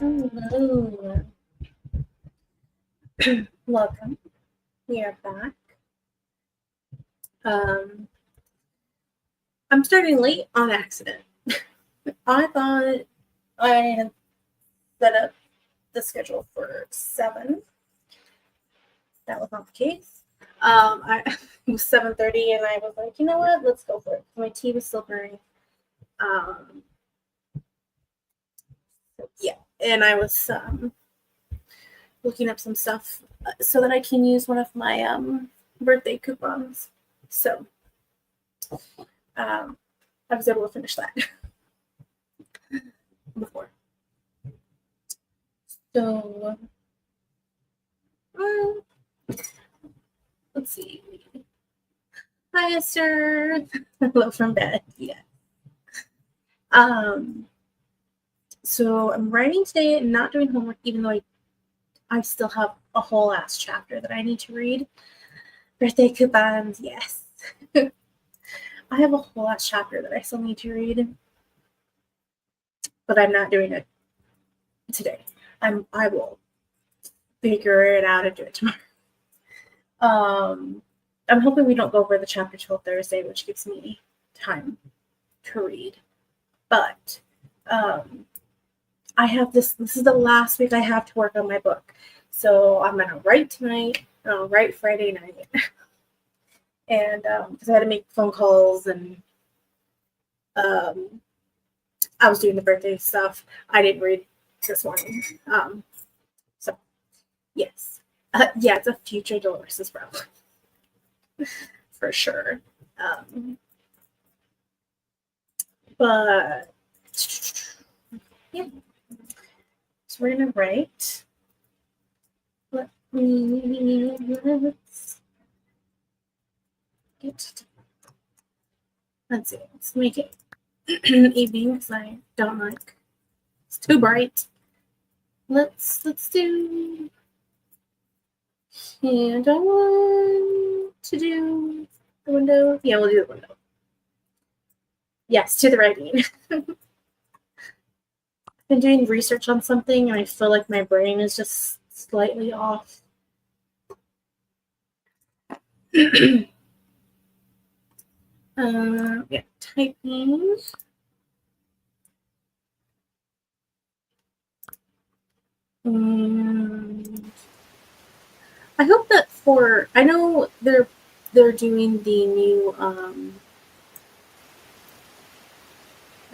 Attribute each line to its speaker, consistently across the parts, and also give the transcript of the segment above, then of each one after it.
Speaker 1: Hello. Welcome. We are back. I'm starting late on accident. I thought I had set up the schedule for 7. That was not the case. It was 7:30, and I was like, you know what? Let's go for it. My tea was still burning. So yeah, and I was looking up some stuff so that I can use one of my birthday coupons. So I was able to finish that before. So let's see. Hi, Esther. Hello from bed. Yeah. So I'm writing today and not doing homework, even though I still have a whole ass chapter that I need to read. Birthday coupons, yes. I have a whole ass chapter that I still need to read, but I'm not doing it today. I will figure it out and do it tomorrow. I'm hoping we don't go over the chapter till Thursday, which gives me time to read. But I have this is the last week I have to work on my book. So I'm gonna write tonight, and I'll write Friday night. And because I had to make phone calls and I was doing the birthday stuff. I didn't read this morning. So yes. Yeah, it's a future Dolores' problem. For sure. But yeah. So we're gonna write. Let's see. Let's make it evening because I don't like it's too bright. Let's do. And I want to do the window. Yeah, we'll do the window. Yes, to the writing. I've been doing research on something and I feel like my brain is just slightly off. Yeah, typing. And I hope that I know they're doing the new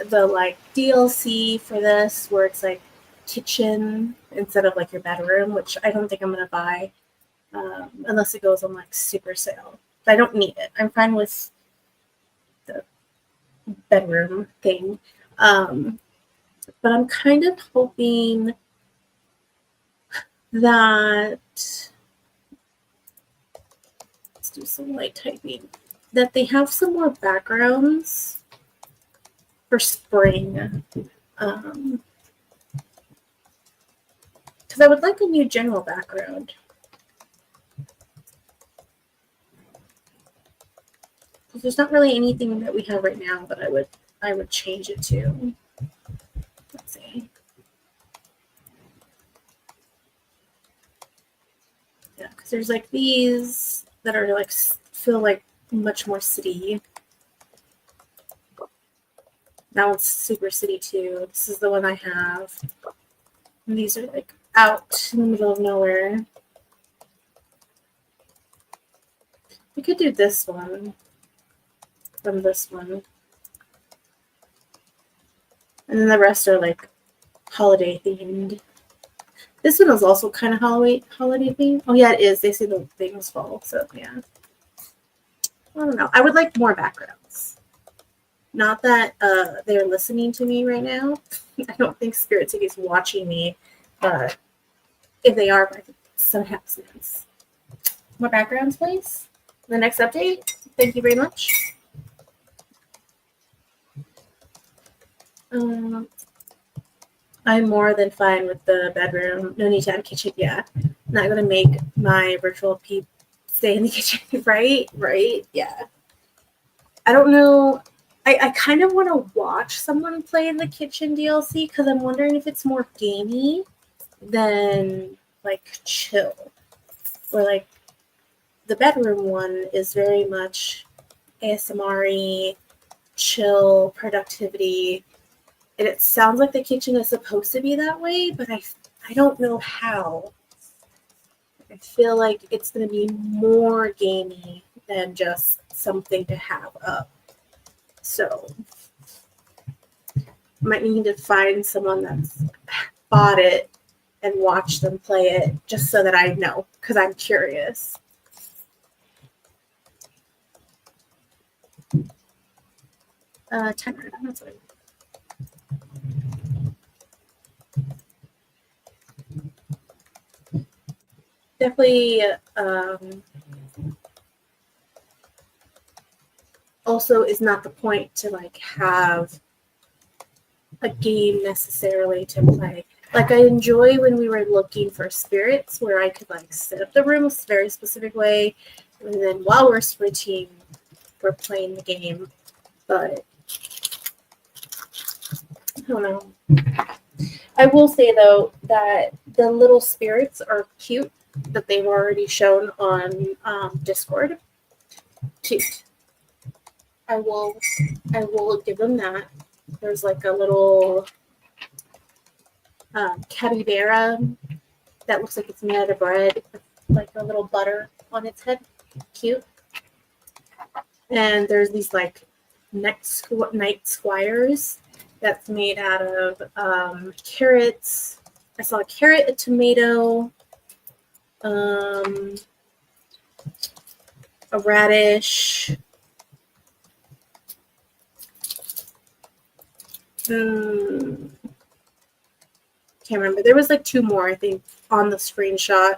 Speaker 1: the like DLC for this where it's like kitchen instead of like your bedroom, which I don't think I'm gonna buy unless it goes on like super sale. But I don't need it. I'm fine with the bedroom thing. But I'm kind of hoping that let's do some light typing. That they have some more backgrounds for spring. Because I would like a new general background. Because there's not really anything that we have right now that I would change it to. Let's see. Yeah, because there's like these that are like feel like much more city. That one's super city too. This is the one I have. And these are like out in the middle of nowhere. We could do this one from this one. And then the rest are like holiday themed. This one is also kind of holiday themed. Oh yeah, it is. They say the things fall, so yeah. I don't know. I would like more backgrounds. Not that they're listening to me right now. I don't think Spirit City is watching me, but if they are, by some happenstance. More backgrounds, please. The next update. Thank you very much. I'm more than fine with the bedroom. No need to have a kitchen. Yeah, I'm not gonna make my virtual peep stay in the kitchen. Right? Yeah. I don't know. I kind of want to watch someone play in the kitchen DLC because I'm wondering if it's more gamey than like chill. Or like the bedroom one is very much ASMR-y, chill, productivity. And it sounds like the kitchen is supposed to be that way, but I don't know how. I feel like it's going to be more gamey than just something to have up. So, might need to find someone that's bought it and watch them play it just so that I know, because I'm curious. Timer, that's what definitely also is not the point to like have a game necessarily to play. Like I enjoy when we were looking for spirits where I could like set up the room a very specific way, and then while we're switching, we're playing the game. But I don't know. I will say though that the little spirits are cute that they've already shown on Discord. Cute. I will give them that. There's like a little capybara that looks like it's made out of bread, with like a little butter on its head. Cute. And there's these like night squires that's made out of carrots. I saw a carrot, a tomato, a radish. Can't remember. There was like 2 more, I think, on the screenshot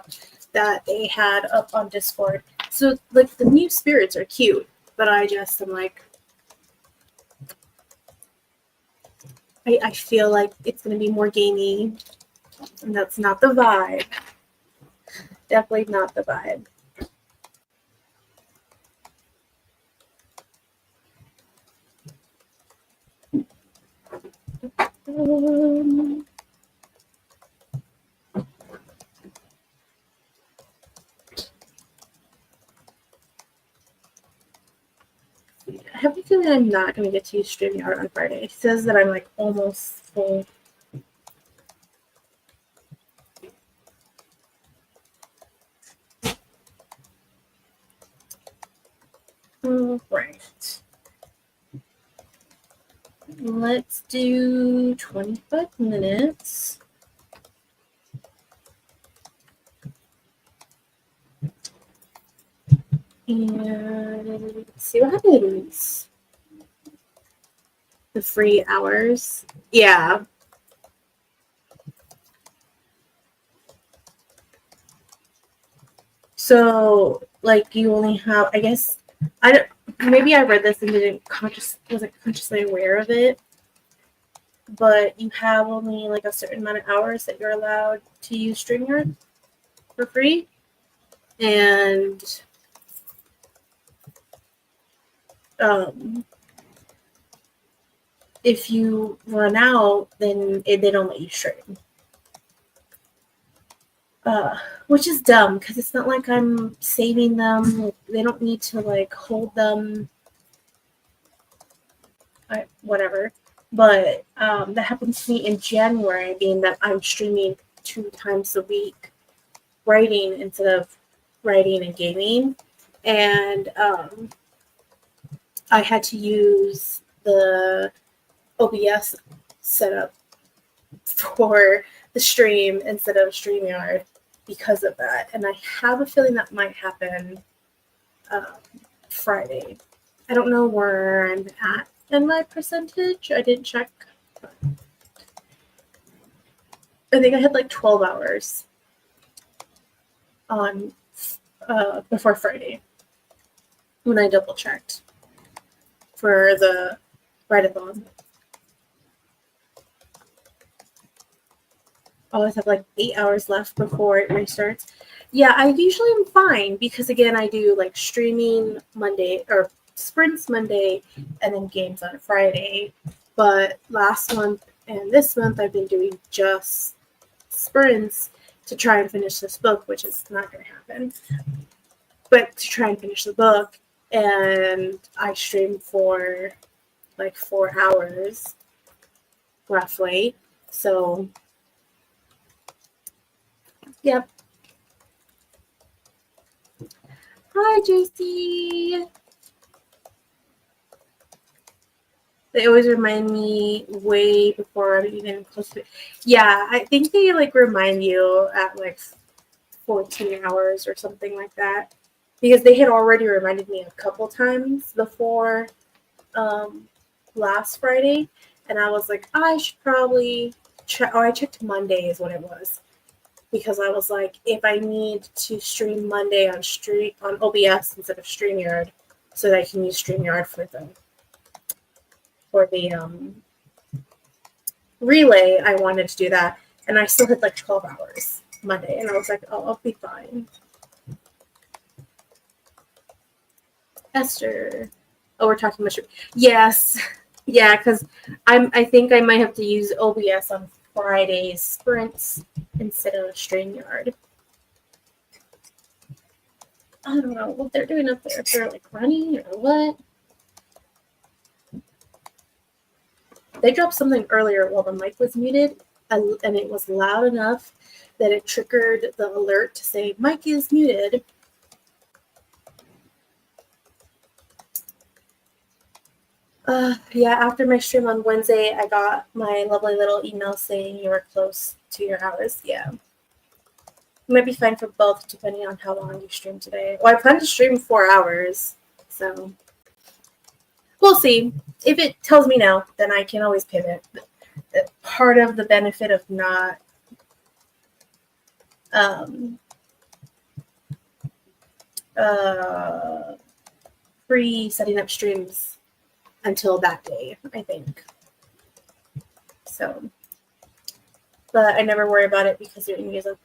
Speaker 1: that they had up on Discord. So like the new spirits are cute, but I just am like, I feel like it's going to be more gamey, and that's not the vibe. Definitely not the vibe. I have a feeling I'm not going to get to use StreamYard on Friday. It says that I'm like almost full. All right. Let's do 25 minutes. And see what happens. The free hours. Yeah. So, like, you only have, I guess, maybe I read this and wasn't consciously aware of it, but you have only like a certain amount of hours that you're allowed to use StreamYard for free. And if you run out, then they don't let you stream. Which is dumb because it's not like I'm saving them. They don't need to like hold them. Whatever. But that happens to me in January, being that I'm streaming 2 times a week, writing instead of writing and gaming. And I had to use the OBS setup for the stream instead of StreamYard because of that. And I have a feeling that might happen Friday. I don't know where I'm at in my percentage. I didn't check. I think I had like 12 hours on before Friday when I double checked for the write-a-thon. I always have like 8 hours left before it restarts. Yeah, I usually am fine because again, I do like streaming Monday or sprints Monday and then games on Friday. But last month and this month, I've been doing just sprints to try and finish this book, which is not going to happen. But to try and finish the book, and I streamed for like 4 hours roughly. So, yep. Hi, JC. They always remind me way before I'm even close to it. Yeah, I think they like remind you at like 14 hours or something like that. Because they had already reminded me a couple times before last Friday. And I was like, I should probably check. Oh, I checked Monday is what it was. Because I was like, if I need to stream Monday on OBS instead of StreamYard, so that I can use StreamYard for the relay, I wanted to do that. And I still had like 12 hours Monday. And I was like, oh, I'll be fine. Esther. Oh, we're talking about yes. Yeah, because I think I might have to use OBS on Friday's sprints instead of StreamYard. I don't know what they're doing up there. If they're like running or what. They dropped something earlier while the mic was muted, and it was loud enough that it triggered the alert to say, mic is muted. Yeah, after my stream on Wednesday, I got my lovely little email saying you were close to your hours. Yeah. It might be fine for both, depending on how long you stream today. Well, I plan to stream 4 hours, so we'll see. If it tells me no, then I can always pivot. Part of the benefit of not setting up streams until that day, I think. So, but I never worry about it because your emails up.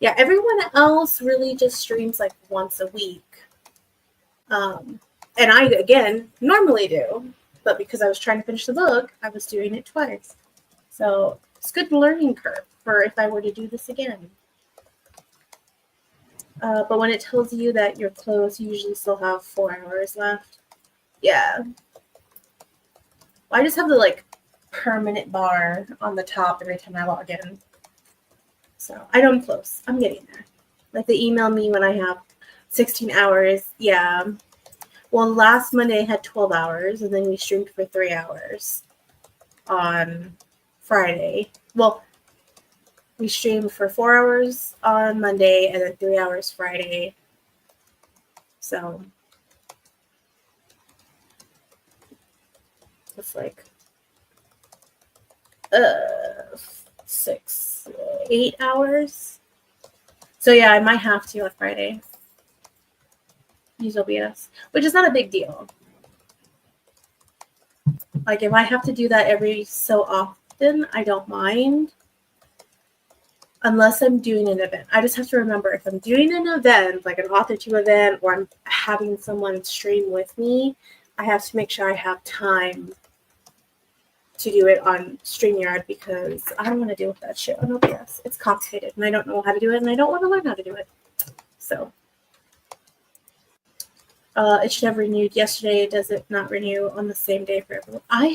Speaker 1: Yeah, everyone else really just streams like once a week. And I, again, normally do, but because I was trying to finish the book, I was doing it twice. So it's a good learning curve for if I were to do this again. But when it tells you that you're closed, you usually still have 4 hours left. Yeah. I just have the like permanent bar on the top every time I log in. So I know I'm close. I'm getting there. Like they email me when I have 16 hours. Yeah. Well, last Monday I had 12 hours, and then we streamed for 3 hours on Friday. Well, we streamed for 4 hours on Monday and then 3 hours Friday. So it's like 8 hours. So yeah, I might have to on Friday use OBS, which is not a big deal. Like if I have to do that every so often, I don't mind. Unless I'm doing an event. I just have to remember if I'm doing an event, like an author to event, or I'm having someone stream with me, I have to make sure I have time to do it on StreamYard because I don't want to deal with that shit on OBS. It's complicated and I don't know how to do it and I don't want to learn how to do it. So it should have renewed yesterday. Does it not renew on the same day for everyone? I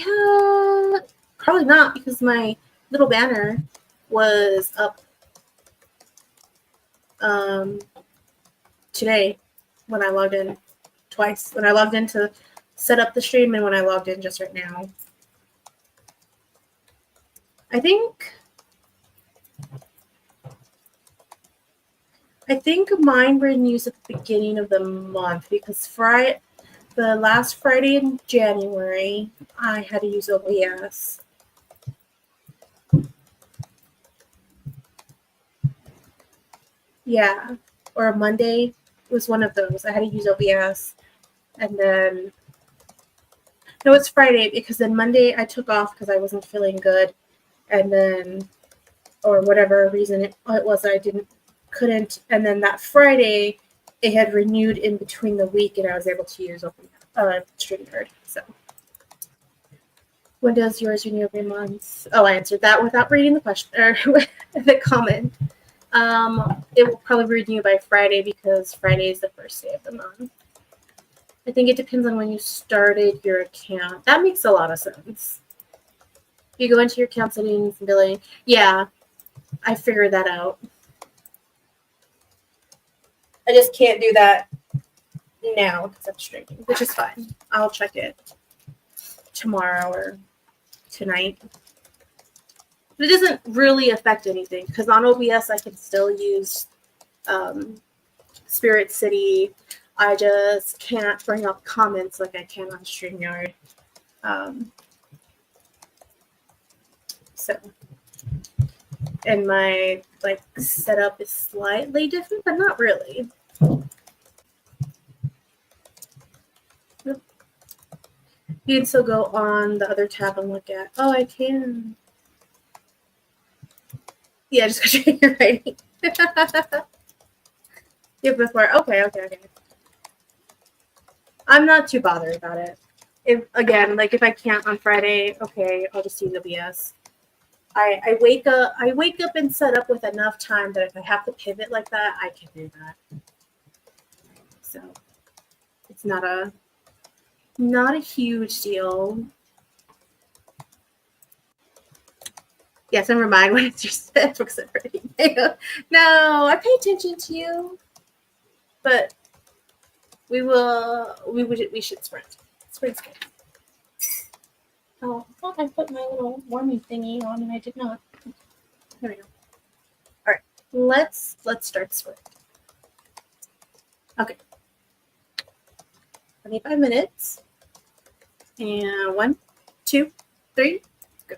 Speaker 1: have probably not because my little banner was up today when I logged in twice. When I logged in to set up the stream and when I logged in just right now. I think mine renews at the beginning of the month because the last Friday in January, I had to use OBS. Yeah, or a Monday. It was one of those. I had to use OBS. And then, no, it's Friday because then Monday I took off because I wasn't feeling good. And then, or whatever reason it was, I couldn't. And then that Friday, it had renewed in between the week and I was able to use StreamYard. So, when does yours renew every month? Oh, I answered that without reading the question or the comment. It will probably renew by Friday because Friday is the first day of the month. I think it depends on when you started your account. That makes a lot of sense. You go into your account settings and billing. Yeah, I figured that out. I just can't do that now because I'm streaming, which is fine. I'll check it. tomorrow or tonight. But it doesn't really affect anything because on OBS I can still use Spirit City. I just can't bring up comments like I can on StreamYard. So, and my like setup is slightly different, but not really. You can still go on the other tab and look at. Oh, I can. Yeah, just go check your writing. Yeah, before. Okay. I'm not too bothered about it. If again, like if I can't on Friday, okay, I'll just use OBS. I wake up and set up with enough time that if I have to pivot like that, I can do that. So it's not a huge deal. Yes, and remind when it's your set books are ready. No, I pay attention to you, but we should sprint. Sprint's good. Oh, I thought I put my little warming thingy on and I did not. There we go. All right, let's start sprint. Okay. 25 minutes. And 1, 2, 3, go.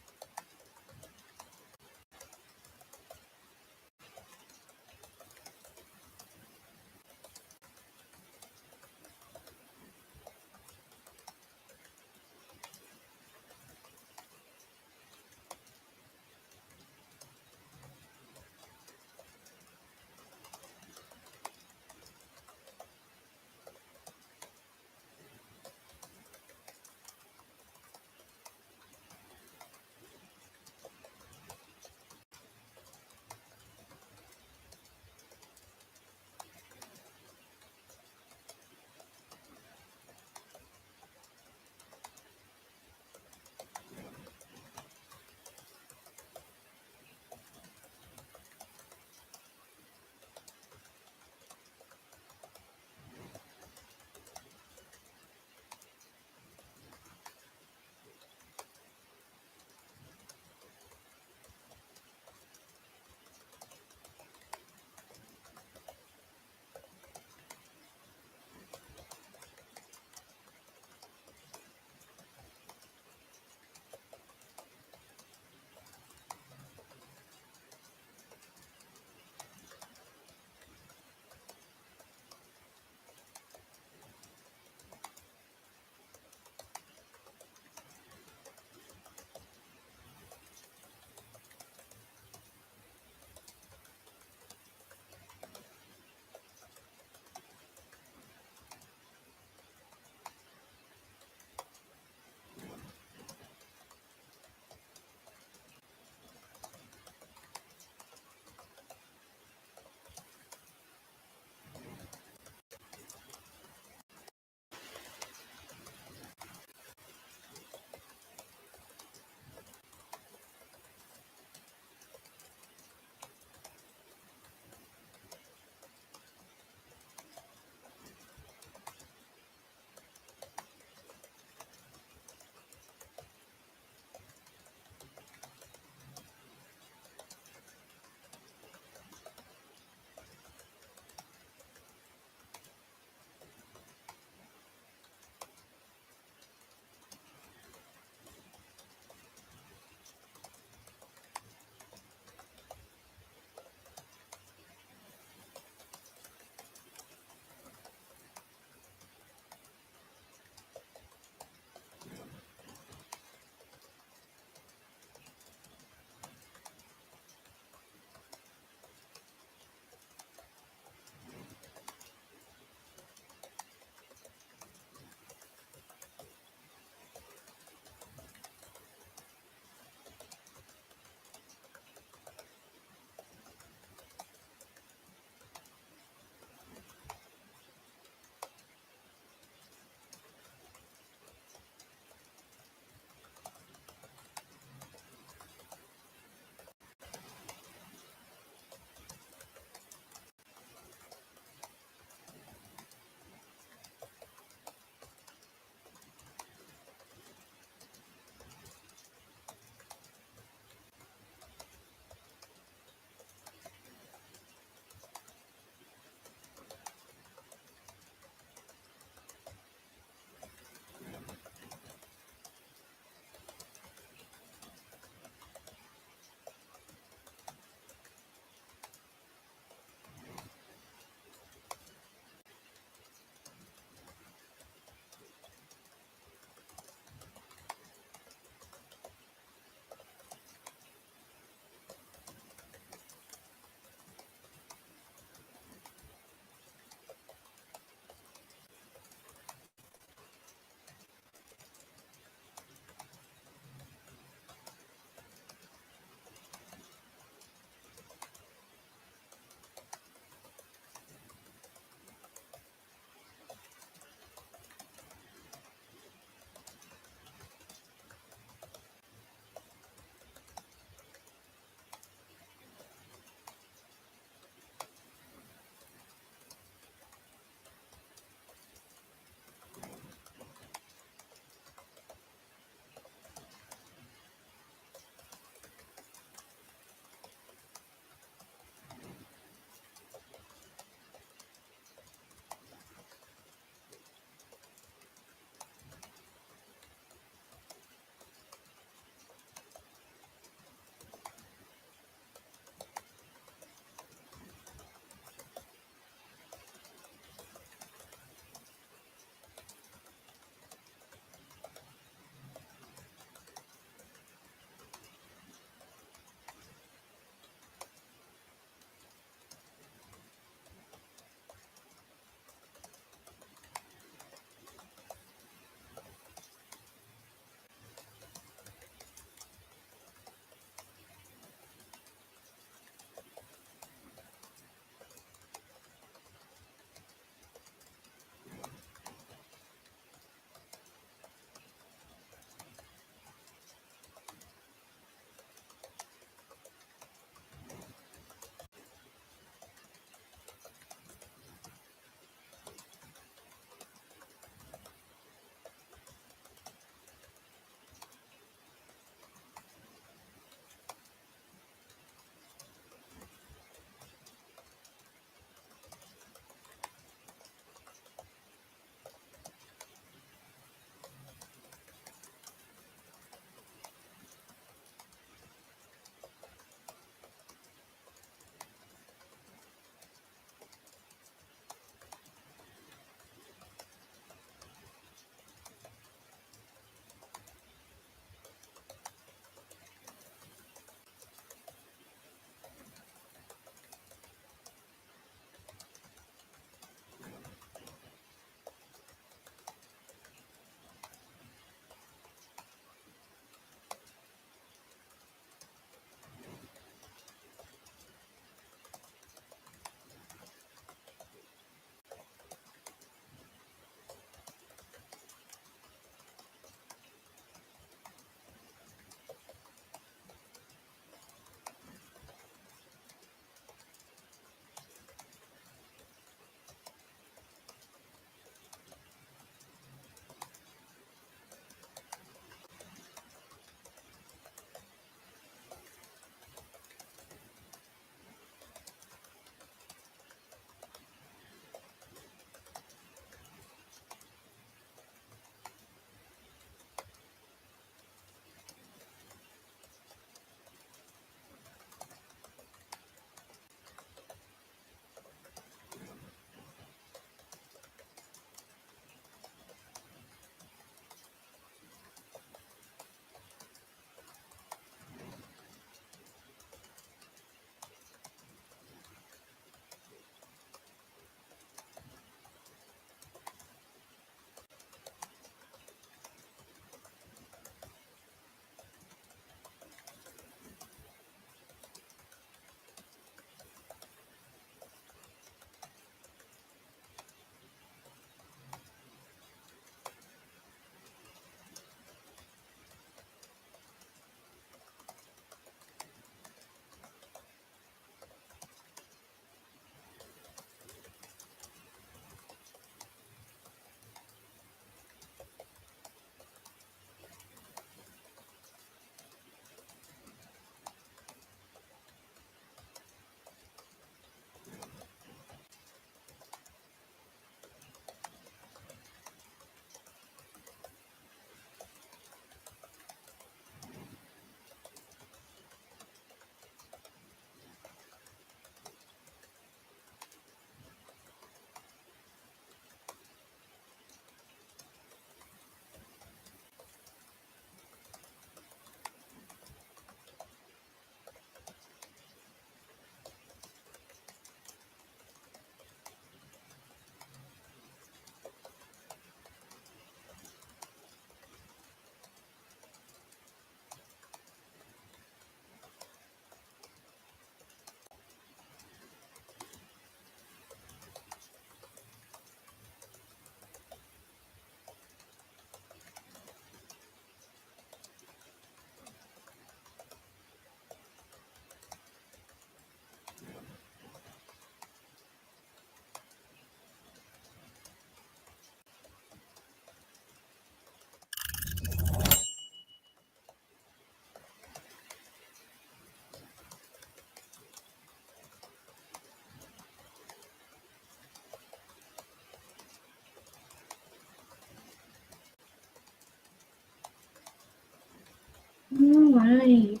Speaker 1: All right.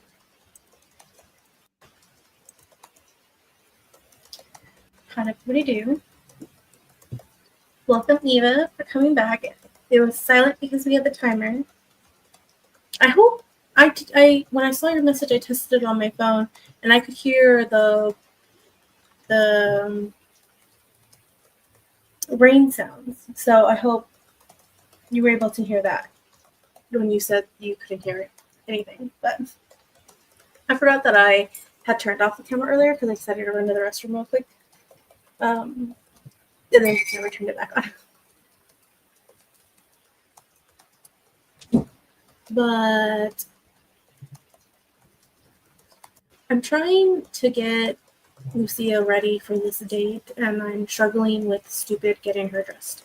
Speaker 1: How'd everybody do? Welcome, Eva, for coming back. It was silent because we had the timer. I hope when I saw your message, I tested it on my phone, and I could hear the rain sounds. So I hope you were able to hear that when you said you couldn't hear anything. But I forgot that I had turned off the camera earlier because I decided to run to the restroom real quick. And then just never turned it back on. But I'm trying to get Lucia ready for this date, and I'm struggling with stupid getting her dressed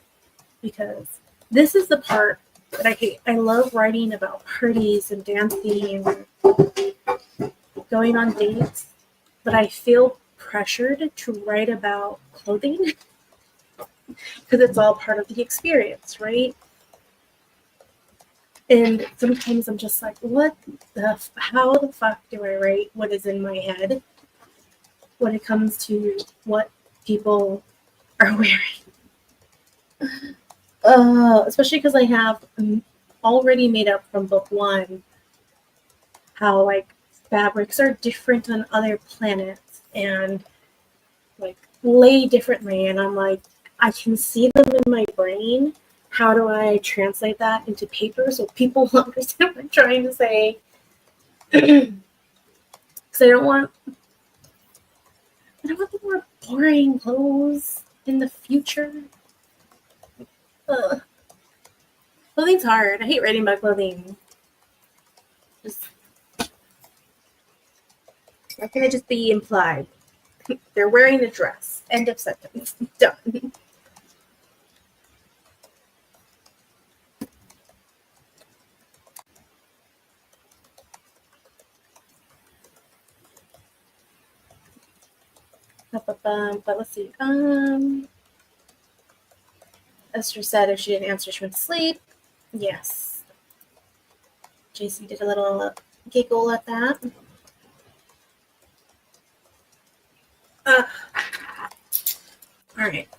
Speaker 1: because this is the part that I hate. I love writing about parties and dancing and going on dates, but I feel pressured to write about clothing because it's all part of the experience, right? And sometimes I'm just like, how the fuck do I write what is in my head when it comes to what people are wearing? Especially because I have already made up from book one how like fabrics are different on other planets and like lay differently, and I'm like, I can see them in my brain. How do I translate that into paper so people will understand what I'm trying to say? Because I don't want the more boring clothes in the future. Ugh. Clothing's hard. I hate writing about clothing. Just why can't it just be implied? They're wearing a dress. End of sentence. Done. But let's see. Esther said if she didn't answer, she went to sleep. Yes. JC did a little giggle at that. All right.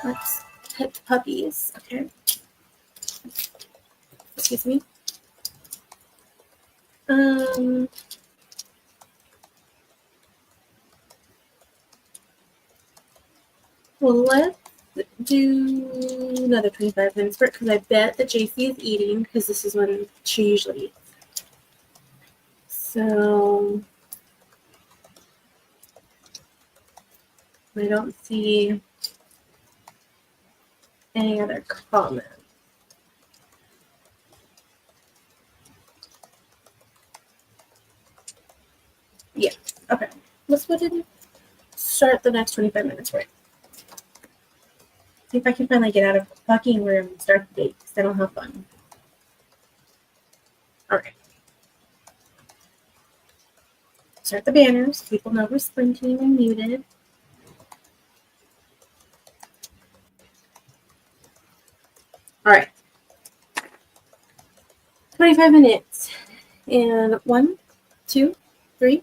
Speaker 1: Let's hit puppies. Okay. Excuse me. Well, let's do another 25 minutes for it because I bet that JC is eating because this is when she usually eats. So I don't see any other comments. Yeah. Okay. Let's go ahead and start the next 25 minutes right. See if I can finally get out of the fucking room and start the date because I don't have fun. All right. Start the banners. People know we're sprinting and muted. All right. 25 minutes. And 1, 2, 3.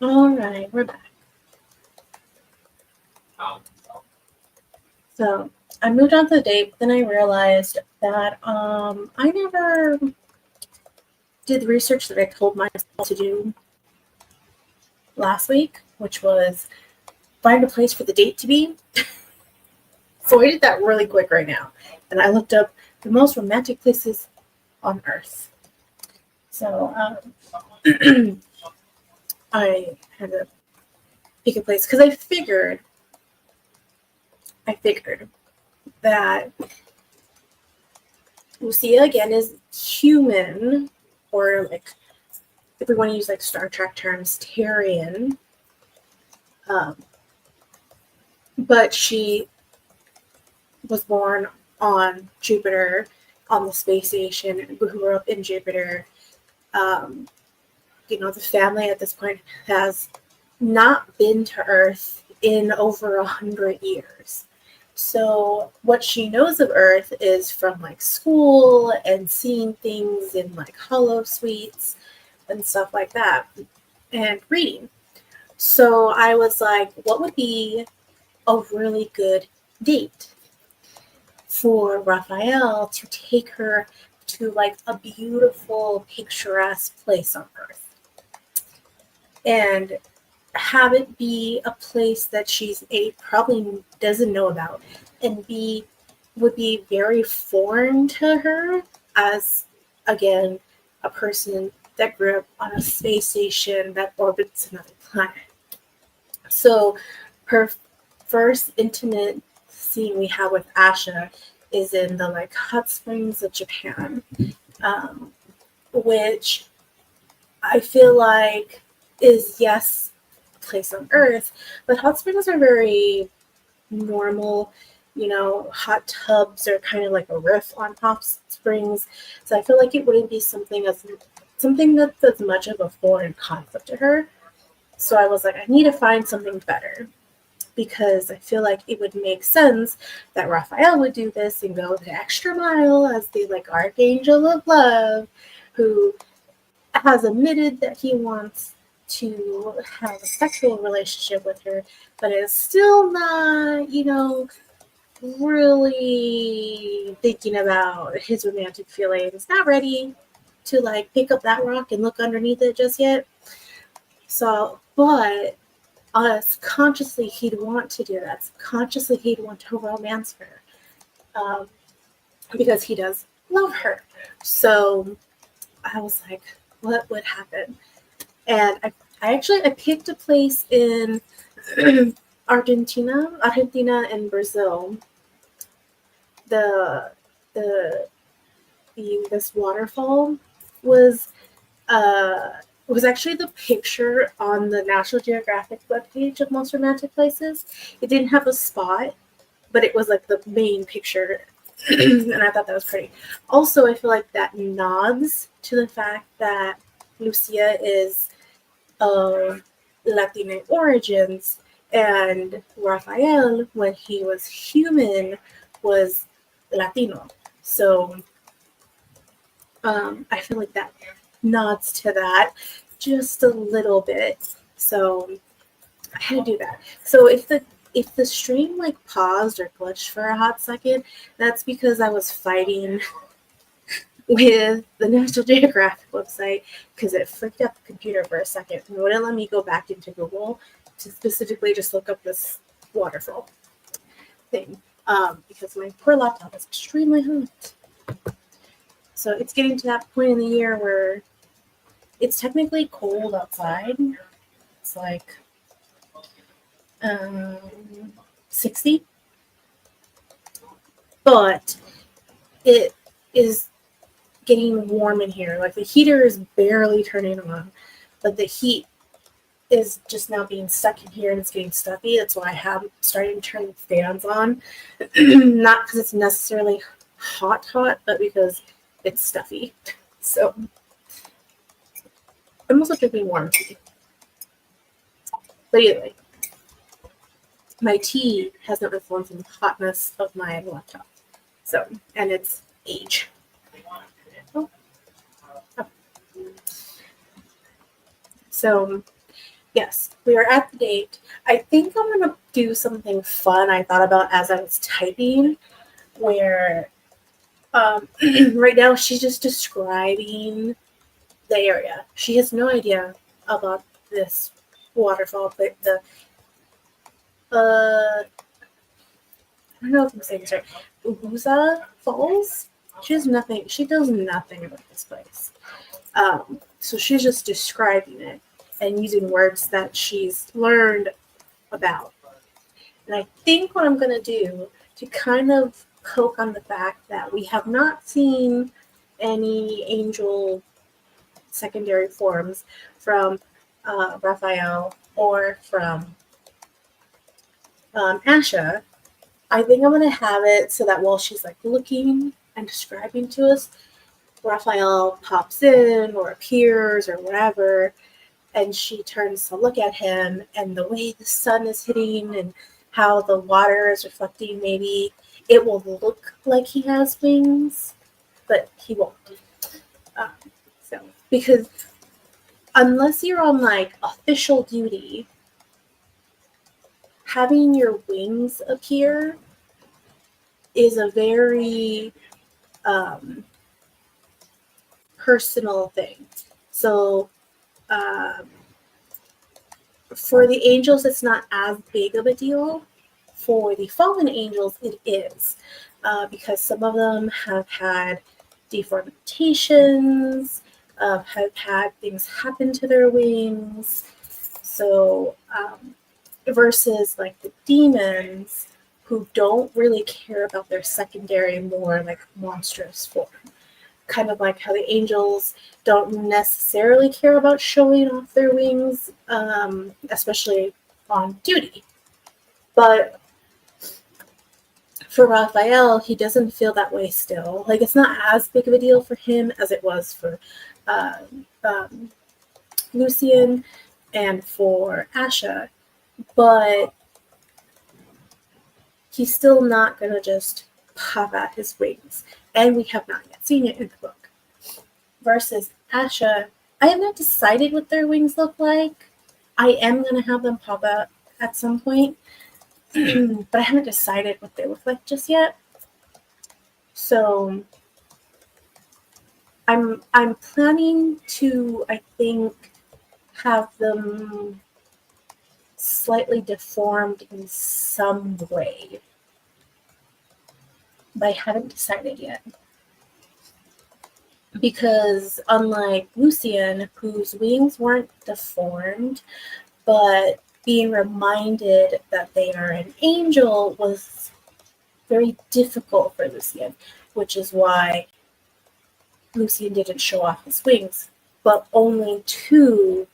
Speaker 1: All right, we're back. So I moved on to the date, but then I realized that I never did the research that I told myself to do last week, which was find a place for the date to be. So I did that really quick right now. And I looked up the most romantic places on Earth. So I had to pick a place because I figured that Lucia again is human, or like if we want to use like Star Trek terms, Terrian. But she was born on Jupiter, on the space station, and grew up in Jupiter. The family at this point has not been to Earth in over 100 years. So what she knows of Earth is from like school and seeing things in like holosuites and stuff like that, and reading. So I was like, what would be a really good date for Raphael to take her to like a beautiful, picturesque place on Earth? And have it be a place that she's probably doesn't know about, and B, would be very foreign to her as, again, a person that grew up on a space station that orbits another planet. So her first intimate scene we have with Asha is in the like hot springs of Japan, which I feel like is, yes, a place on Earth, but hot springs are very normal. Hot tubs are kind of like a riff on hot springs. So I feel like it wouldn't be something that's as much of a foreign concept to her. So I was like, I need to find something better, because I feel like it would make sense that Raphael would do this and go the extra mile as the like archangel of love, who has admitted that he wants to have a sexual relationship with her, but is still not, really thinking about his romantic feelings, not ready to like pick up that rock and look underneath it just yet. So, but consciously he'd want to do that. Consciously he'd want to romance her, because he does love her. So I was like, what would happen? And I picked a place in Argentina and Brazil. This waterfall was actually the picture on the National Geographic webpage of most romantic places. It didn't have a spot, but it was like the main picture, and I thought that was pretty. Also, I feel like that nods to the fact that Lucia is of Latino origins, and Raphael, when he was human, was Latino. So I feel like that nods to that just a little bit. So I had to do that. So if the stream like paused or glitched for a hot second, that's because I was fighting with the National Geographic website, because it freaked out the computer for a second and wouldn't let me go back into Google to specifically just look up this waterfall thing, because my poor laptop is extremely hot. So it's getting to that point in the year where it's technically cold outside. It's like 60, but it is getting warm in here. Like the heater is barely turning on, but the heat is just now being stuck in here and it's getting stuffy. That's why I have started to turn the fans on. Not because it's necessarily hot, but because it's stuffy. So I'm also drinking warm tea. But either way, my tea has no influence on the hotness of my laptop. So, and it's age. Oh. So Yes, we are at the date. I think I'm going to do something fun I thought about as I was typing, where right now she's just describing the area. She has no idea about this waterfall, but I don't know if I'm saying this right. Ubuza Falls. She has nothing. She knows nothing about this place. So she's just describing it and using words that she's learned about. And I think what I'm going to do to kind of poke on the fact that we have not seen any angel secondary forms from Raphael or from Asha, I think I'm going to have it so that while she's like looking and describing to us, Raphael pops in or appears or whatever, and she turns to look at him, and the way the sun is hitting and how the water is reflecting, maybe it will look like he has wings, but he won't. Um, so, because unless you're on like official duty, having your wings appear is a very personal thing. So, um, for the angels, it's not as big of a deal. For the fallen angels, it is, because some of them have had deformations, have had things happen to their wings. So, versus like the demons who don't really care about their secondary, more like monstrous form. Kind of like how the angels don't necessarily care about showing off their wings, especially on duty. But for Raphael, he doesn't feel that way still. Like, it's not as big of a deal for him as it was for Lucian and for Asha. But he's still not going to just pop out his wings. And we have not yet seen it in the book. Versus Asha, I have not decided what their wings look like. I am going to have them pop out at some point, but I haven't decided what they look like just yet. So I'm planning to, I think, have them slightly deformed in some way, but I haven't decided yet. Because unlike Lucian, whose wings weren't deformed, but being reminded that they are an angel was very difficult for Lucian, which is why Lucian didn't show off his wings, but only to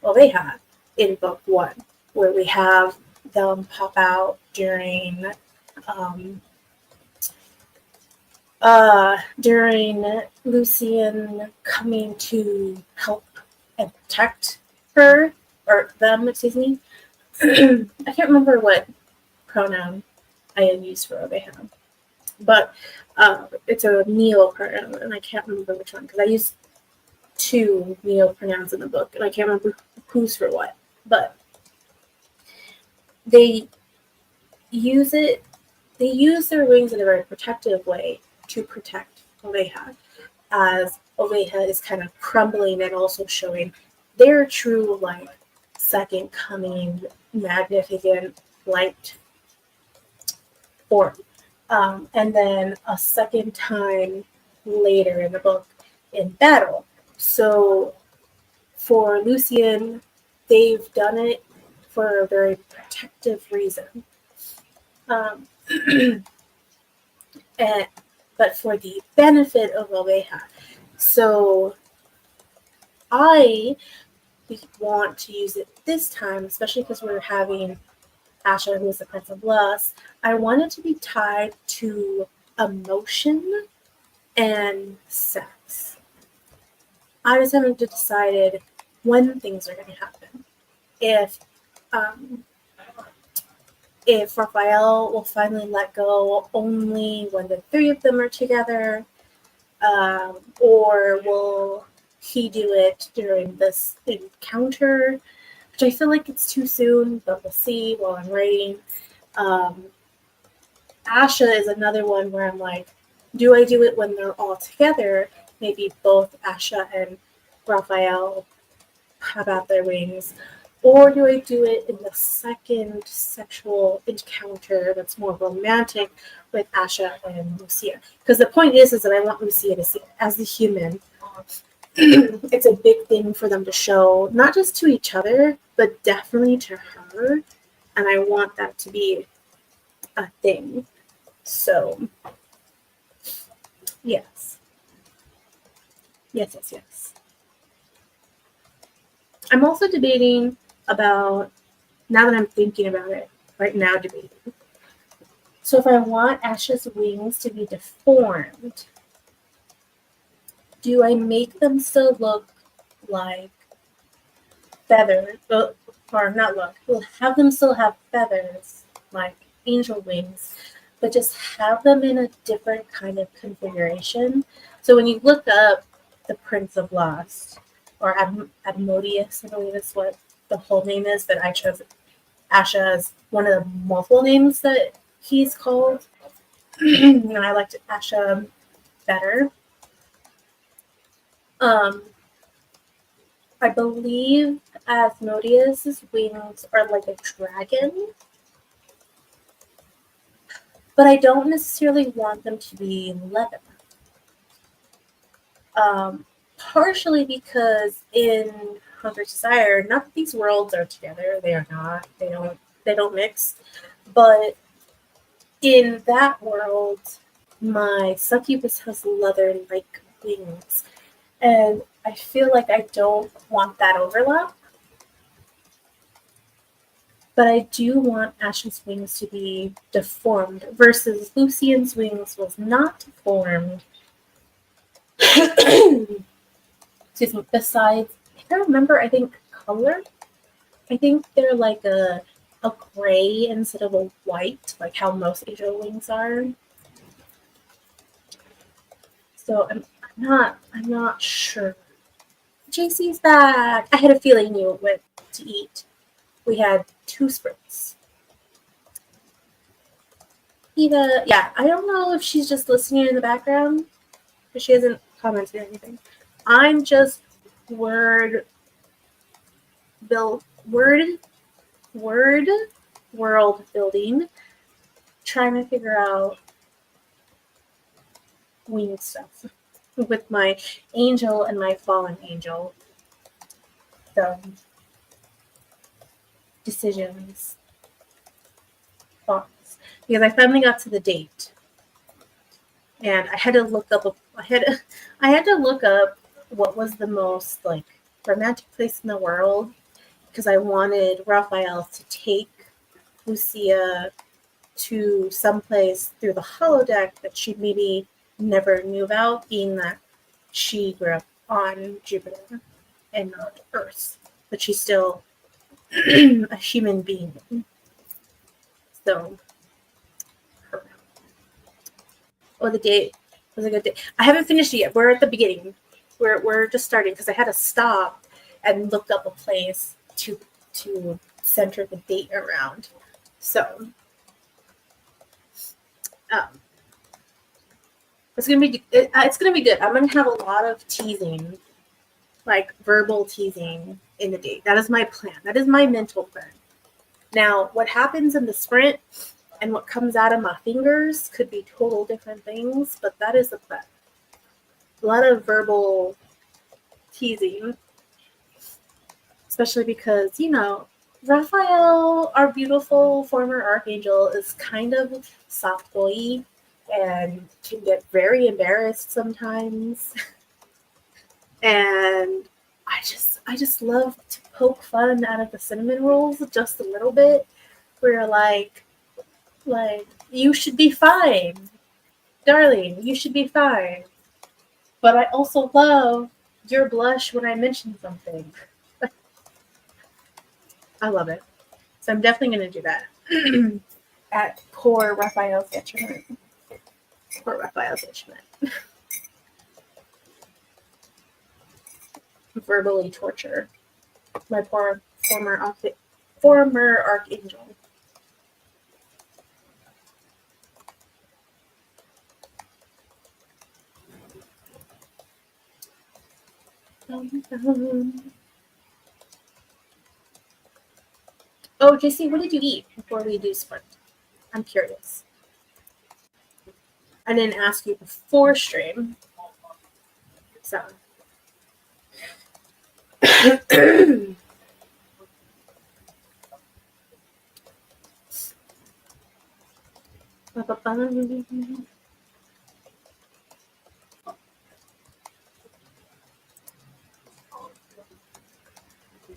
Speaker 1: Oveja in book 1, where we have them pop out during Lucian coming to help and protect her, or them, excuse me. I can't remember what pronoun I had used for Oveja, but it's a neo pronoun, and I can't remember which one, because I used 2 neo pronouns in the book, and I can't remember who's for what. But they use their wings in a very protective way to protect Oveja, as Oveja is kind of crumbling and also showing their true, like, second coming, magnificent light form. And then a second time later in the book in battle. So for Lucian, they've done it for a very protective reason. But for the benefit of Oveja. So I want to use it this time, especially because we're having Asha, who is the Prince of Lust. I want it to be tied to emotion and sex. I just haven't decided when things are going to happen. If Raphael will finally let go only when the 3 of them are together, or will he do it during this encounter? which I feel like it's too soon, but we'll see while I'm writing. Asha is another one where I'm like, do I do it when they're all together? Maybe both Asha and Raphael have out their wings. Or do I do it in the second sexual encounter that's more romantic with Asha and Lucia? Because the point is that I want Lucia to see it as the human. It's a big thing for them to show, not just to each other, but definitely to her. And I want that to be a thing. So, yes. Yes. I'm also debating about, now that I'm thinking about it, right now debating. So if I want Asha's wings to be deformed, do I make them still look like feathers? Or not look, we'll have them still have feathers, like angel wings, but just have them in a different kind of configuration. So when you look up the Prince of Lost, or Admodius, I believe is what the whole name is, but I chose Asha as one of the multiple names that he's called. I liked Asha better. I believe Asmodeus's wings are like a dragon, but I don't necessarily want them to be leather. Partially because in Hunter's Desire, not that these worlds are together, they are not. They don't mix. But in that world, my succubus has leather-like wings, and I feel like I don't want that overlap. But I do want Ash's wings to be deformed, versus Lucian's wings was not deformed. Excuse me. Besides, if I remember, I think color. I think they're like a gray instead of a white, like how most angel wings are. So I'm not sure. JC's back. I had a feeling you went to eat. We had 2 sprints. Eva, yeah, I don't know if she's just listening in the background, because she hasn't commented or anything. I'm just world building, trying to figure out wing stuff with my angel and my fallen angel. So, decisions, thoughts. Because I finally got to the date, and I had to look up. I had to look up what was the most like romantic place in the world, because I wanted Raphael to take Lucia to someplace through the holodeck that she maybe never knew about, being that she grew up on Jupiter and not Earth, but she's still a human being. So, her. Oh, the date was a good day. I haven't finished it yet. We're at the beginning. We're just starting, because I had to stop and look up a place to center the date around. So, it's gonna be good. I'm gonna have a lot of teasing, like verbal teasing in the date. That is my plan. That is my mental plan. Now, what happens in the sprint and what comes out of my fingers could be total different things, but that is the plan. A lot of verbal teasing, especially because, Raphael, our beautiful former archangel, is kind of soft boy and can get very embarrassed sometimes. And I just love to poke fun out of the cinnamon rolls just a little bit. We're like, you should be fine, darling. You should be fine. But I also love your blush when I mention something. I love it. So I'm definitely going to do that at poor Raphael's detriment. Poor Raphael's detriment. Verbally torture my poor former Archangel. Oh, JC, what did you eat before we do sprint? I'm curious. I didn't ask you before stream. So.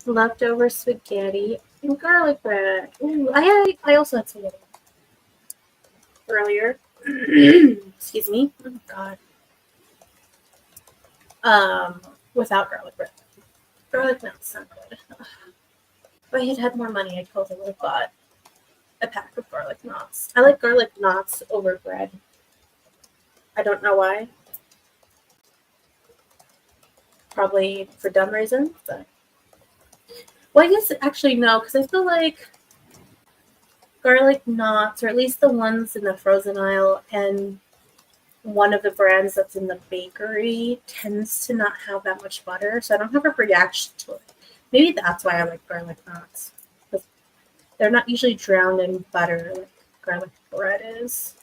Speaker 1: Leftover spaghetti and garlic bread. Ooh, I also had spaghetti earlier. Excuse me. Oh God. Without garlic bread. Garlic nuts sound good. If I had had more money, I totally would have bought a pack of garlic knots. I like garlic knots over bread. I don't know why. Probably for dumb reasons, but well, I guess actually no, because I feel like garlic knots, or at least the ones in the frozen aisle, and one of the brands that's in the bakery tends to not have that much butter, so I don't have a reaction to it. Maybe that's why I like garlic knots, because they're not usually drowned in butter like garlic bread is.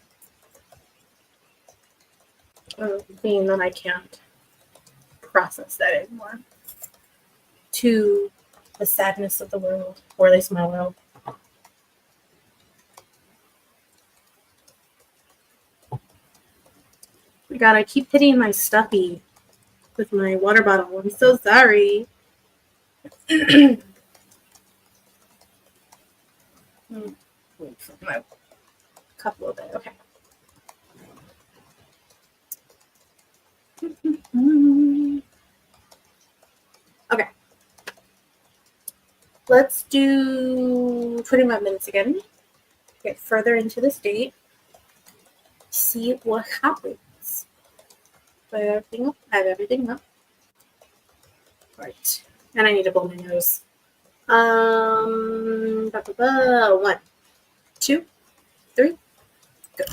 Speaker 1: Being that I can't process that anymore. To the sadness of the world, or at least my world. Oh my God, I keep hitting my stuffy with my water bottle. I'm so sorry. Wait for my cup a little bit. Okay. Okay. Let's do 25 minutes again. Get further into this date. See what happens. I have everything up. I have everything up. Right. And I need to blow my nose. 1, 2, 3, go.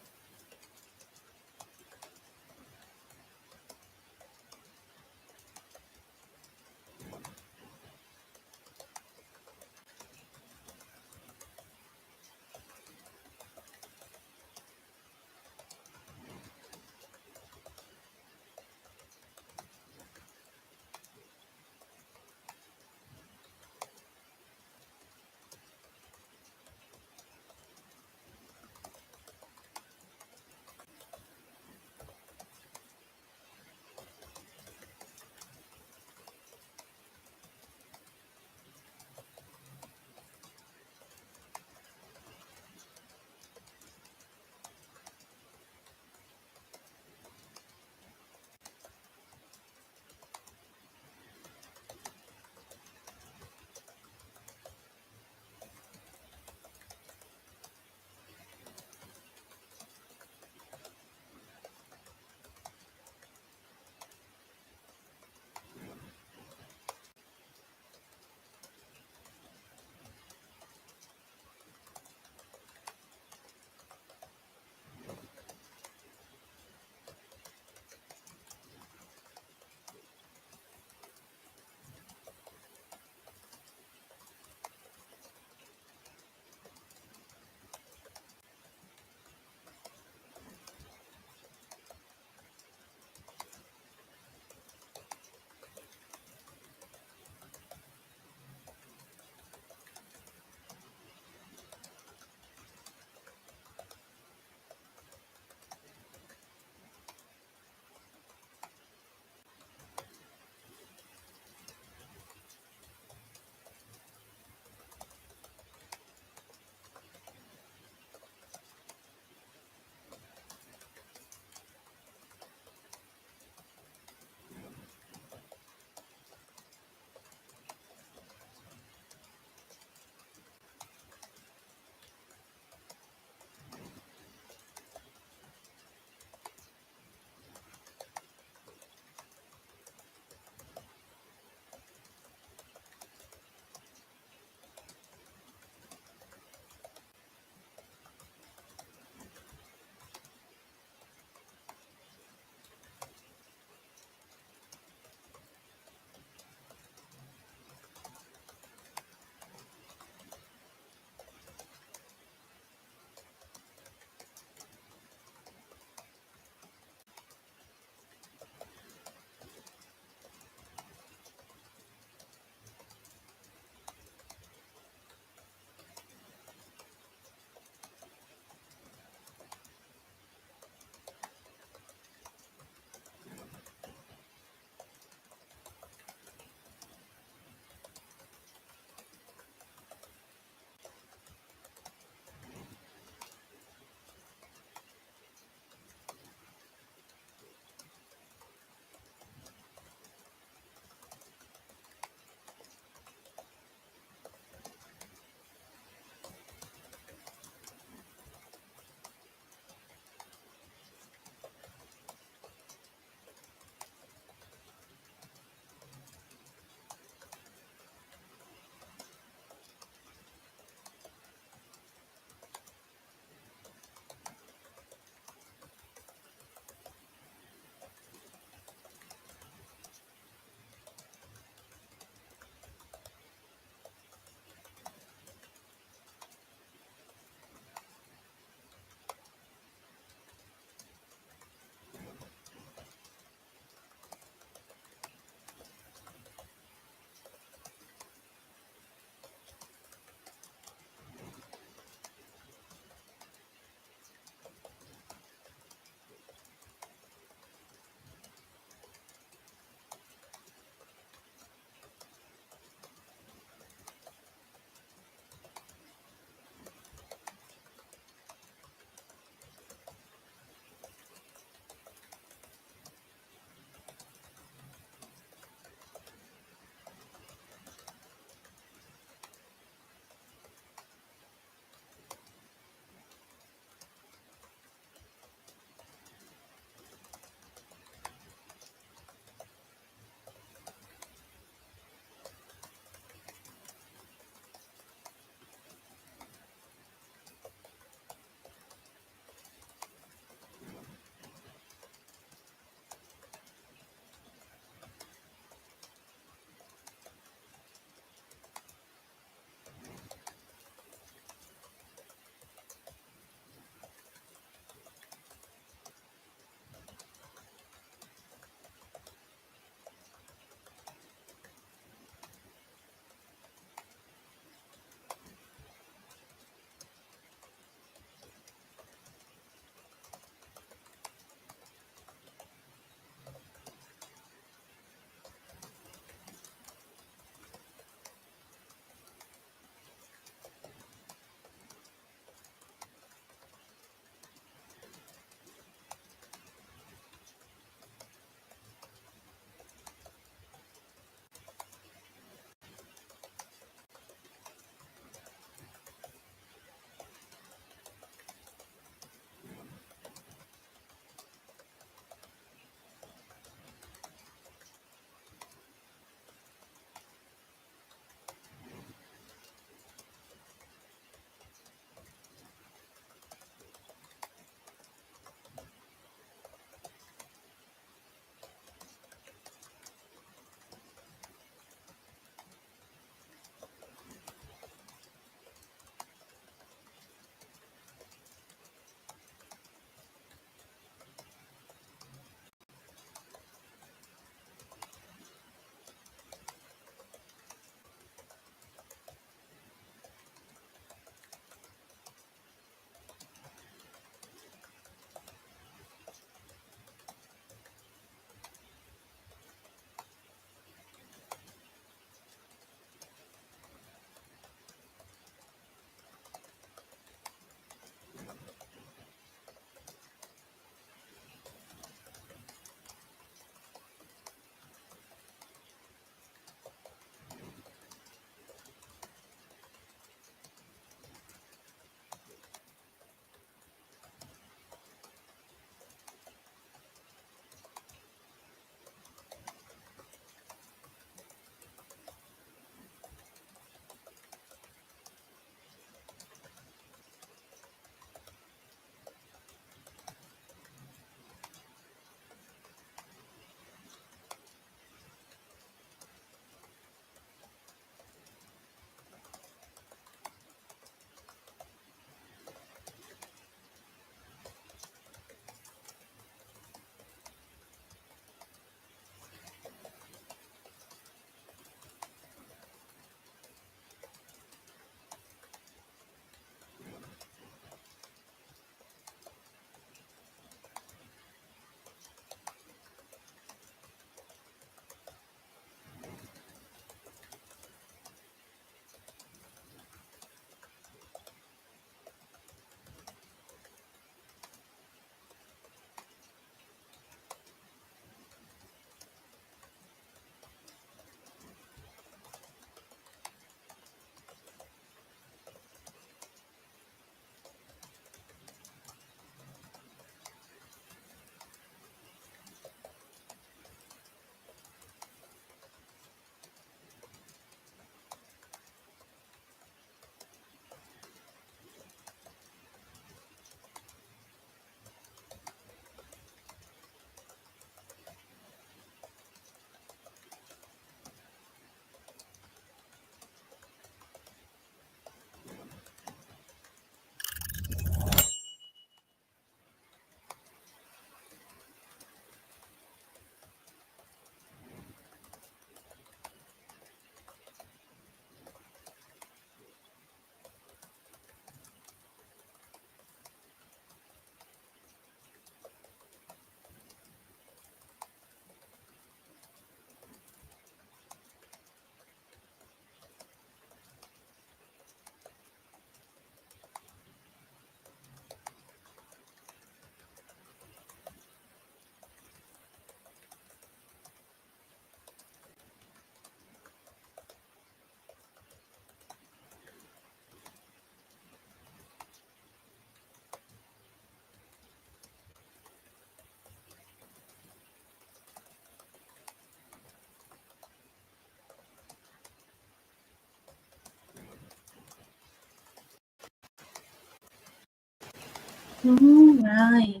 Speaker 1: All right.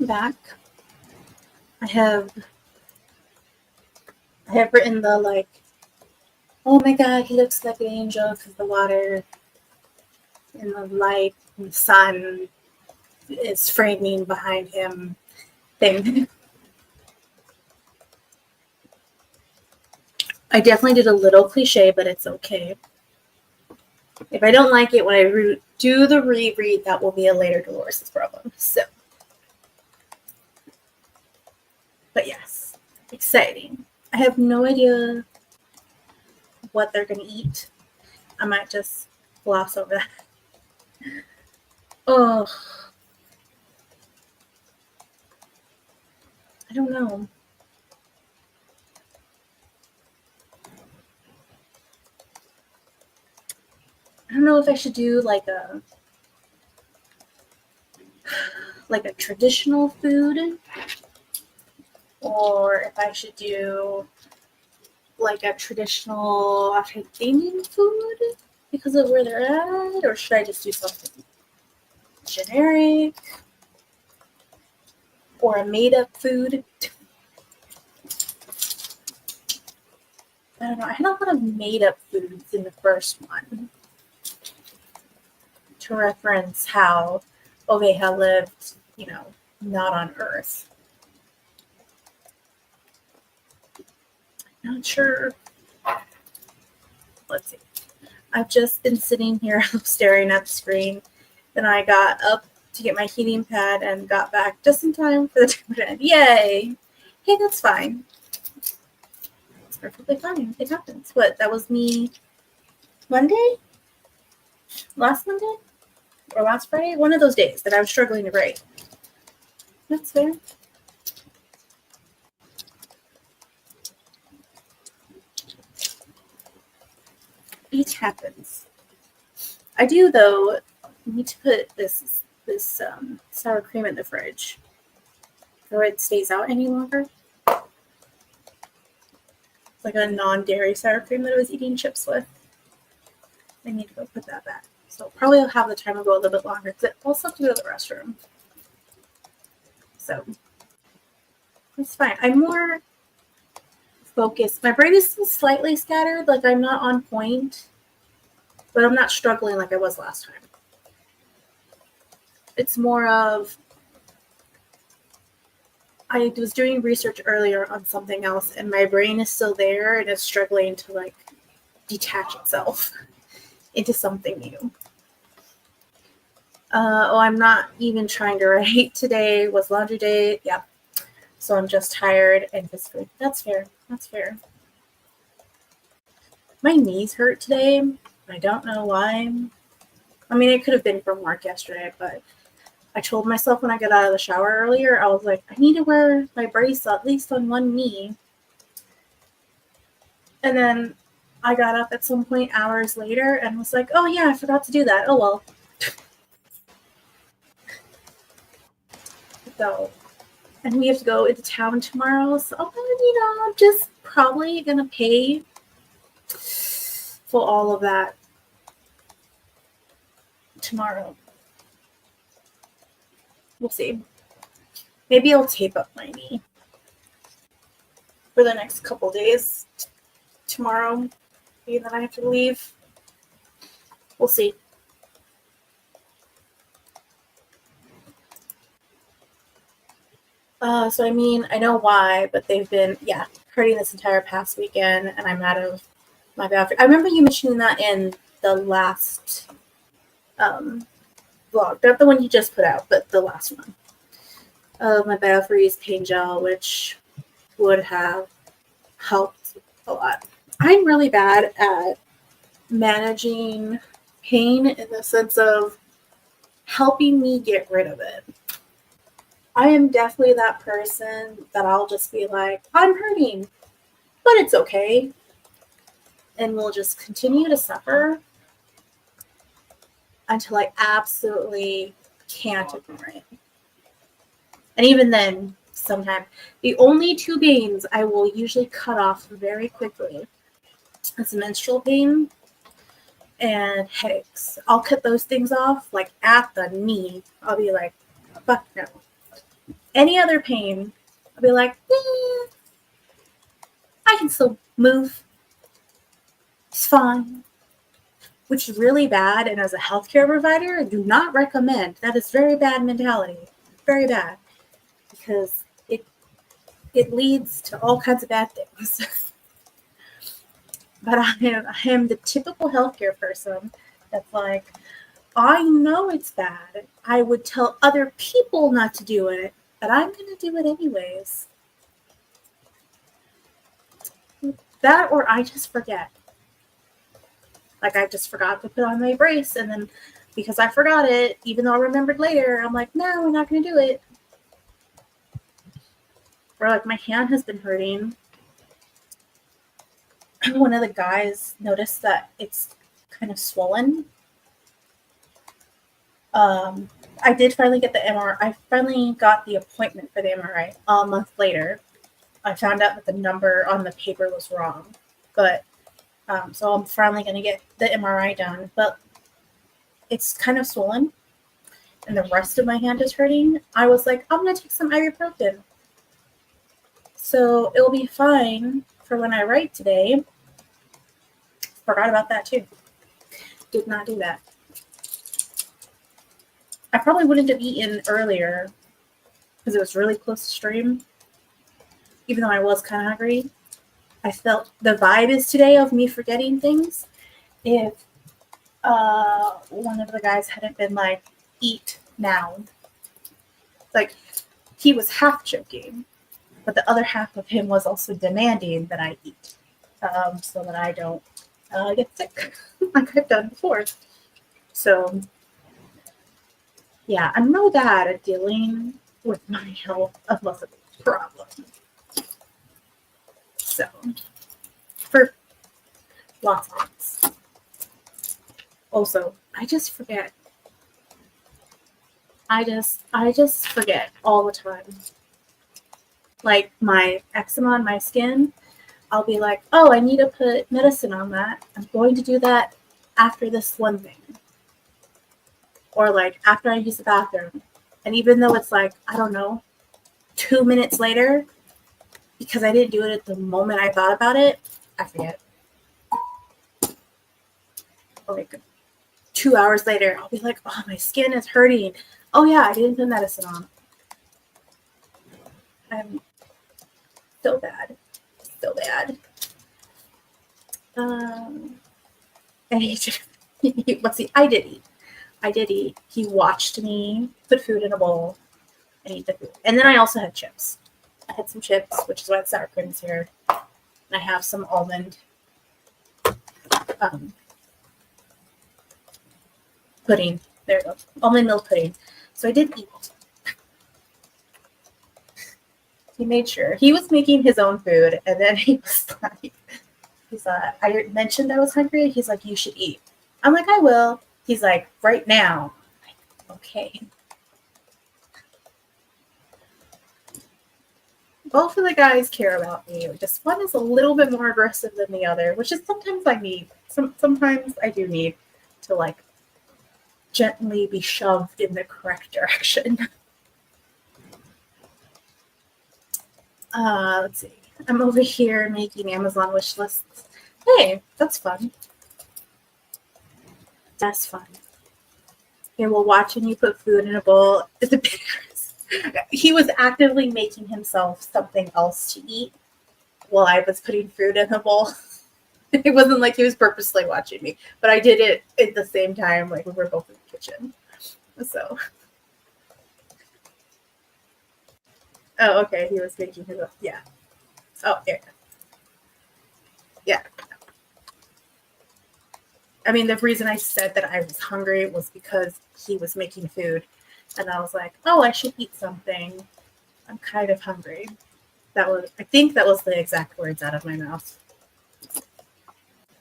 Speaker 1: Back. I have written the like, oh my god, he looks like an angel because the water and the light and the sun is framing behind him thing. I definitely did a little cliche, but it's okay. If I don't like it when I do the reread, that will be a later Dolores' problem. So, but yes, exciting. I have no idea what they're going to eat. I might just gloss over that. Oh, I don't know. I don't know if I should do like a traditional food, or if I should do like a traditional Acadian food because of where they're at, or should I just do something generic or a made-up food? I don't know. I had a lot of made-up foods in the first one to reference how Oveja lived, not on Earth. Not sure. Let's see. I've just been sitting here staring at the screen. Then I got up to get my heating pad and got back just in time for the timer to end. Yay! Hey, that's fine. It's perfectly fine. It happens. What? That was me Monday? Last Monday? Or last Friday? One of those days that I was struggling to write. That's fair. It happens. I do, though, need to put this sour cream in the fridge so it stays out any longer. It's like a non-dairy sour cream that I was eating chips with. I need to go put that back. So probably I'll have the timer go a little bit longer because I also have to go to the restroom. So it's fine. I'm more focused. My brain is still slightly scattered. Like I'm not on point, but I'm not struggling like I was last time. It's more of I was doing research earlier on something else, and my brain is still there, and it's struggling to like detach itself into something new. I'm not even trying to write today. Was laundry day? Yeah. So I'm just tired and physically. That's fair. That's fair. My knees hurt today. I don't know why. I mean, it could have been from work yesterday, but I told myself when I got out of the shower earlier, I was like, I need to wear my brace at least on one knee. And then I got up at some point hours later and was like, oh yeah, I forgot to do that. Oh well. So, and we have to go into town tomorrow. So, I'm just probably going to pay for all of that tomorrow. We'll see. Maybe I'll tape up my knee for the next couple days. Tomorrow, and then I have to leave. We'll see. So I mean, I know why, but they've been, hurting this entire past weekend, and I'm out of my bathroom. I remember you mentioning that in the last vlog, not the one you just put out, but the last one. My Biofreeze pain gel, which would have helped a lot. I'm really bad at managing pain in the sense of helping me get rid of it. I am definitely that person that I'll just be like, I'm hurting, but it's okay. And we'll just continue to suffer until I absolutely can't ignore it. And even then, sometimes, the only two pains I will usually cut off very quickly is menstrual pain and headaches. I'll cut those things off like at the knee. I'll be like, fuck no. Any other pain, I'll be like, I can still move. It's fine. Which is really bad. And as a healthcare provider, I do not recommend. That is very bad mentality. Very bad. Because it leads to all kinds of bad things. But I am the typical healthcare person that's like, I know it's bad. I would tell other people not to do it, but I'm going to do it anyways. That or I just forget. Like I just forgot to put on my brace, and then because I forgot it, even though I remembered later, I'm like, no, we're not going to do it. Or like my hand has been hurting. One of the guys noticed that it's kind of swollen. I did finally get the MRI. I finally got the appointment for the MRI a month later. I found out that the number on the paper was wrong. But so I'm finally going to get the MRI done. But it's kind of swollen. And the rest of my hand is hurting. I was like, I'm going to take some ibuprofen. So it'll be fine for when I write today. Forgot about that too. Did not do that. I probably wouldn't have eaten earlier because it was really close to stream. Even though I was kind of hungry. I felt the vibe is today of me forgetting things. If one of the guys hadn't been like, eat now. Like, he was half joking, but the other half of him was also demanding that I eat so that I don't get sick like I've done before. So, yeah, I'm really bad at dealing with my health unless it's a problem. So, for lots of things. Also, I just forget. I just forget all the time. Like my eczema on my skin, I'll be like, oh, I need to put medicine on that. I'm going to do that after this one thing. Or like after I use the bathroom. And even though it's like, I don't know, 2 minutes later, because I didn't do it at the moment I thought about it, I forget. Or like 2 hours later, I'll be like, oh, my skin is hurting. Oh yeah, I didn't put medicine on. I'm so bad. So bad. I did eat. I did eat. He watched me put food in a bowl and eat the food. And then I also had chips. I had some chips, which is why the sour cream is here. And I have some almond pudding. There we go. Almond milk pudding. So I did eat. He made sure. He was making his own food, and then he was like, I mentioned I was hungry. He's like, you should eat. I'm like, I will. He's like, right now. I'm like, okay. Both of the guys care about me. Just one is a little bit more aggressive than the other, which is sometimes I need. Sometimes I do need to like gently be shoved in the correct direction. Let's see. I'm over here making Amazon wish lists. Hey, that's fun. That's fun. Okay, well, watching you put food in a bowl is a bit He was actively making himself something else to eat while I was putting food in a bowl. It wasn't like he was purposely watching me, but I did it at the same time, like we were both in the kitchen. So. Oh, okay. He was making his own. Yeah. Oh, yeah. Yeah. I mean, the reason I said that I was hungry was because he was making food. And I was like, oh, I should eat something. I'm kind of hungry. I think that was the exact words out of my mouth.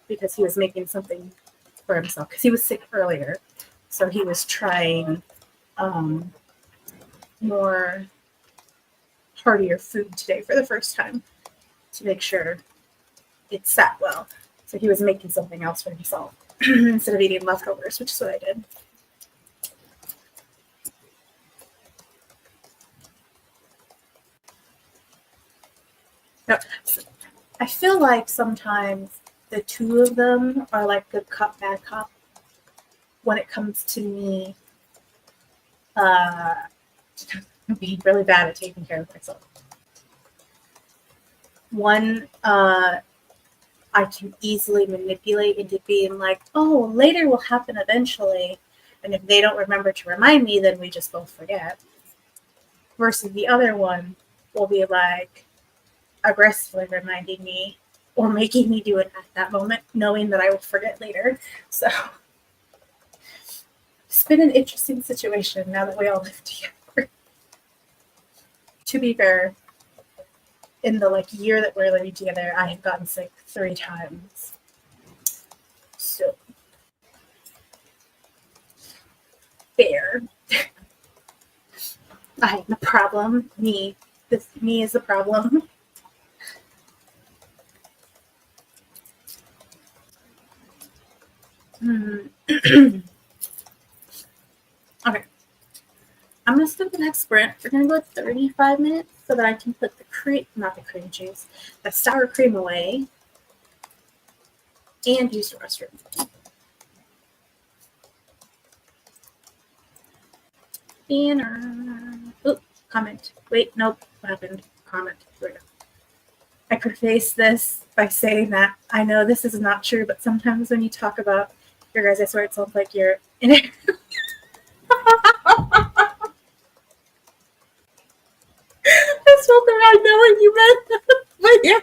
Speaker 1: Because he was making something for himself. Because he was sick earlier. So he was trying more heartier food today for the first time to make sure it sat well. So he was making something else for himself. instead of eating leftovers, which is what I did. No, I feel like sometimes the two of them are like good cop, bad cop when it comes to me being really bad at taking care of myself. One, I can easily manipulate into being like, oh, later will happen eventually. And if they don't remember to remind me, then we just both forget. Versus the other one will be like aggressively reminding me or making me do it at that moment, knowing that I will forget later. So it's been an interesting situation now that we all live together. To be fair, in the year that we're living together, I have gotten sick 3 times. So fair. I am the problem. Me is the problem. Okay. I'm going to skip the next sprint. We're going to go 35 minutes so that I can put the sour cream away and use the restroom. And, comment. Wait, nope. What happened? Comment. Here we go. I preface this by saying that I know this is not true, but sometimes when you talk about your guys, I swear it sounds like you're in it. I felt that I know what you meant. But yeah.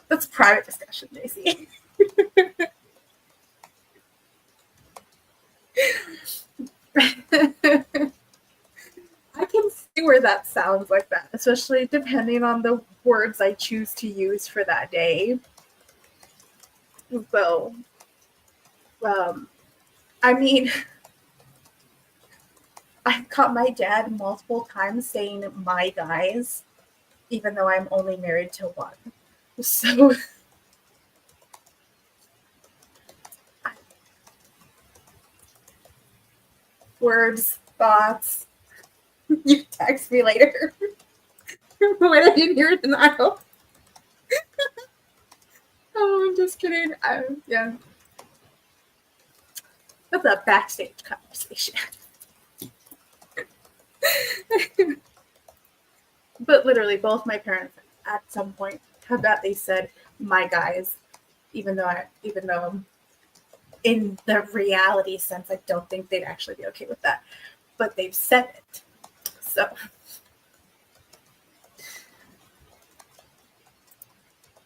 Speaker 1: That's a private discussion, JC. I can see where that sounds like that, especially depending on the words I choose to use for that day. So, I mean, I've caught my dad multiple times saying "my guys," even though I'm only married to one. So, words, thoughts. You text me later when I didn't hear it denial. Oh, I'm just kidding. Yeah. That's a backstage conversation. But literally, both my parents at some point have at least said "my guys," even though in the reality sense, I don't think they'd actually be okay with that. But they've said it. So.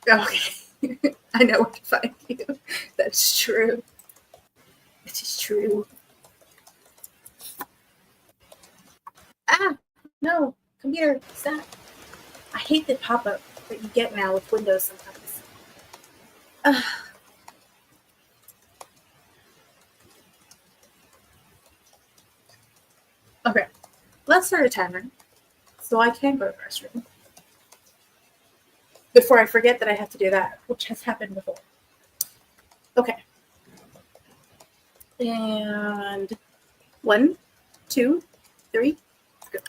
Speaker 1: Okay. I know where to find you. That's true. It is true. Ah, no. Computer, stop. I hate the pop-up that you get now with Windows sometimes. Okay. Let's start a timer so I can go to the restroom. Before I forget that I have to do that, which has happened before. Okay. And 1, 2, 3, go.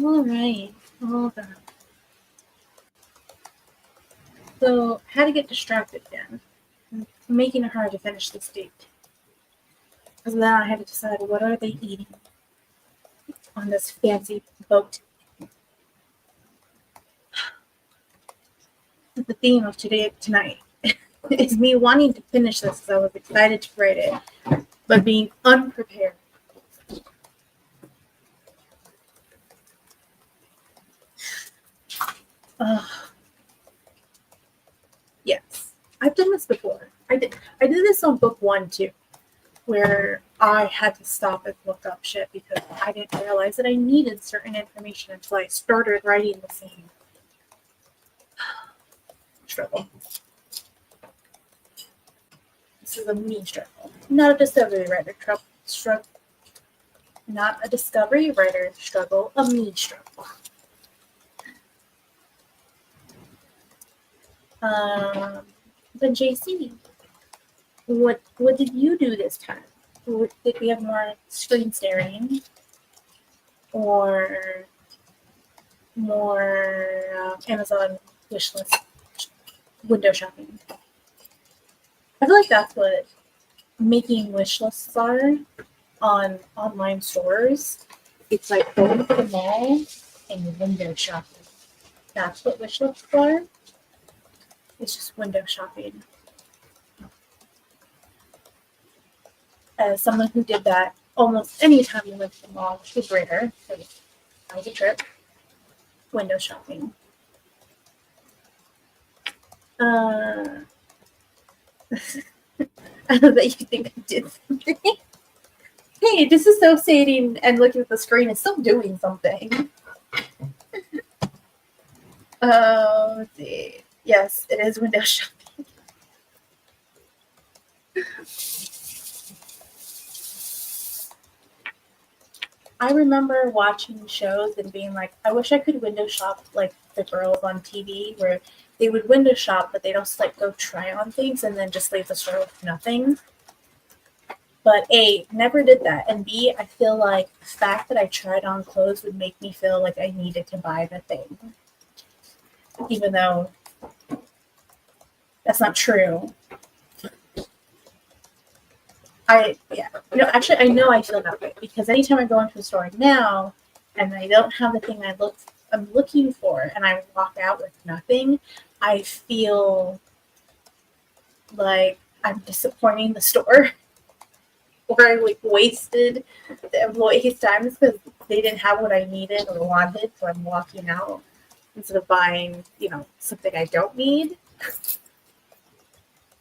Speaker 1: All right. All done. So, how to get distracted again. Making it hard to finish this date. Because now I had to decide what are they eating on this fancy boat. The theme of tonight is me wanting to finish this because I was excited to write it, but being unprepared. Yes, I've done this before. I did this on book 1 too, where I had to stop and look up shit because I didn't realize that I needed certain information until I started writing the scene. Struggle. This is a me struggle, not a discovery writer struggle. Not a discovery writer struggle, a me struggle. But JC, what did you do this time? Did we have more screen staring, or more Amazon wishlist window shopping? I feel like that's what making wish lists are on online stores. It's like going to the mall and window shopping. That's what wish lists are. It's just window shopping. As someone who did that almost any time we went to the mall, which was rare, because that was a trip, window shopping. I know that you think I did something. Hey, disassociating and looking at the screen is still doing something. Let's see. Yes, it is window shopping. I remember watching shows and being like, I wish I could window shop like the girls on TV where they would window shop, but they'd also like go try on things and then just leave the store with nothing. But A, never did that. And B, I feel like the fact that I tried on clothes would make me feel like I needed to buy the thing. Even though that's not true. Actually, I know I feel that way because anytime I go into a store now and I don't have the thing I'm looking for and I walk out with nothing, I feel like I'm disappointing the store or I like wasted the employee's time because they didn't have what I needed or wanted, so I'm walking out instead of buying, something I don't need.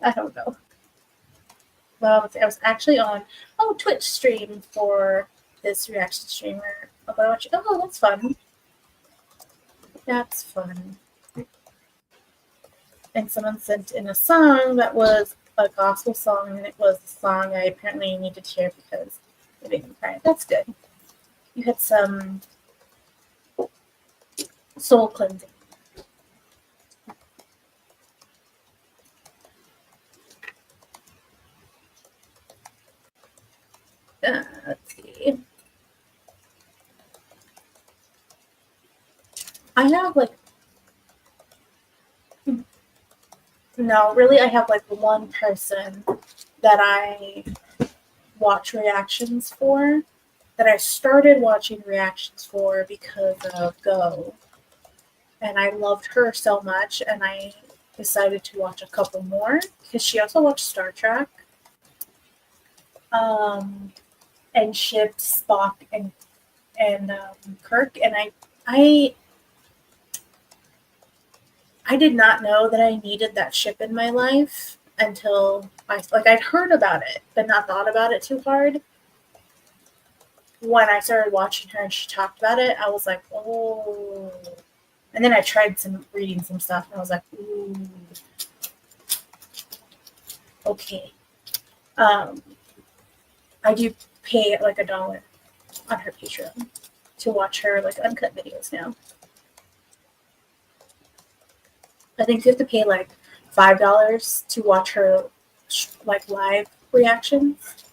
Speaker 1: I don't know. Well, I was actually on Twitch stream for this reaction streamer. Oh, that's fun. That's fun. And someone sent in a song that was a gospel song, and it was the song I apparently needed to hear because it made me cry. That's good. You had some soul cleansing. Let's see. I have I have one person that I watch reactions for, that I started watching reactions for because of Go. And I loved her so much, and I decided to watch a couple more because she also watched Star Trek. And shipped Spock and Kirk, and I did not know that I needed that ship in my life until I'd heard about it, but not thought about it too hard. When I started watching her and she talked about it, I was like, oh. And then I tried reading some stuff, and I was like, ooh, okay. I do pay $1 on her Patreon to watch her uncut videos now. I think you have to pay $5 to watch her live reactions.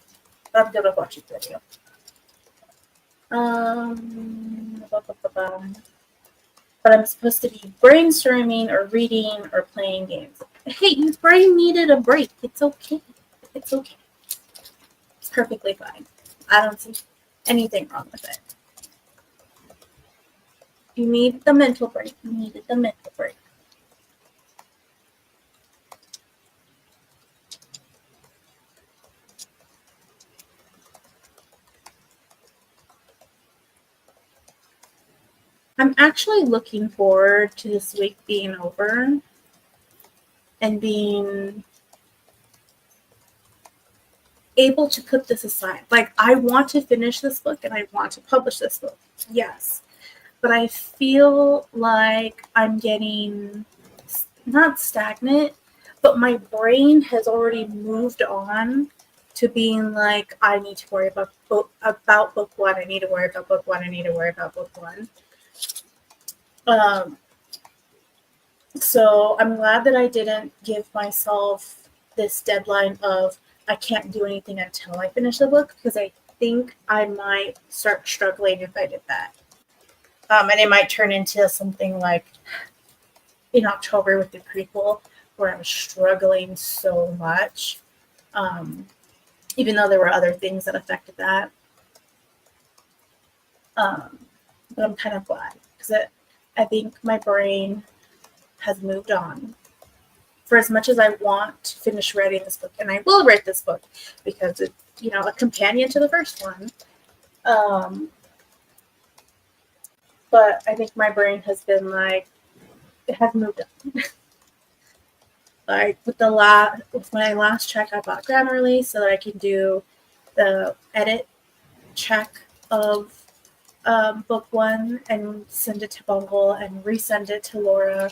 Speaker 1: But I'm good with watching the video. But I'm supposed to be brainstorming or reading or playing games. Hey, your brain needed a break. It's okay. It's okay. It's perfectly fine. I don't see anything wrong with it. You need the mental break. You needed the mental break. I'm actually looking forward to this week being over and being able to put this aside. Like, I want to finish this book and I want to publish this book. Yes. But I feel like I'm getting not stagnant, but my brain has already moved on to being like, I need to worry about book one. I need to worry about book one. I need to worry about book one. So I'm glad that I didn't give myself this deadline of I can't do anything until I finish the book, because I think I might start struggling if I did that. And it might turn into something like in October with the prequel, where I was struggling so much, even though there were other things that affected that. But I'm kind of glad, because I think my brain has moved on. For as much as I want to finish writing this book, and I will write this book because it's, a companion to the first one. But I think my brain has been like, it has moved on. Like with my last check, I bought Grammarly so that I can do the edit check of book one and send it to Bungle and resend it to Laura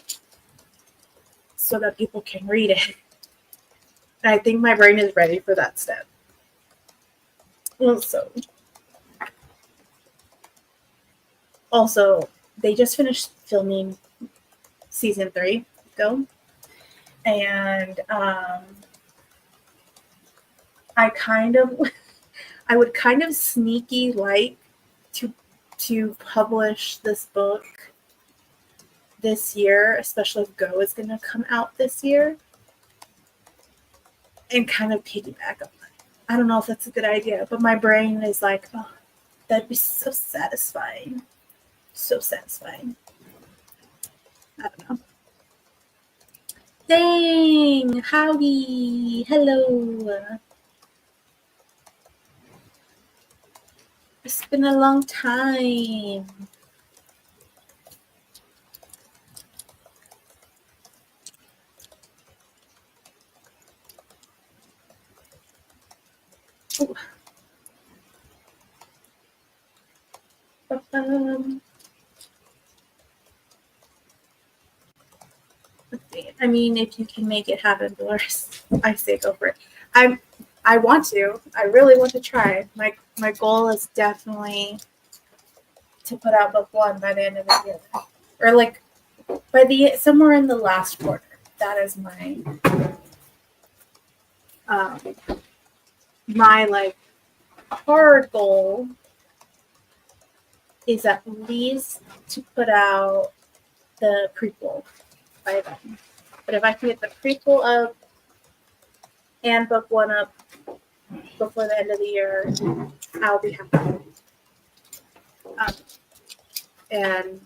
Speaker 1: so that people can read it. And I think my brain is ready for that step. Also, they just finished filming season 3, Go, and I would kind of sneaky like to publish this book this year, especially if Go is going to come out this year, and kind of piggyback on that. I don't know if that's a good idea, but my brain is like, oh, that'd be so satisfying. So satisfying. I don't know. Dang! Howdy! Hello! It's been a long time. Ooh. I mean, if you can make it happen, Dolores, I say go for it. I want to. I really want to try. My goal is definitely to put out book one by the end of the year, or like by somewhere in the last quarter. That is my like hard goal is at least to put out the prequel by then. But if I can get the prequel up and book one up before the end of the year, I'll be happy. And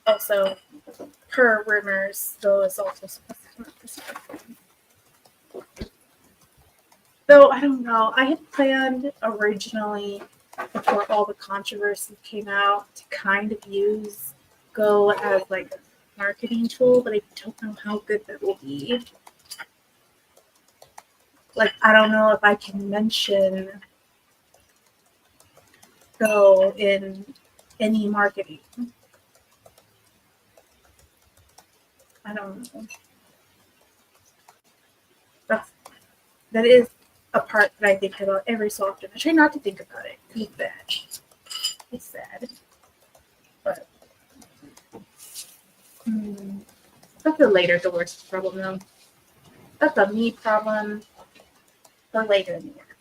Speaker 1: also, per rumors, Go is also supposed to come out this year. Though I don't know. I had planned originally, before all the controversy came out, to kind of use Go as like a marketing tool, but I don't know how good that will be. Like, I don't know if I can mention Go in any marketing. I don't know. That is a part that I think about every so often. I try not to think about it. It's bad. It's sad. But that's a later Dolores problem, though. That's a me problem for later in the year.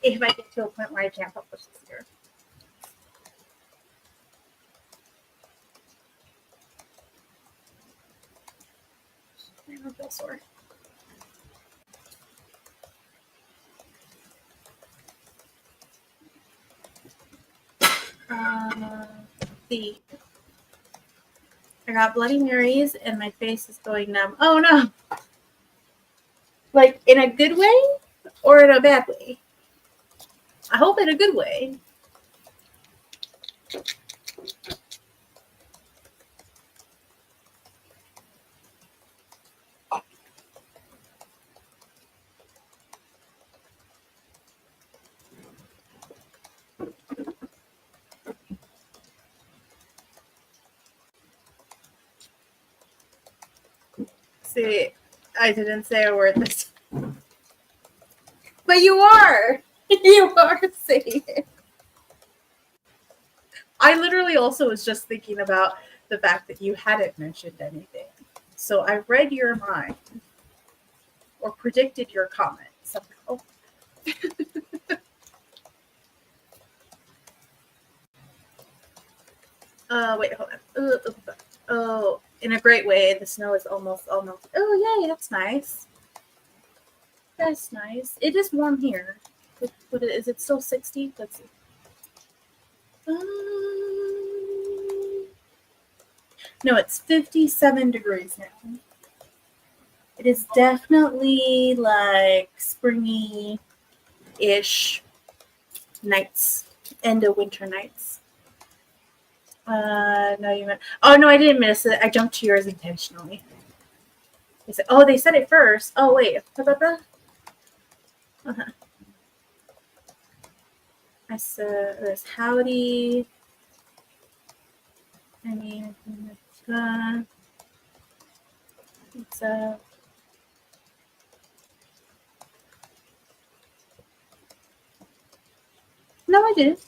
Speaker 1: if I get to a point where I can't publish this year. I don't feel sore. I got Bloody Marys and my face is going numb. Oh no! Like in a good way or in a bad way? I hope in a good way. See, I didn't say a word this time. But you are! You are saying it. I literally also was just thinking about the fact that you hadn't mentioned anything. So I read your mind or predicted your comment somehow. Wait, hold on. Oh, in a great way. The snow is almost. Oh, yay! That's nice. That's nice. It is warm here. But is it still 60? Let's see. No, it's 57 degrees now. It is definitely like springy-ish nights, end of winter nights. No, you meant. Oh no, I didn't miss it. I jumped to yours intentionally. They said, oh, they said it first. Oh wait, uh-huh. I said there's howdy. I mean, it's No, I didn't.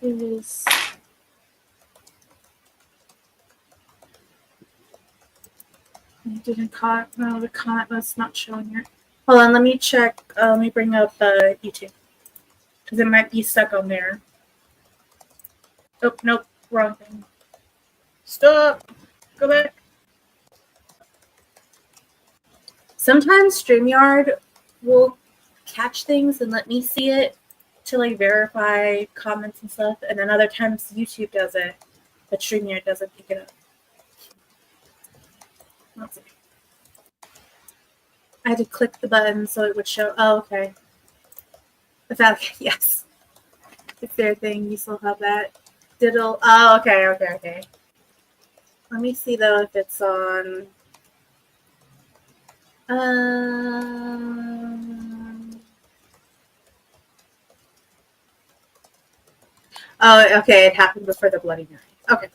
Speaker 1: It was. I didn't comment. No, the comment was not showing here. Hold on, let me check. Let me bring up YouTube because it might be stuck on there. Oh, nope, wrong thing. Stop. Go back. Sometimes StreamYard will catch things and let me see it to like verify comments and stuff, and then other times YouTube does it, but StreamYard doesn't pick it up. Let's see. I had to click the button so it would show. Oh, okay. Yes. It's their thing. You still have that. Diddle. Oh, okay. Let me see though if it's on. Oh, okay. It happened before the Bloody Mary. Okay.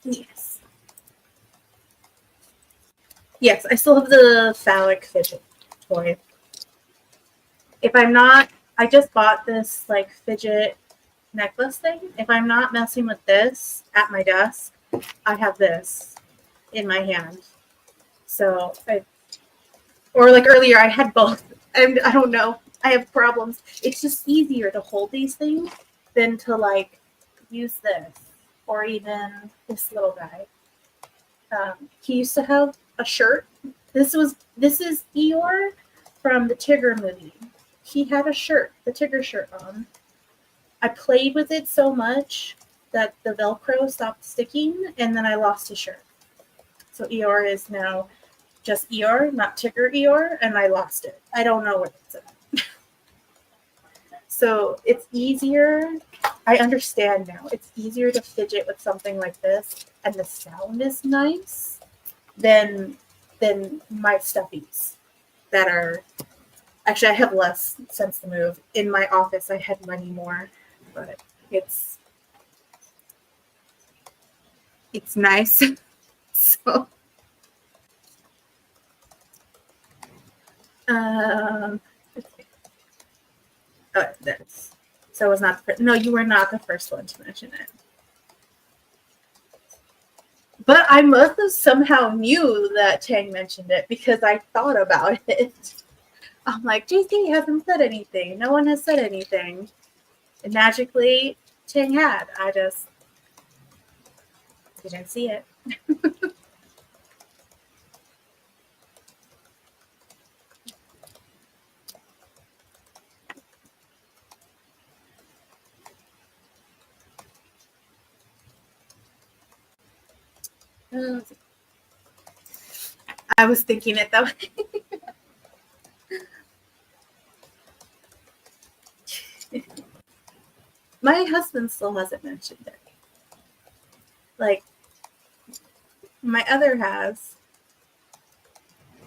Speaker 1: Yes. Yes, I still have the phallic fidget toy. If I'm not, I just bought this like fidget necklace thing. If I'm not messing with this at my desk, I have this in my hand. So, or like earlier, I had both. And I don't know. I have problems. It's just easier to hold these things than to like use this or even this little guy. He used to have a shirt. This is Eeyore from the Tigger movie. He had a shirt, the Tigger shirt on. I played with it so much that the Velcro stopped sticking, and then I lost his shirt. So Eeyore is now just Eeyore, not Tigger Eeyore, and I lost it. I don't know what it's at. So it's easier. I understand now. It's easier to fidget with something like this, and the sound is nice than my stuffies that are. Actually, I have less since the move. In my office, I had money more, but it's nice. So, that's so. I was not the first. No, you were not the first one to mention it. But I must have somehow knew that Tang mentioned it because I thought about it. I'm like, JC hasn't said anything. No one has said anything. And magically, Tang had. I just didn't see it. I was thinking it though. My husband still hasn't mentioned it. Like, my other has,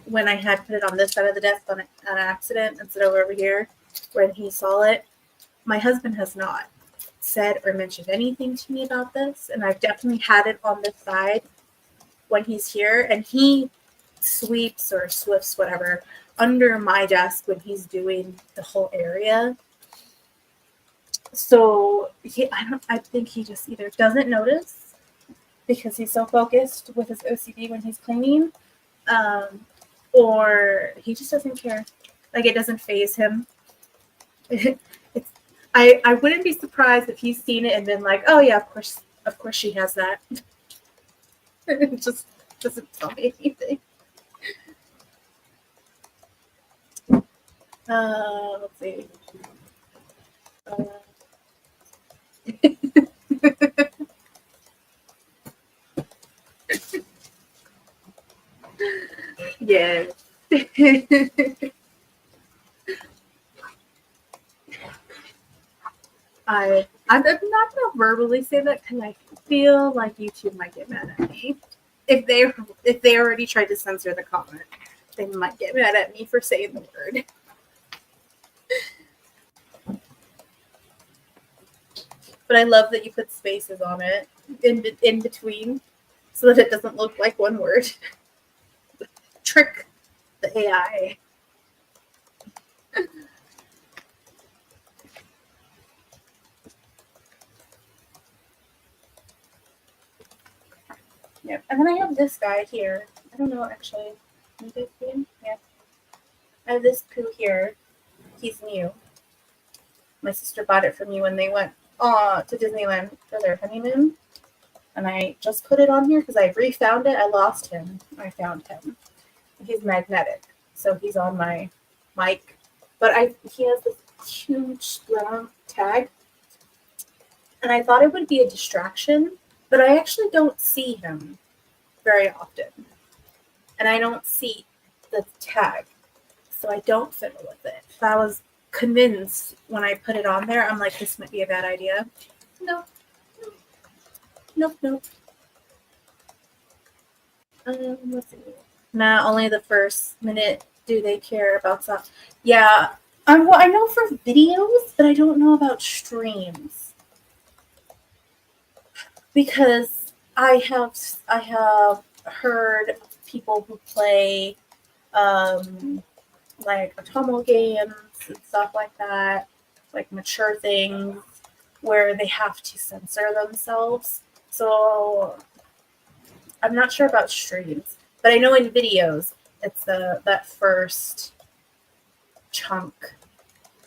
Speaker 1: when I had put it on this side of the desk on accident instead of over here when he saw it. My husband has not said or mentioned anything to me about this, and I've definitely had it on this side when he's here, and he sweeps or swifts, whatever, under my desk when he's doing the whole area. So I think he just either doesn't notice because he's so focused with his OCD when he's cleaning, or he just doesn't care. Like, it doesn't faze him. I wouldn't be surprised if he's seen it and been like, oh yeah, of course she has that. It just doesn't tell me anything. Let's see. Yeah. I'm not gonna verbally say that because I feel like YouTube might get mad at me. If they already tried to censor the comment, they might get mad at me for saying the word. But I love that you put spaces on it in between so that it doesn't look like one word. Trick the AI. Yep. And then I have this guy here. I don't know, actually. Can you see him? Yeah. I have this poo here. He's new. My sister bought it for me when they went to Disneyland for their honeymoon. And I just put it on here because I refound it. I lost him. I found him. He's magnetic. So he's on my mic. But he has this huge round tag. And I thought it would be a distraction, but I actually don't see him very often. And I don't see the tag. So I don't fiddle with it. If I was convinced when I put it on there, I'm like, this might be a bad idea. No. Nope. Let's see. Nah, only the first minute do they care about stuff. Yeah. Well, I know for videos, but I don't know about streams. Because I have heard people who play like Atomo games and stuff like that, like mature things where they have to censor themselves. So I'm not sure about streams, but I know in videos it's that first chunk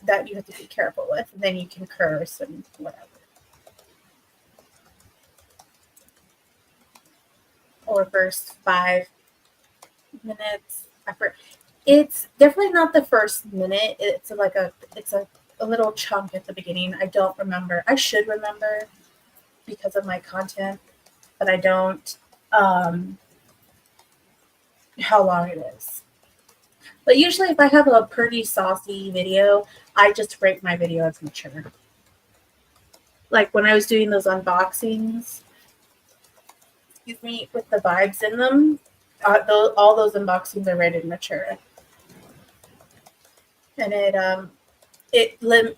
Speaker 1: that you have to be careful with, and then you can curse and whatever. Or first 5 minutes. It's definitely not the first minute. It's a little chunk at the beginning. I don't remember. I should remember because of my content, but I don't how long it is. But usually if I have a pretty saucy video, I just rate my video as mature. Like when I was doing those unboxings, excuse me, with the vibes in them, all those unboxings are rated mature. And if/when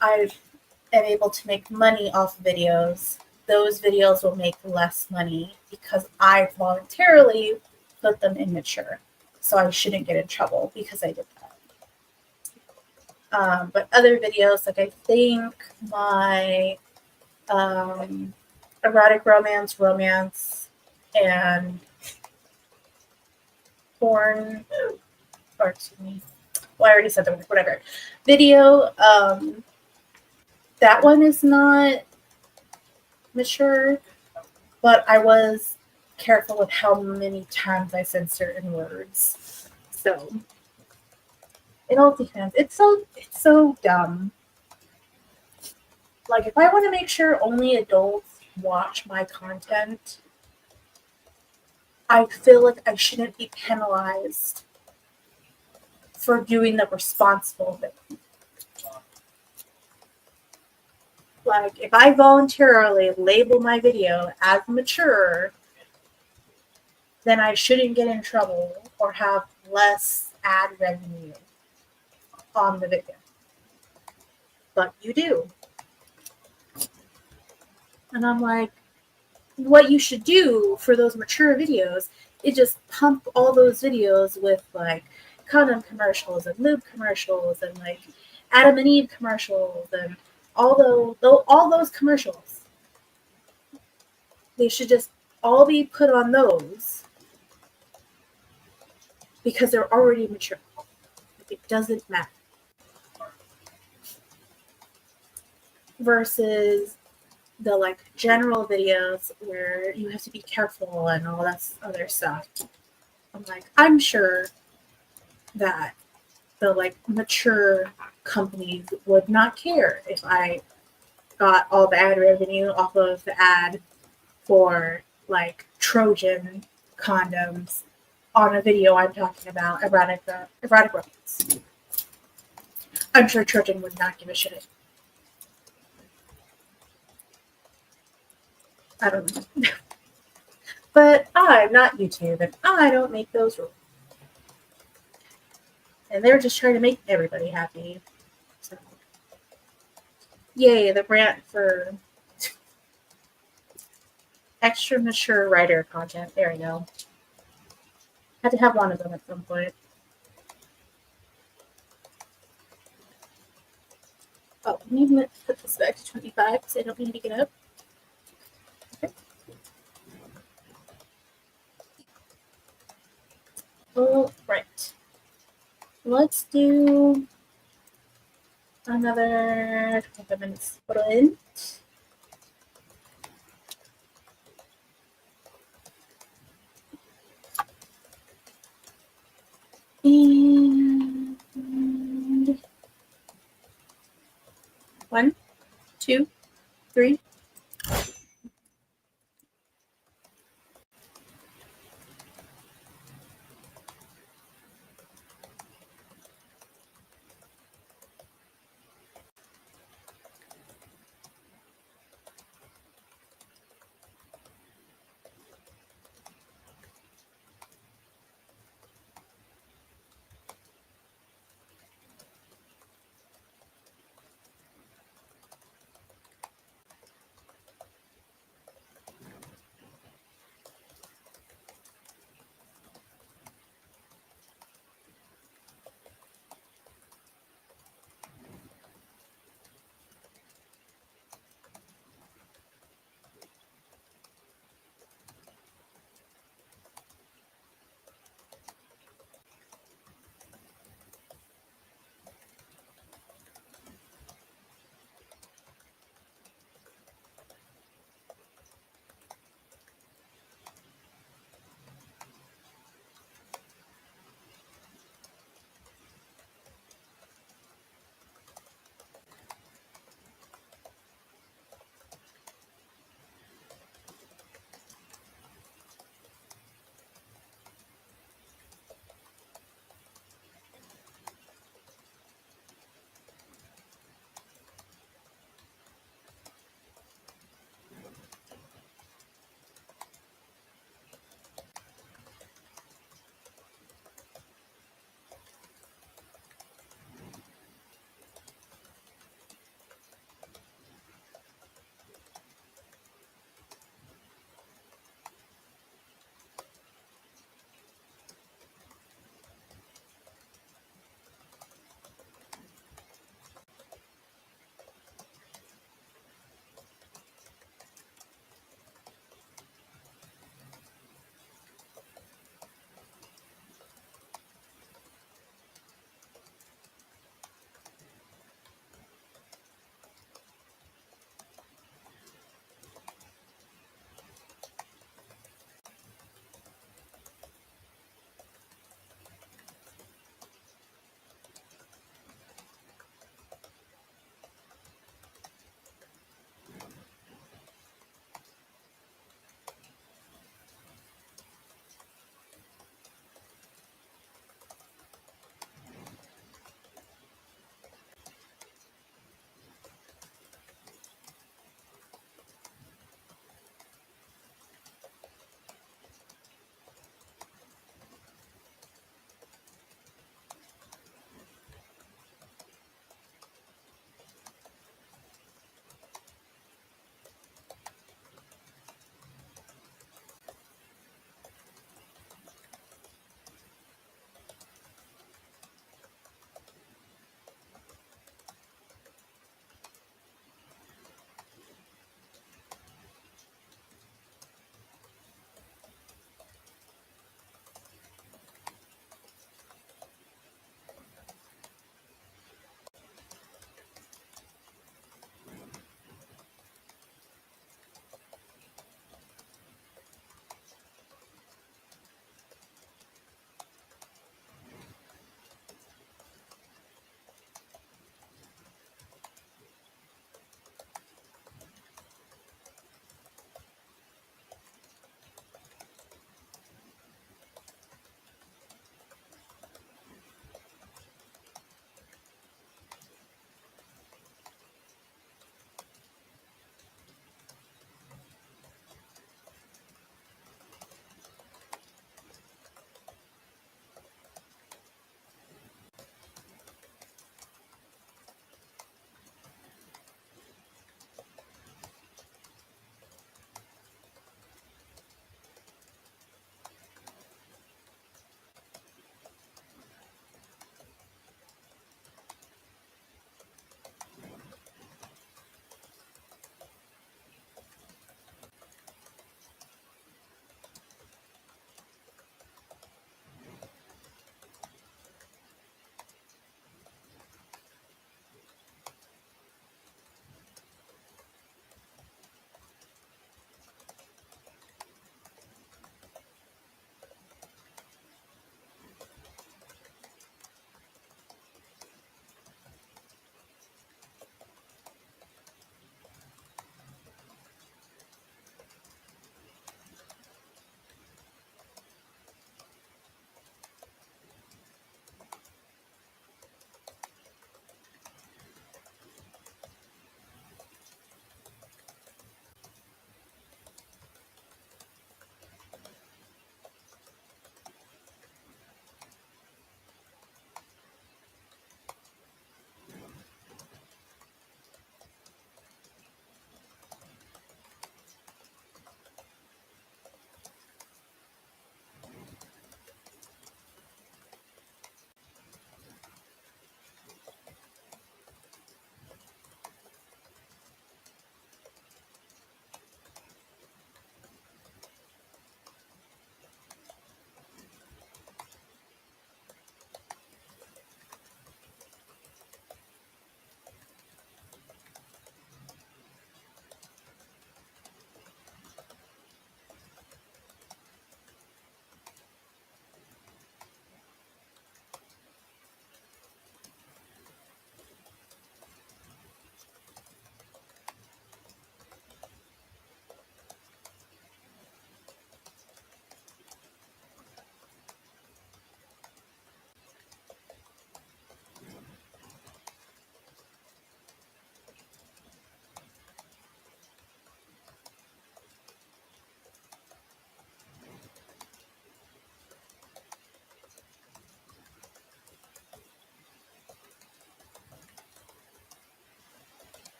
Speaker 1: I am able to make money off videos, those videos will make less money because I voluntarily put them in mature. So I shouldn't get in trouble because I did that. But other videos, like I think my erotic romance, and porn, or excuse me, well, I already said the word, whatever. Video, that one is not mature, but I was careful with how many times I said certain words. So it all depends. It's so dumb. Like, if I want to make sure only adults watch my content, I feel like I shouldn't be penalized for doing the responsible thing. Like, if I voluntarily label my video as mature, then I shouldn't get in trouble or have less ad revenue on the video. But you do. And I'm like, what you should do for those mature videos is just pump all those videos with like condom commercials and lube commercials and like Adam and Eve commercials and all those commercials. They should just all be put on those because they're already mature. It doesn't matter. Versus the like general videos where you have to be careful and all that other stuff. I'm like, I'm sure that the like mature companies would not care if I got all the ad revenue off of the ad for like Trojan condoms on a video I'm talking about erotic romance. I'm sure Trojan would not give a shit. I don't know. But I'm not YouTube and I don't make those rules. And they're just trying to make everybody happy. So, yay, the rant for extra mature writer content. There we go. Had to have one of them at some point. Oh, I need to put this back to 25 because I don't need to get up. Okay. All right. Let's do another 25 minutes sprint. And 1, 2, 3.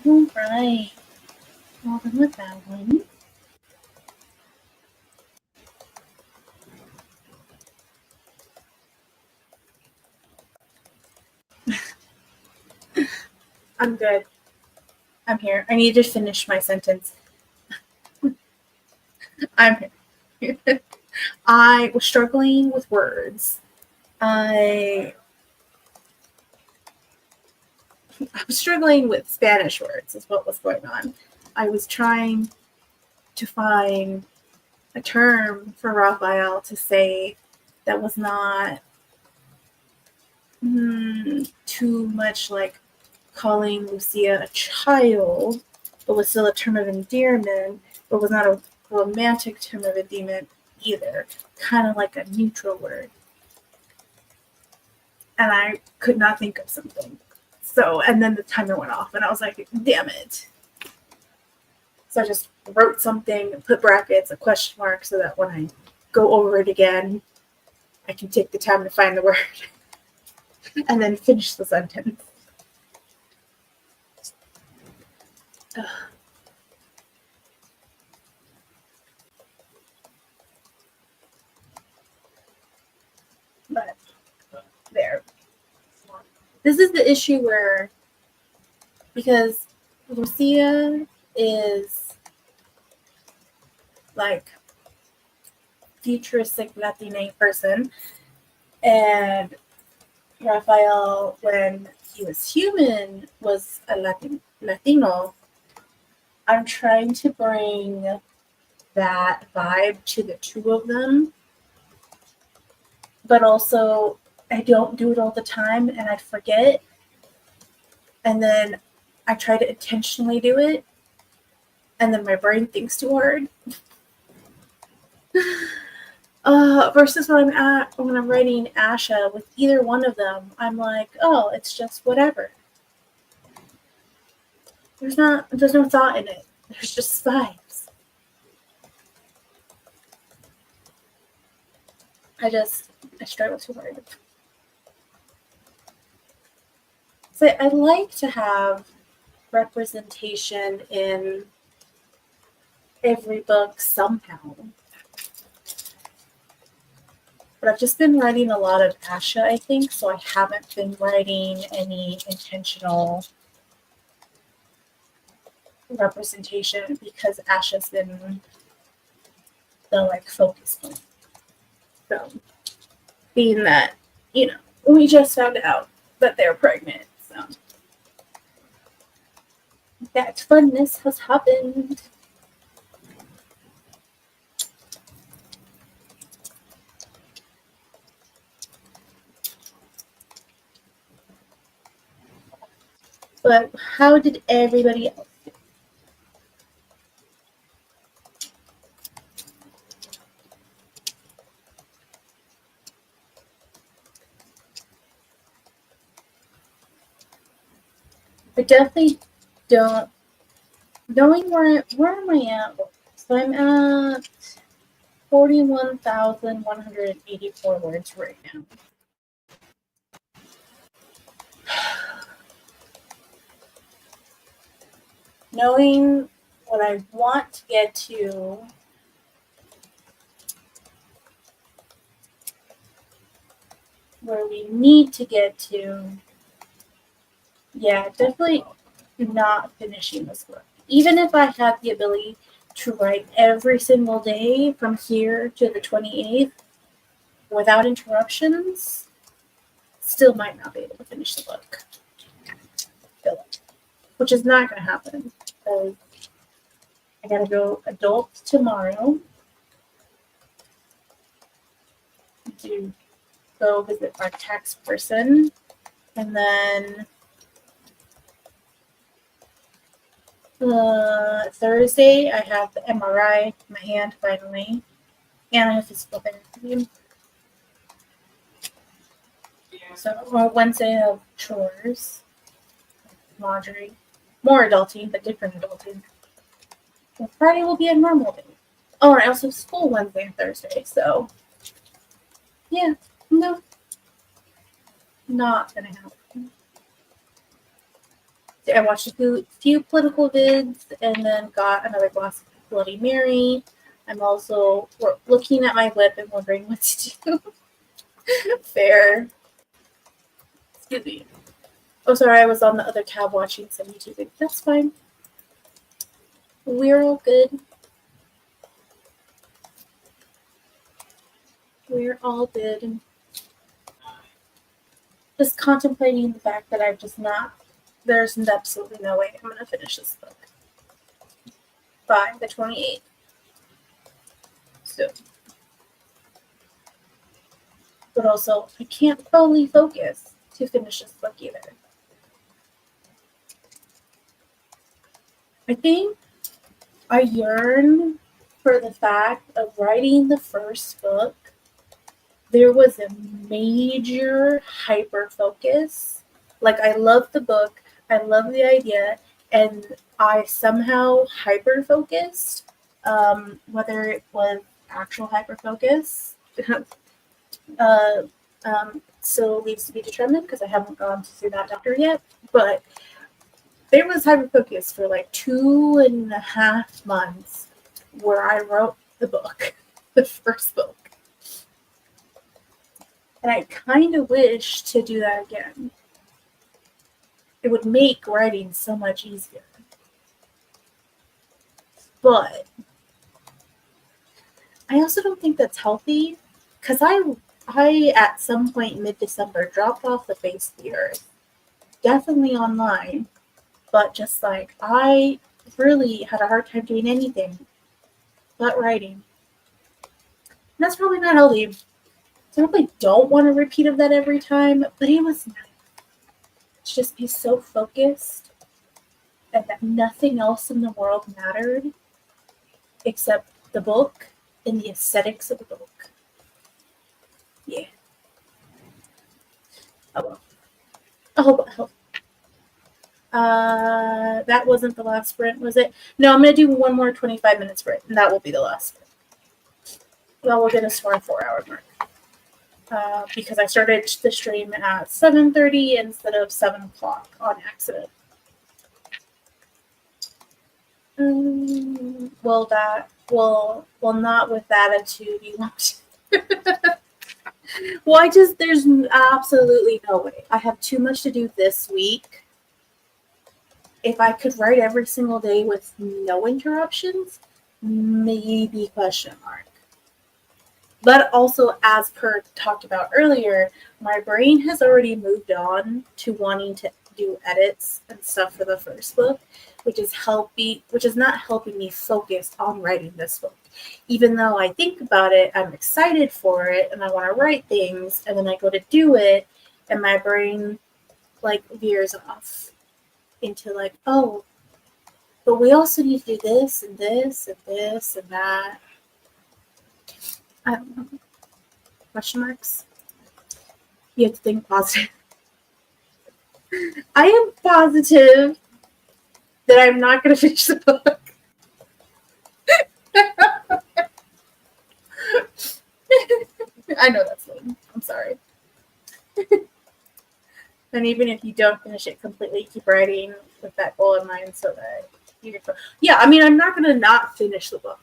Speaker 1: All right. Well, done with that one. I'm good. I'm here. I need to finish my sentence. I'm here. I was struggling with words. I was struggling with Spanish words is what was going on. I was trying to find a term for Raphael to say that was not too much like calling Lucia a child, but was still a term of endearment, but was not a romantic term of endearment either. Kind of like a neutral word. And I could not think of something. So, and then the timer went off, and I was like, damn it. So I just wrote something, put brackets, a question mark, so that when I go over it again, I can take the time to find the word and then finish the sentence. But there. This is the issue where, because Lucia is like futuristic Latina person, and Raphael, when he was human, was a Latino. I'm trying to bring that vibe to the two of them, but also I don't do it all the time and I forget, and then I try to intentionally do it, and then my brain thinks too hard. Versus when I'm writing Asha with either one of them, I'm like, oh, it's just whatever. There's no thought in it. There's just vibes. I struggle too hard. So I like to have representation in every book somehow. But I've just been writing a lot of Asha, I think, so I haven't been writing any intentional representation because Asha's been the like focus point. So being that, we just found out that they're pregnant, so that funness has happened. But how did everybody else do? I definitely don't. Knowing where am I at? So I'm at 41,184 words right now. Knowing what I want to get to, where we need to get to, yeah, definitely not finishing this book. Even if I had the ability to write every single day from here to the 28th without interruptions, still might not be able to finish the book. Which is not going to happen because I got to go adult tomorrow to go visit our tax person, and then Thursday I have the MRI in my hand finally, and I have physical therapy. So on Wednesday I have chores, laundry, more adulting, but different adulting. And Friday will be a normal day. Oh, and I also have school Wednesday and Thursday, so yeah, no, not gonna happen. I watched a few political vids and then got another glass of Bloody Mary. I'm also looking at my lip and wondering what to do. Fair. Excuse me. Oh, sorry, I was on the other tab watching some YouTube. That's fine. We're all good. We're all good. Just contemplating the fact that I've just not, there's absolutely no way I'm going to finish this book by the 28th. So, but also, I can't fully focus to finish this book either. I think I yearn for the fact of writing the first book. There was a major hyper focus. Like, I love the book, I love the idea, and I somehow hyper focused, whether it was actual hyper focus. So leaves to be determined because I haven't gone to see that doctor yet. But there was hyper focus for like 2.5 months where I wrote the book, the first book. And I kind of wish to do that again. It would make writing so much easier. But I also don't think that's healthy because I at some point mid-December dropped off the face of the earth. Definitely online, but just like I really had a hard time doing anything but writing. And that's probably not healthy. So I probably don't want a repeat of that every time, but it was nice to just be so focused and that nothing else in the world mattered except the book and the aesthetics of the book. Yeah. Oh well. I hope it helped. That wasn't the last sprint, was it? No, I'm going to do one more 25-minute sprint, and that will be the last sprint. Well, we'll get us for a 4-hour mark. Because I started the stream at 7:30 instead of 7 o'clock on accident. Well, not with that attitude you want. Well, there's absolutely no way. I have too much to do this week. If I could write every single day with no interruptions, maybe question mark. But also, as per talked about earlier, my brain has already moved on to wanting to do edits and stuff for the first book, which is not helping me focus on writing this book. Even though I think about it, I'm excited for it, and I want to write things, and then I go to do it, and my brain like veers off into like, oh, but we also need to do this and this and this and that. I don't know. Question marks? You have to think positive. I am positive that I'm not going to finish the book. I know that's lame. I'm sorry. And even if you don't finish it completely, keep writing with that goal in mind so that you can. Yeah, I mean, I'm not going to not finish the book.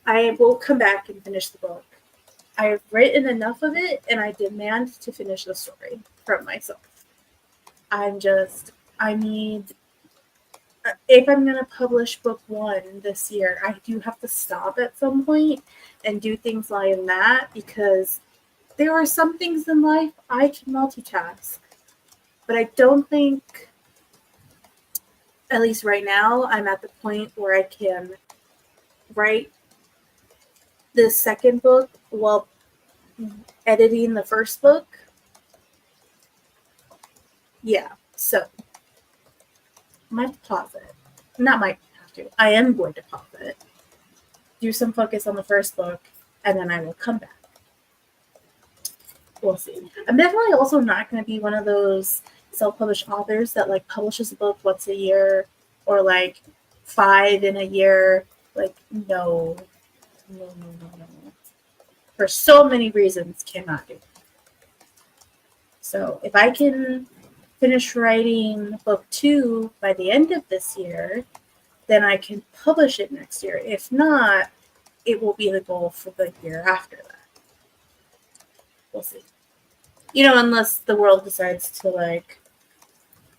Speaker 1: I will come back and finish the book. I've written enough of it, and I demand to finish the story from myself. If I'm going to publish book 1 this year, I do have to stop at some point and do things like that, because there are some things in life I can multitask. But I don't think, at least right now, I'm at the point where I can write the second book while editing the first book. Yeah, so might pause it. I am going to pause it. Do some focus on the first book, and then I will come back. We'll see. I'm definitely also not going to be one of those self-published authors that like publishes a book once a year or like 5 in a year. Like, no. For so many reasons, cannot do. So if I can finish writing book 2 by the end of this year, then I can publish it next year. If not, it will be the goal for the year after that. We'll see. Unless the world decides to like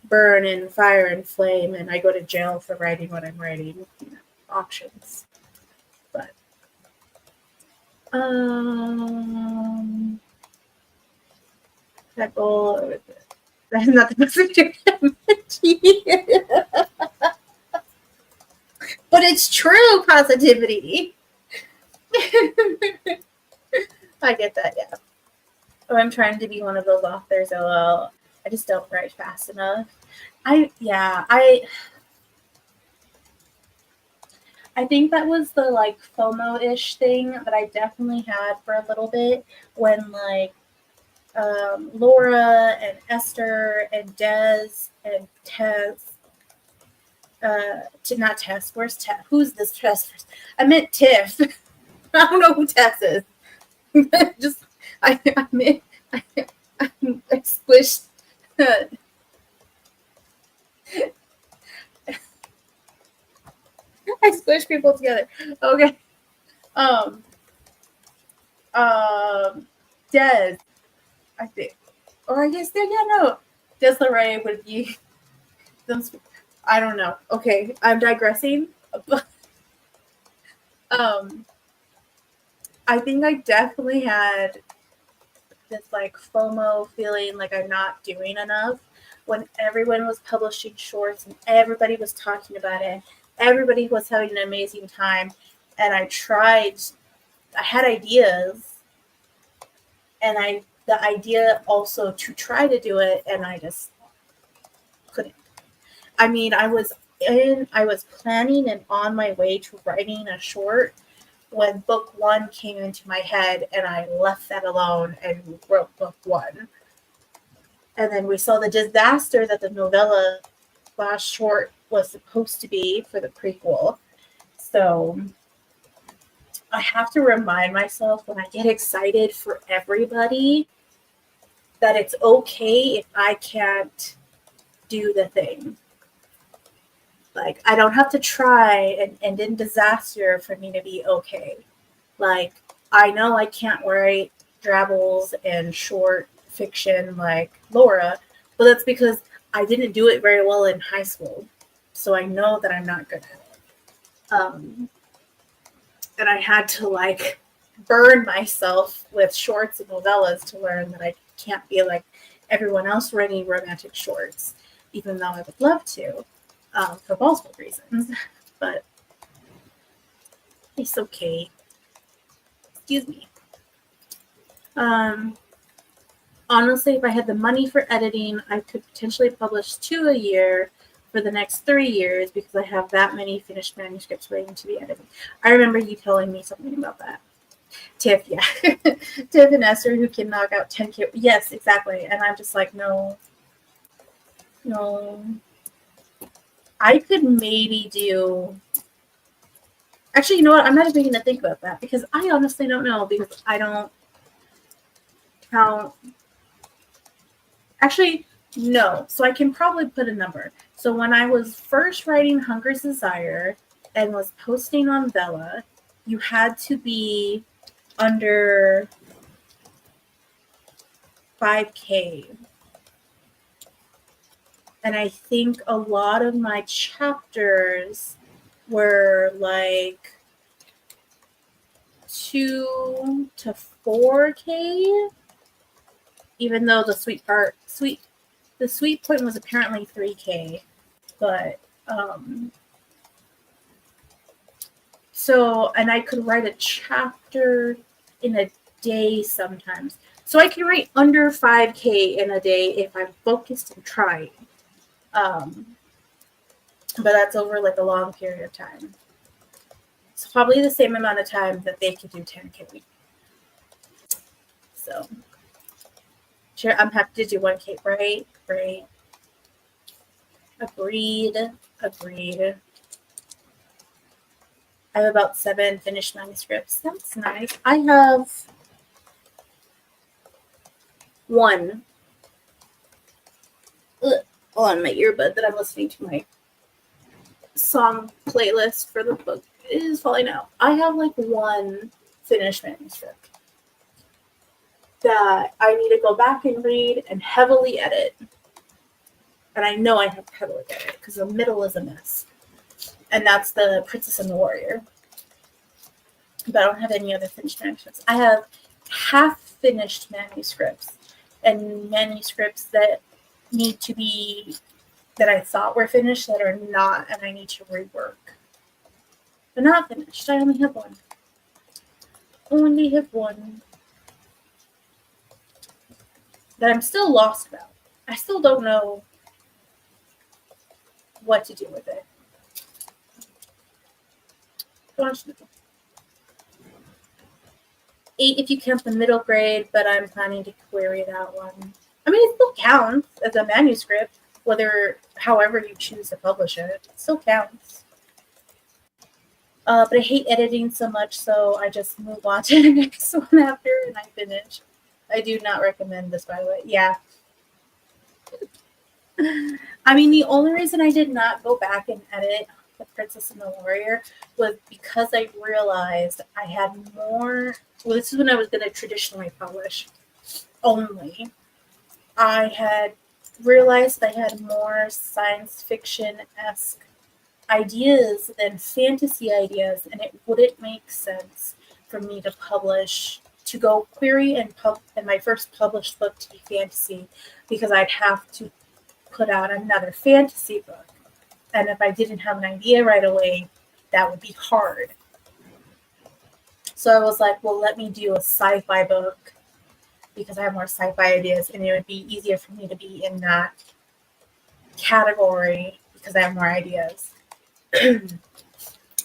Speaker 1: burn and fire and flame and I go to jail for writing what I'm writing. Options. But that goal, that is not the best but it's true positivity. I get that, yeah. Oh, I'm trying to be one of those authors. I just don't write fast enough. I think that was the like FOMO-ish thing that I definitely had for a little bit when like Laura and Esther and Des and Tess, not Tess. Where's Tess? Who's this Tess? I meant Tiff. I don't know who Tess is. Just I squished. I squish people together. Okay. Des, I think. Or I guess Des LeRae would be I don't know. Okay, I'm digressing. I think I definitely had this like FOMO feeling like I'm not doing enough when everyone was publishing shorts and everybody was talking about it. Everybody was having an amazing time. And I had ideas and the idea also to try to do it and I just couldn't. I mean, I was planning and on my way to writing a short when book 1 came into my head and I left that alone and wrote book 1. And then we saw the disaster that the novella / short was supposed to be for the prequel. So I have to remind myself when I get excited for everybody that it's okay if I can't do the thing. Like, I don't have to try and end in disaster for me to be okay. Like, I know I can't write drabbles and short fiction like Laura, but that's because I didn't do it very well in high school. So I know that I'm not good at it. And I had to like burn myself with shorts and novellas to learn that I can't be like everyone else writing romantic shorts, even though I would love to. For multiple reasons, but it's okay. Excuse me. Honestly, if I had the money for editing, I could potentially publish 2 a year for the next 3 years because I have that many finished manuscripts waiting to be edited. I remember you telling me something about that. Tiff, yeah. Tiff and Esther who can knock out 10K. Yes, exactly. And I'm just like, no. I could maybe do... Actually, you know what? I'm not even going to think about that because I honestly don't know because I don't count... Actually, no. So I can probably put a number. So when I was first writing Hunger's Desire and was posting on Vella, you had to be under 5K. And I think a lot of my chapters were like 2 to 4K, even though the sweet point was apparently 3K. But so, and I could write a chapter in a day sometimes. So I can write under 5K in a day if I'm focused and trying. But that's over like a long period of time. It's probably the same amount of time that they could do 10K a week. So, sure, I'm happy to do 1K, right? Great. Agreed. I have about 7 finished manuscripts. That's nice. I have 1 on my earbud that I'm listening to my song playlist for the book is falling out. I have like one finished manuscript that I need to go back and read and heavily edit. And I know I have to heavily edit because the middle is a mess. And that's the Princess and the Warrior. But I don't have any other finished manuscripts. I have half-finished manuscripts and manuscripts that need to be, that I thought were finished that are not, and I need to rework. They're not finished. I only have one. That I'm still lost about. I still don't know what to do with it. Gosh, 8 if you count the middle grade, but I'm planning to query that one. I mean, it still counts as a manuscript, however you choose to publish it. It still counts. But I hate editing so much, so I just move on to the next one after and I finish. I do not recommend this, by the way. Yeah. I mean, the only reason I did not go back and edit The Princess and the Warrior was because I realized I had more. Well, this is when I was going to traditionally publish only. I had realized I had more science fiction-esque ideas than fantasy ideas, and it wouldn't make sense for me to publish, to go query and my first published book to be fantasy, because I'd have to put out another fantasy book. And if I didn't have an idea right away, that would be hard. So I was like, well, let me do a sci-fi book because I have more sci-fi ideas, and it would be easier for me to be in that category because I have more ideas.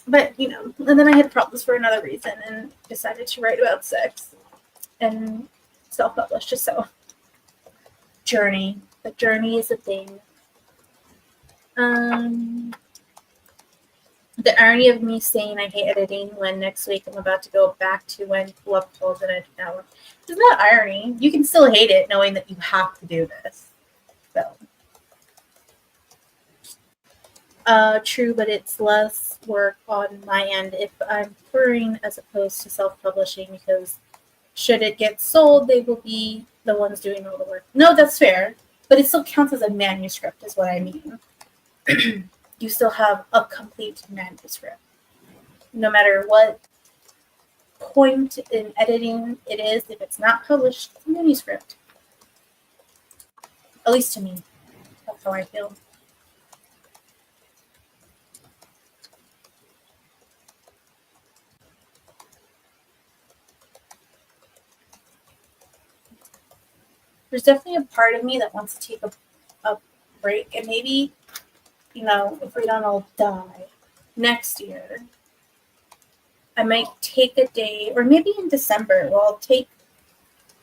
Speaker 1: But, you know, and then I had problems for another reason and decided to write about sex and self-publish. Just so. Journey. The journey is a thing. The irony of me saying I hate editing when next week I'm about to go back to when Love calls and edit that one. It's not irony. You can still hate it knowing that you have to do this. So. True, but it's less work on my end if I'm querying as opposed to self-publishing, because should it get sold, they will be the ones doing all the work. No, that's fair, but it still counts as a manuscript is what I mean. You still have a complete manuscript. No matter what point in editing it is, if it's not published, it's a manuscript. At least to me. That's how I feel. There's definitely a part of me that wants to take a break, and maybe, you know, if we don't all die next year, I might take a day, or maybe in December, I'll take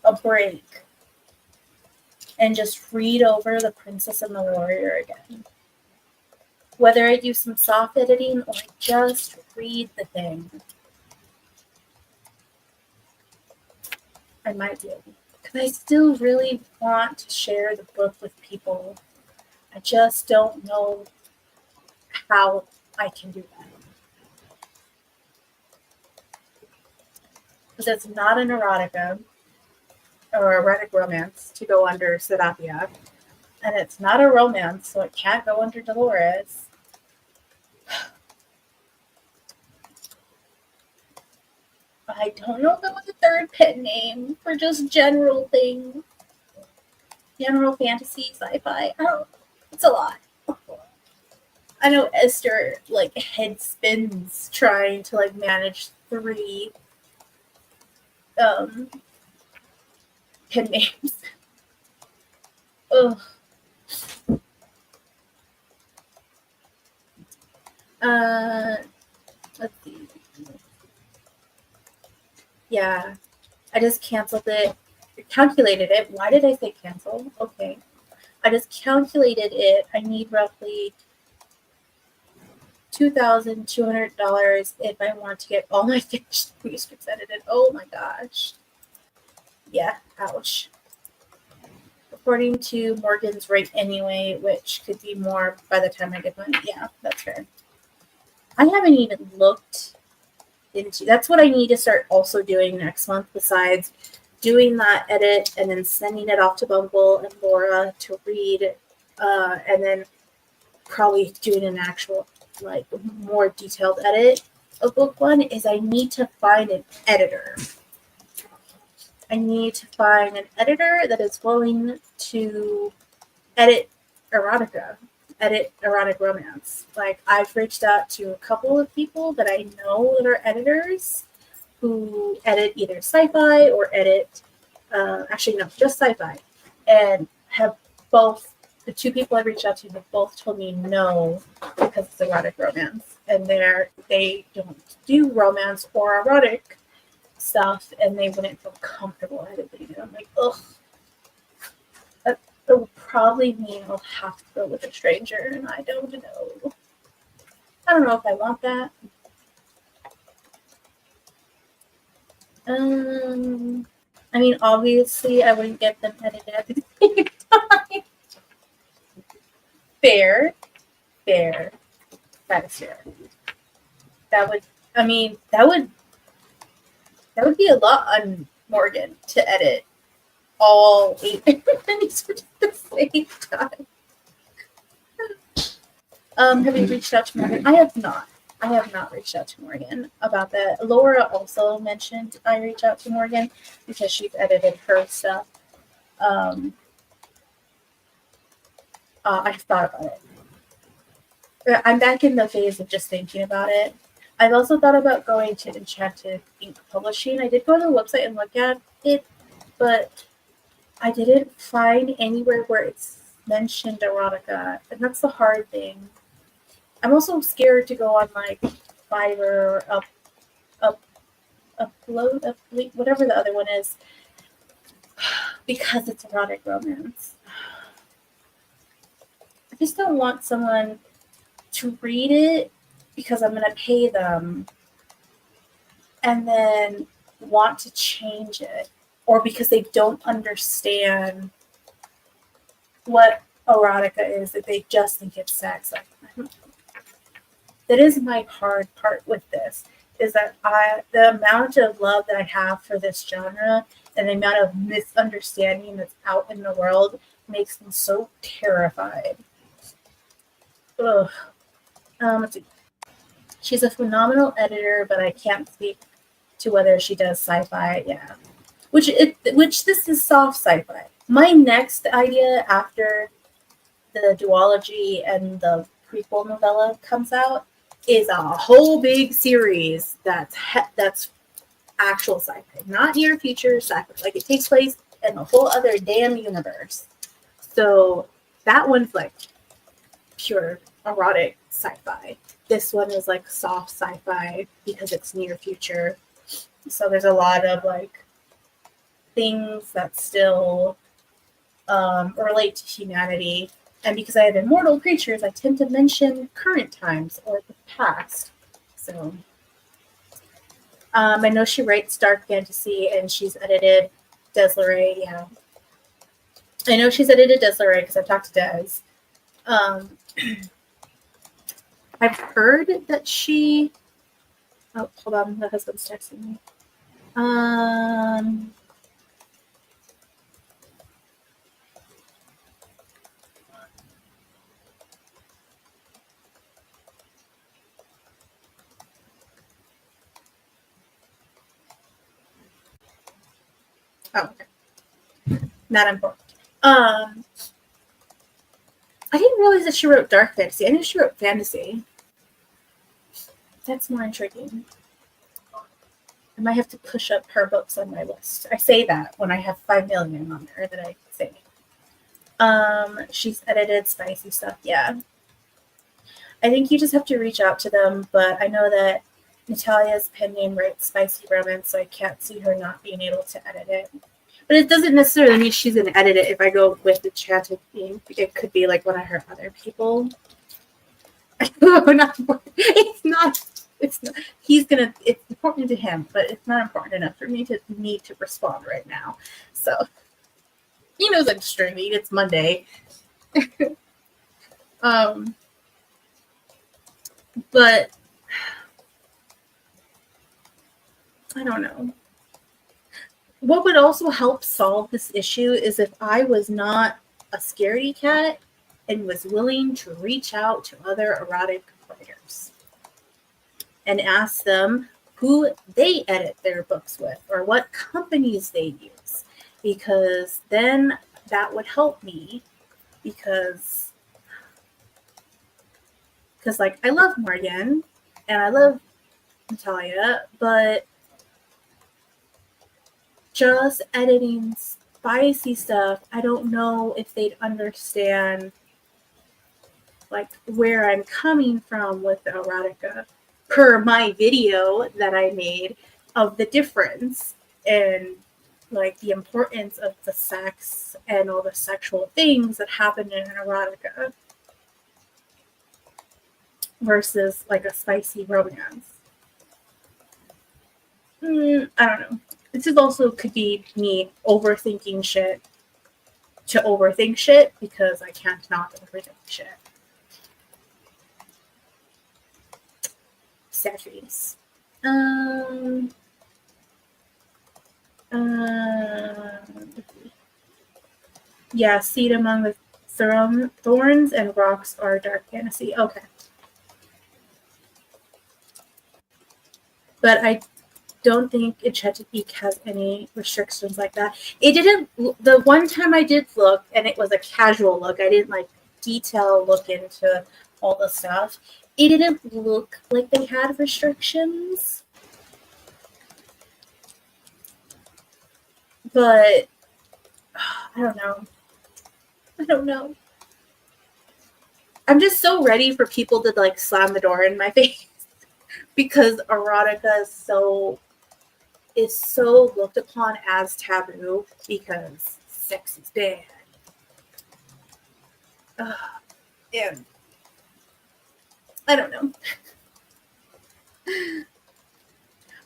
Speaker 1: a break and just read over The Princess and the Warrior again. Whether I do some soft editing or just read the thing, I might do. Because I still really want to share the book with people. I just don't know how I can do that. Because it's not an erotica or erotic romance to go under Serapia. And it's not a romance, so it can't go under Dolores. I don't know if it was a third pet name for just general things. General fantasy, sci-fi. Oh, it's a lot. I know Esther, like, head spins trying to, like, manage 3 pen names. Ugh. Let's see. Yeah, I just canceled it. Calculated it. Why did I say cancel? Okay. I just calculated it. I need roughly $2,200 if I want to get all my finished manuscripts edited. Oh my gosh. Yeah, ouch. according to Morgan's rate anyway, which could be more by the time I get mine. Yeah, that's fair. I haven't even looked into. That's what I need to start also doing next month. Besides doing that edit and then sending it off to Bumble and Laura to read, and then probably doing an actual like more detailed edit of book one, is I need to find an editor. I need to find an editor that is willing to edit erotic romance. Like, I've reached out to a couple of people that I know that are editors who edit either sci-fi or edit, actually no, just sci-fi, and have both, the two people I've reached out to have both told me no because it's erotic romance, and they don't do romance or erotic stuff, and they wouldn't feel comfortable editing it. I'm like, ugh. That will probably mean I'll have to go with a stranger, and I don't know. I don't know if I want that. I mean, obviously, I wouldn't get them edited at the same time. Fair. That is fair. That would be a lot on Morgan to edit all 8 minutes at the same time. Have you reached out to Morgan? I have not. Reached out to Morgan about that. Laura also mentioned I reach out to Morgan because she's edited her stuff. I've thought about it. I'm back in the phase of just thinking about it. I've also thought about going to Enchanted Ink Publishing. I did go to the website and look at it, but I didn't find anywhere where it's mentioned erotica, and that's the hard thing. I'm also scared to go on like Fiverr or Upload, whatever the other one is, because it's erotic romance. I just don't want someone to read it because I'm going to pay them and then want to change it, or because they don't understand what erotica is, that they just think it's sex. That is my hard part with this, is that the amount of love that I have for this genre and the amount of misunderstanding that's out in the world makes me so terrified. Ugh. Let's see. She's a phenomenal editor, but I can't speak to whether she does sci-fi. Yeah, which this is soft sci-fi. My next idea after the duology and the prequel novella comes out is a whole big series that's actual sci-fi, not near future sci-fi. Like, it takes place in a whole other damn universe. So that one's like pure erotic sci-fi. This one is like soft sci-fi because it's near future. So there's a lot of like things that still relate to humanity. And because I have immortal creatures, I tend to mention current times or the past. So I know she writes dark fantasy and she's edited Desiree. Yeah, I know she's edited Desiree because I've talked to Des. I've heard that she. Oh, hold on, my husband's texting me. Oh, okay. Not important. I didn't realize that she wrote dark fantasy. I knew she wrote fantasy. That's more intriguing. I might have to push up her books on my list. I say that when I have 5 million on there that I say. She's edited spicy stuff. Yeah. I think you just have to reach out to them, but I know that Natalia's pen name writes spicy romance, so I can't see her not being able to edit it. But it doesn't necessarily mean she's going to edit it if I go with the Enchanted Ink. It could be like one of her other people. It's not. It's important to him, but it's not important enough for me to need to respond right now. So, He knows I'm streaming. It's Monday. But I don't know. What would also help solve this issue is if I was not a scaredy cat and was willing to reach out to other erotic writers and ask them who they edit their books with or what companies they use, because then that would help me, because like I love Morgan and I love Natalia, but just editing spicy stuff, I don't know if they'd understand like where I'm coming from with the erotica per my video that I made of the difference and like the importance of the sex and all the sexual things that happen in an erotica versus like a spicy romance. I don't know. This is also could be me overthinking shit to overthink shit, because I can't not overthink shit. Sad dreams. Yeah, Seed Among the Thorns and Rocks are dark fantasy. Okay. But I don't think Chesapeake has any restrictions like that. It didn't. The one time I did look, and it was a casual look. I didn't like detail look into all the stuff. It didn't look like they had restrictions. But I don't know. I'm just so ready for people to like slam the door in my face because erotica is so looked upon as taboo because sex is bad. And I don't know.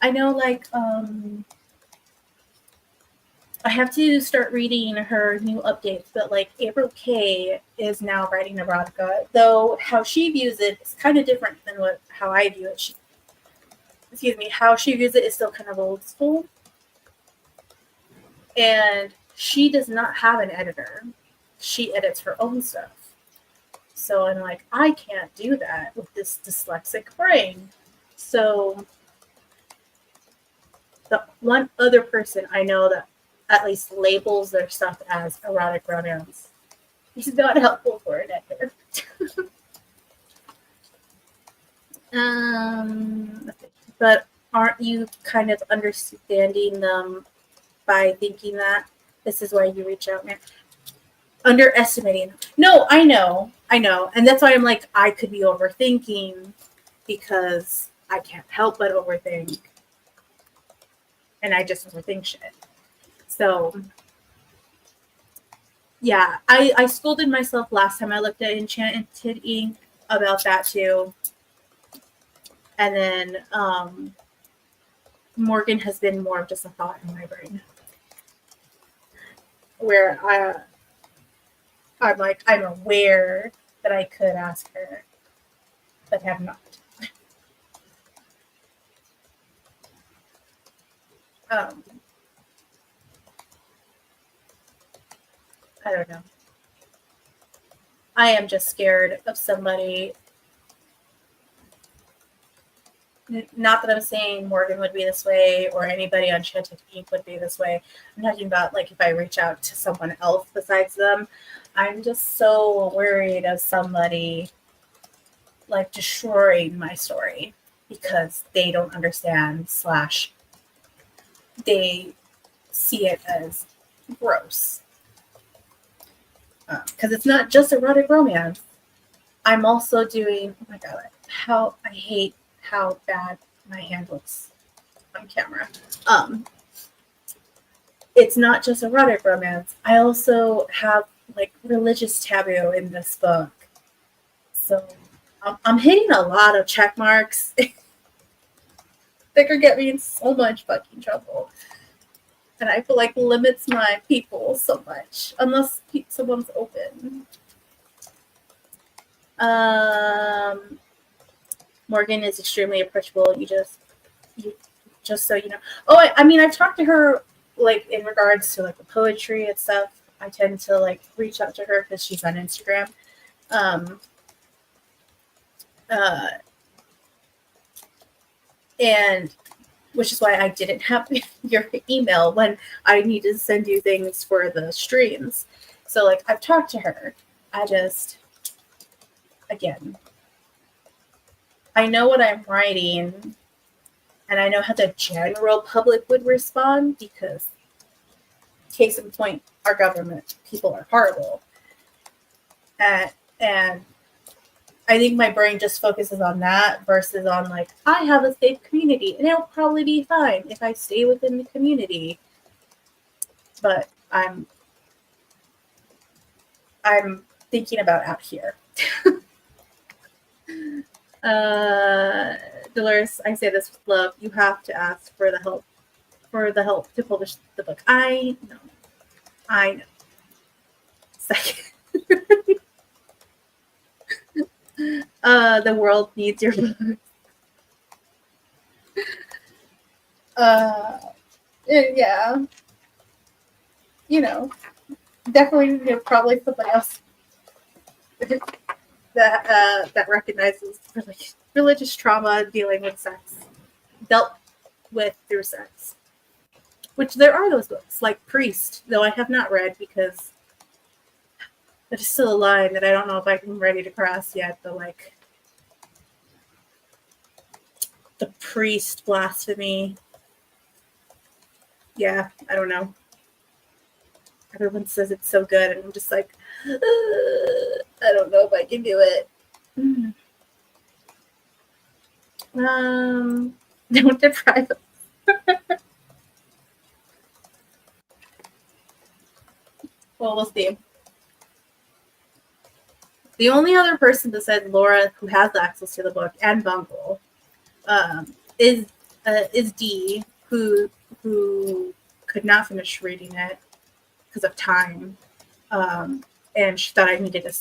Speaker 1: I know, like, I have to start reading her new updates, but like April K is now writing erotica, though how she views it is kind of different than how I view it. How she views it is still kind of old school. And she does not have an editor. She edits her own stuff. So I'm like, I can't do that with this dyslexic brain. So the one other person I know that at least labels their stuff as erotic romance is not helpful for an editor. But aren't you kind of understanding them by thinking that this is why you reach out, man? Underestimating. No, I know. And that's why I'm like, I could be overthinking because I can't help but overthink. And I just overthink shit. So, yeah, I scolded myself last time I looked at Enchanted Ink about that too. And then Morgan has been more of just a thought in my brain. Where I'm like, I'm aware that I could ask her, but have not. I don't know. I am just scared of somebody. Not that I'm saying Morgan would be this way or anybody on Enchanted Ink would be this way. I'm talking about like if I reach out to someone else besides them. I'm just so worried of somebody like destroying my story because they don't understand / they see it as gross. Because it's not just erotic romance. I'm also doing, oh my God, how I hate how bad my hand looks on camera. It's not just erotic romance. I also have like religious taboo in this book. So I'm hitting a lot of check marks that could get me in so much fucking trouble. And I feel like limits my people so much, unless someone's open. Morgan is extremely approachable. You just so you know. Oh, I mean, I've talked to her like in regards to like the poetry and stuff. I tend to like reach out to her because she's on Instagram. And which is why I didn't have your email when I needed to send you things for the streams. So like I've talked to her. Again, I know what I'm writing and I know how the general public would respond because case in point, our government people are horrible. And I think my brain just focuses on that versus on like, I have a safe community and it'll probably be fine if I stay within the community. But I'm thinking about out here. Dolores, I say this with love. You have to ask for the help to publish the book. I know. Second. The world needs your book. Yeah. You know, definitely probably somebody else that recognizes religious trauma dealing with sex, dealt with through sex. Which there are those books, like Priest, though I have not read because there's still a line that I don't know if I'm ready to cross yet. The priest blasphemy. Yeah, I don't know. Everyone says it's so good, and I'm just like, I don't know if I can do it. Don't deprive us. Well, we'll see. The only other person besides Laura who has access to the book and Bumble is Dee, who could not finish reading it because of time, and she thought I needed a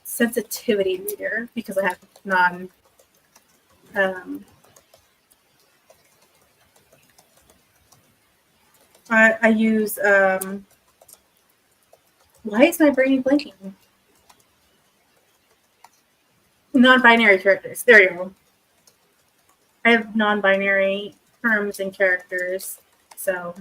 Speaker 1: sensitivity reader because I have non. I use. Why is my brain blanking? Non-binary characters. There you go. I have non-binary terms and characters, so.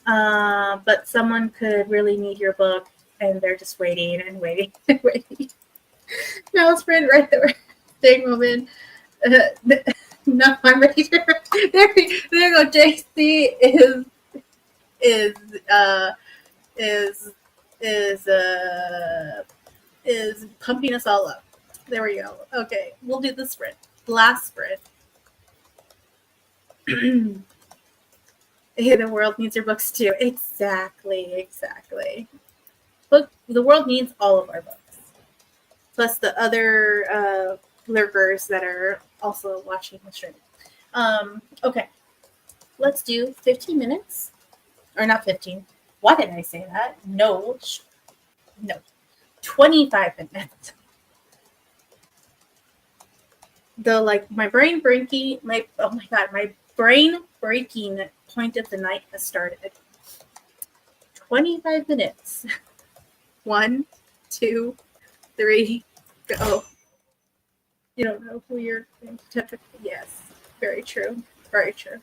Speaker 1: But someone could really need your book, and they're just waiting and waiting and waiting. Now it's right there. Dang woman. No, I'm ready to. There you go. JC is pumping us all up. There we go. Okay, we'll do the sprint. Last sprint. Hey, the world needs your books too. Exactly. The world needs all of our books. Plus the other lurkers that are also watching the stream. Okay. Let's do 15 minutes. Or not 15. Why did I say that? No. 25 minutes. My brain breaking point of the night has started. 25 minutes. 1, 2, 3, go. You don't know who you're going to touch. Yes, very true. Very true.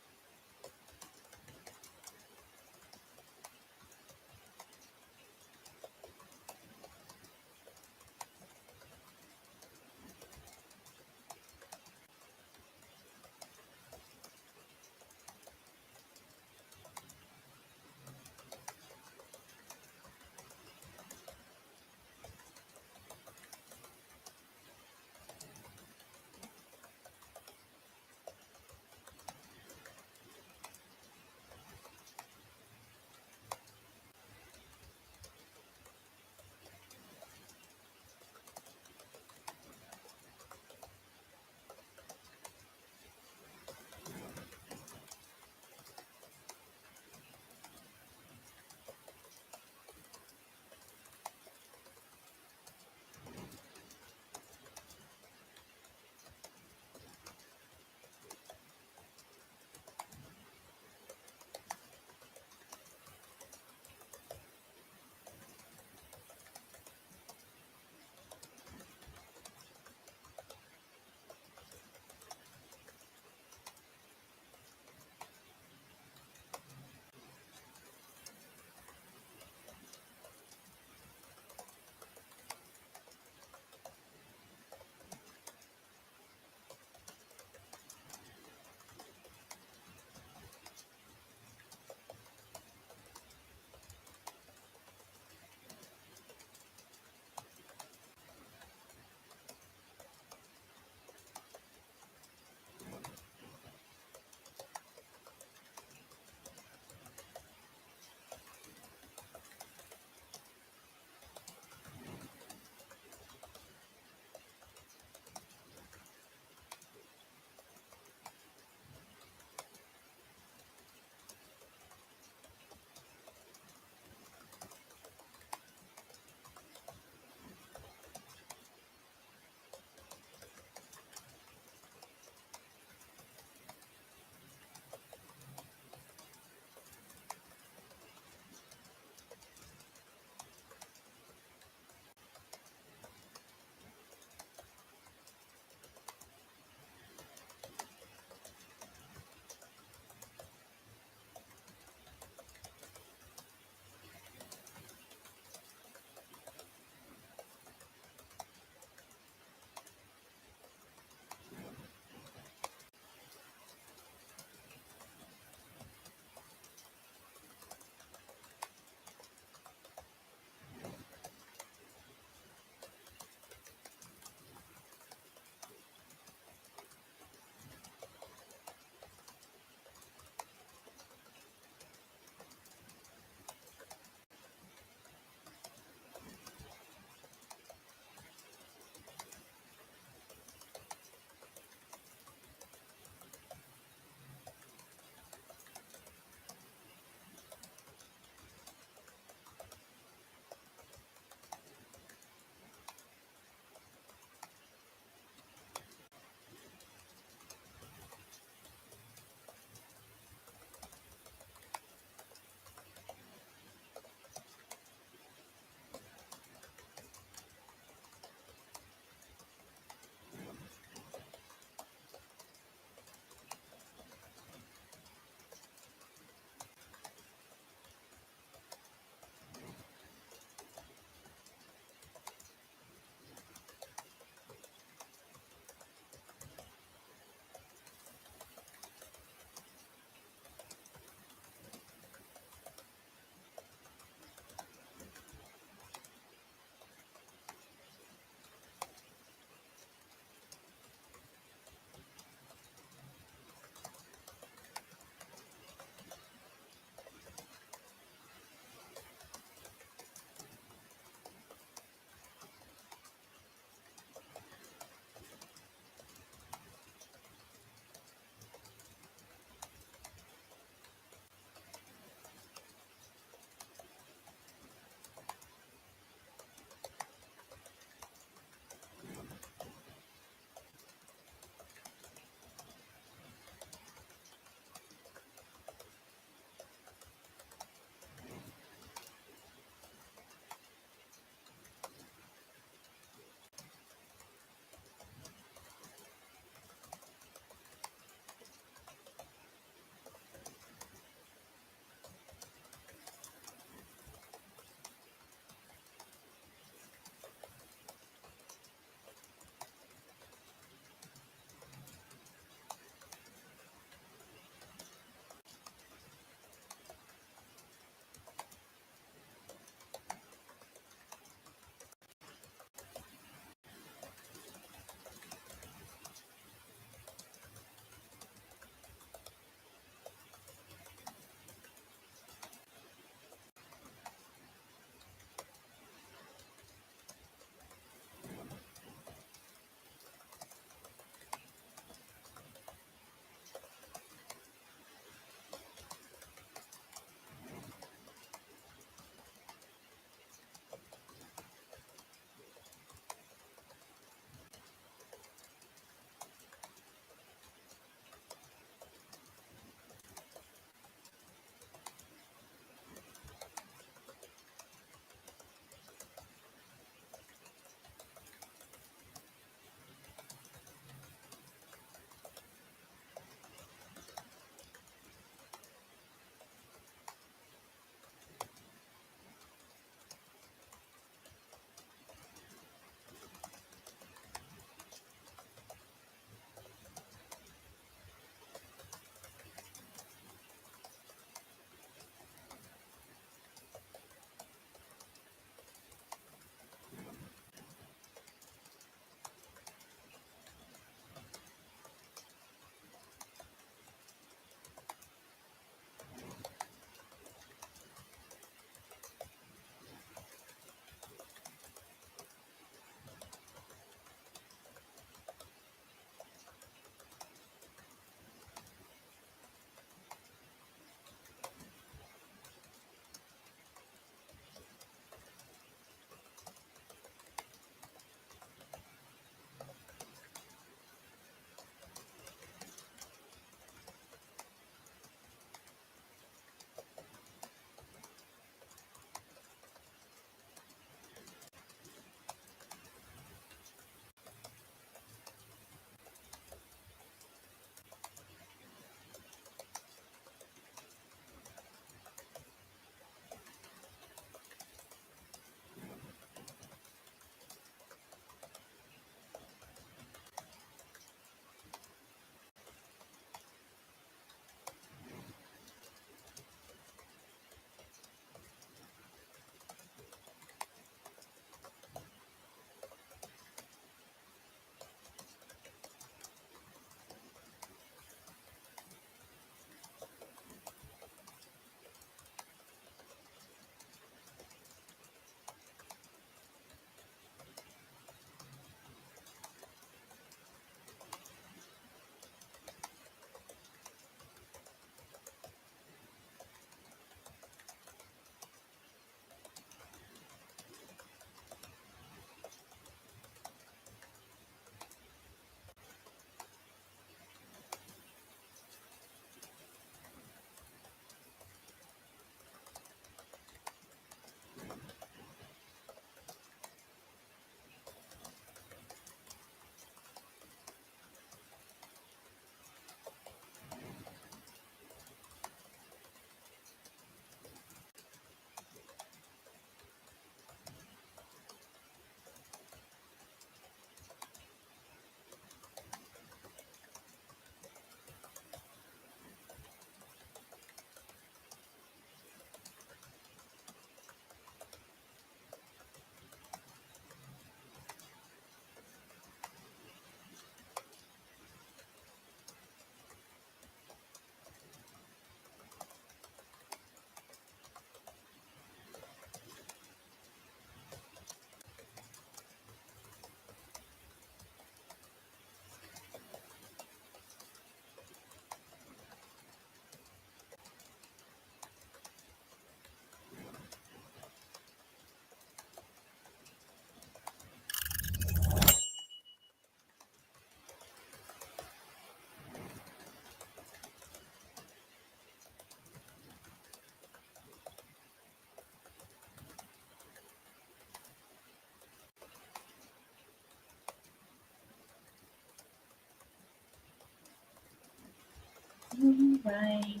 Speaker 1: right.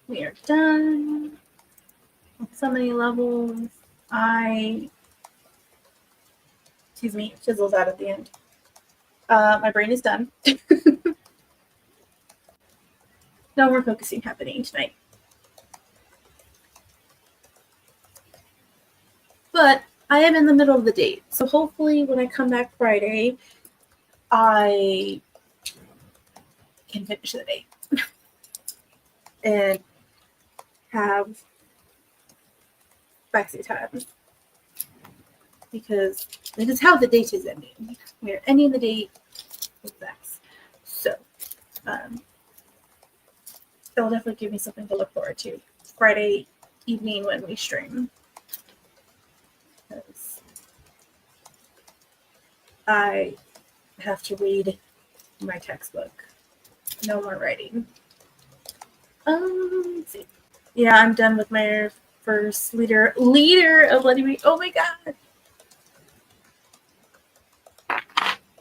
Speaker 1: We are done. So many levels. Excuse me, fizzles out at the end. My brain is done. No more focusing happening tonight. But I am in the middle of the date, so hopefully when I come back Friday, I can finish the date and have backseat time, because it is how the date is ending. We are ending the date with Vex. So that will definitely give me something to look forward to Friday evening when we stream. Because I have to read my textbook. No more writing. Let's see. Yeah, I'm done with my first leader of letting me. Oh my god.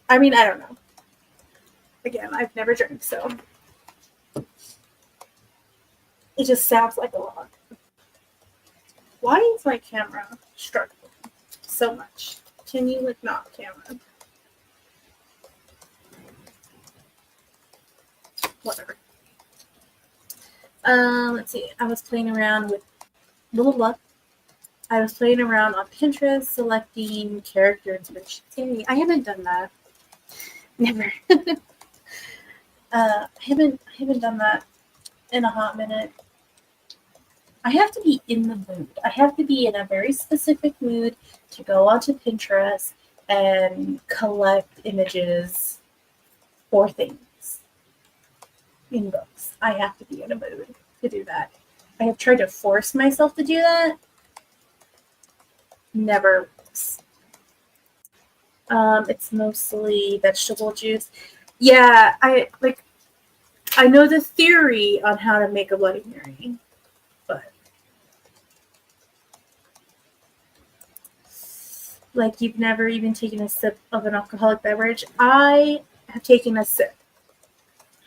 Speaker 1: I mean, I don't know. Again, I've never drank, so it just sounds like a lot. Why is my camera struggling so much? Can you like not camera? Whatever. Let's see. I was playing around with I was playing around on Pinterest, selecting character inspiration. Hey, I haven't done that. Never. I haven't done that in a hot minute. I have to be in the mood. I have to be in a very specific mood to go onto Pinterest and collect images for things in books. I have to be in a mood to do that. I have tried to force myself to do that. Never works. It's mostly vegetable juice. Yeah, I know the theory on how to make a Bloody Mary, but like you've never even taken a sip of an alcoholic beverage. I have taken a sip.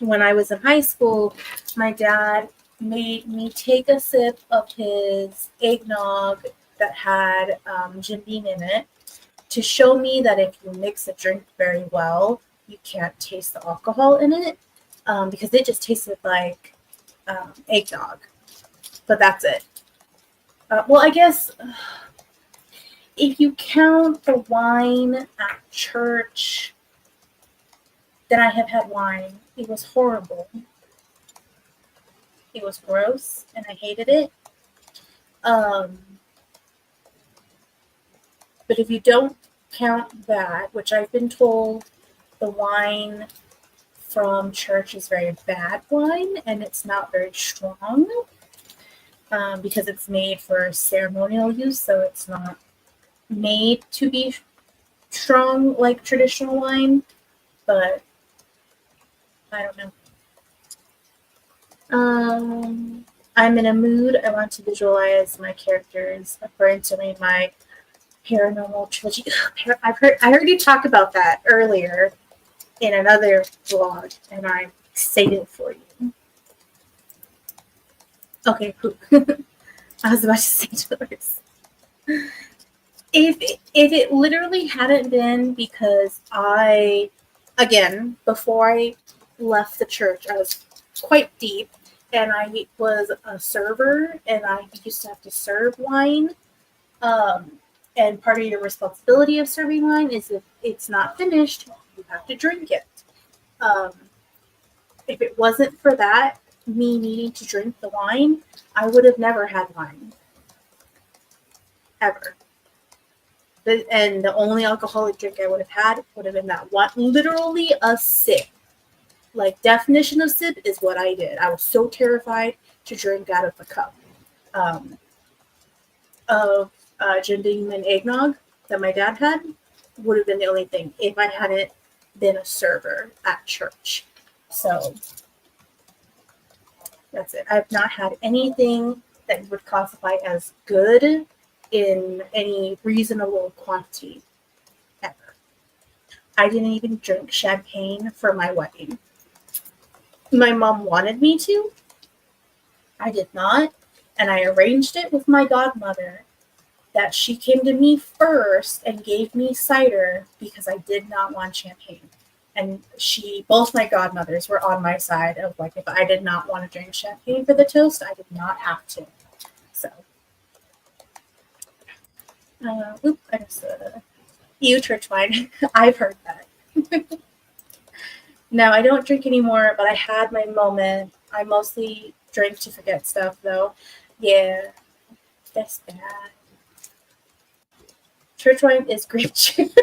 Speaker 1: When I was in high school, my dad made me take a sip of his eggnog that had Jim Beam in it to show me that if you mix a drink very well, you can't taste the alcohol in it, because it just tasted like eggnog. But that's it. Well, I guess if you count the wine at church, then I have had wine. It was horrible. It was gross, and I hated it. But if you don't count that, which I've been told the wine from church is very bad wine, and it's not very strong, because it's made for ceremonial use, so it's not made to be strong like traditional wine, but I don't know. I'm in a mood. I want to visualize my characters for entering my paranormal trilogy. I heard you talk about that earlier in another vlog, and I'm excited for you. Okay, poop. I was about to say yours. If it literally hadn't been because before I left the church, I was quite deep, and I was a server, and I used to have to serve wine. And part of your responsibility of serving wine is if it's not finished, you have to drink it. If it wasn't for that, me needing to drink the wine, I would have never had wine. Ever. And the only alcoholic drink I would have had would have been that one, literally a sip. Like, definition of sip is what I did. I was so terrified to drink out of the cup of Jim Beam and eggnog that my dad had. Would have been the only thing if I hadn't been a server at church. So that's it. I've not had anything that you would classify as good in any reasonable quantity ever. I didn't even drink champagne for my wedding. My mom wanted me to. I did not. And I arranged it with my godmother that she came to me first and gave me cider because I did not want champagne. And both my godmothers were on my side of like, if I did not want to drink champagne for the toast, I did not have to. So, I just, church wine. I've heard that. No, I don't drink anymore, but I had my moment. I mostly drink to forget stuff, though. Yeah, that's bad. Church wine is grape juice.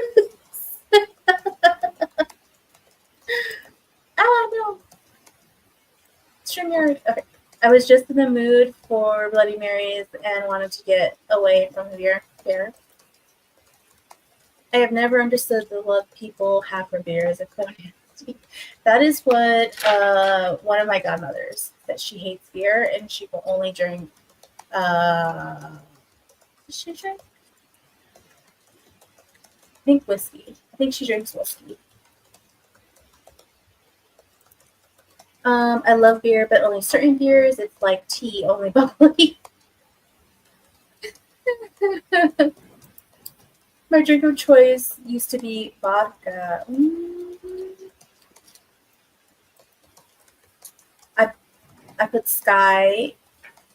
Speaker 1: No. StreamYard. Okay. I was just in the mood for Bloody Marys and wanted to get away from the beer. Beer. I have never understood the love people have for beer as a cognac. That is what one of my godmothers that she hates beer and she will only drink. She drink? I think whiskey. I think she drinks whiskey. I love beer, but only certain beers. It's like tea, only bubbly. My drink of choice used to be vodka. I put Sky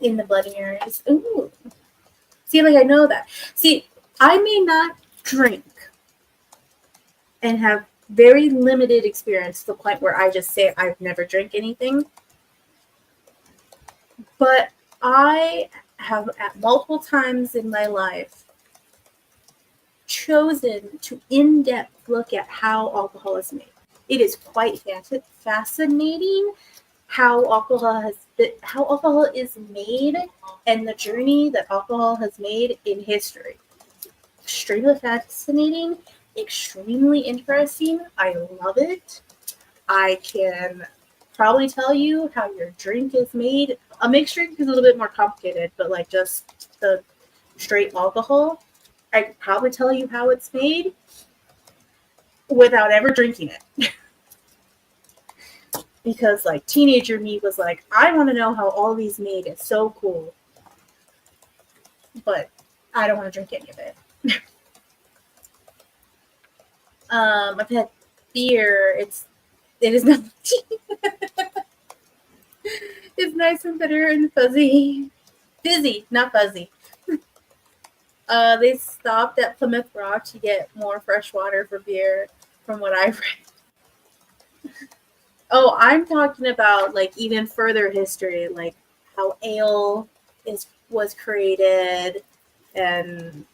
Speaker 1: in the Bloody Marys. Ooh. See, like I know that. See, I may not drink and have very limited experience to the point where I just say I've never drank anything. But I have at multiple times in my life chosen to in-depth look at how alcohol is made. It is quite fascinating how alcohol is made and the journey that alcohol has made in history. Extremely fascinating, extremely interesting. I love it. I can probably tell you how your drink is made. A mixed drink is a little bit more complicated, but like just the straight alcohol, I could probably tell you how it's made without ever drinking it. Because like teenager me was like, I want to know how all these made. It's so cool. But I don't want to drink any of it. I've had beer. It is not it's nice and bitter and fuzzy. Fizzy, not fuzzy. They stopped at Plymouth Rock to get more fresh water for beer, from what I've read. Oh, I'm talking about like even further history, like how ale was created, and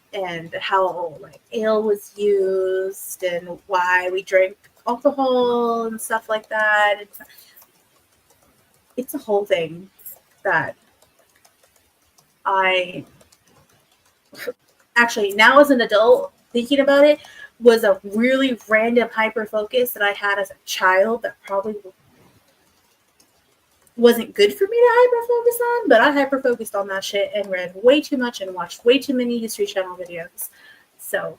Speaker 1: how like ale was used, and why we drank alcohol and stuff like that. It's a whole thing that I actually now as an adult thinking about it was a really random hyper focus that I had as a child that probably wasn't good for me to hyper focus on, but I hyper focused on that shit and read way too much and watched way too many History Channel videos. So,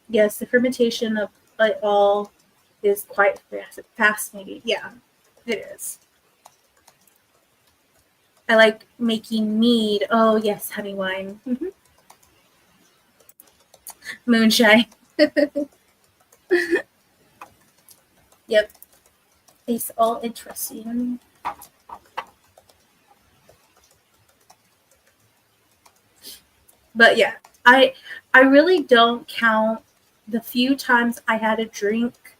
Speaker 1: yes, the fermentation of it all is quite fascinating. Yeah, it is. I like making mead. Oh, yes, honey wine. Mm-hmm. Moonshine. Yep. It's all interesting. But yeah, I really don't count the few times I had a drink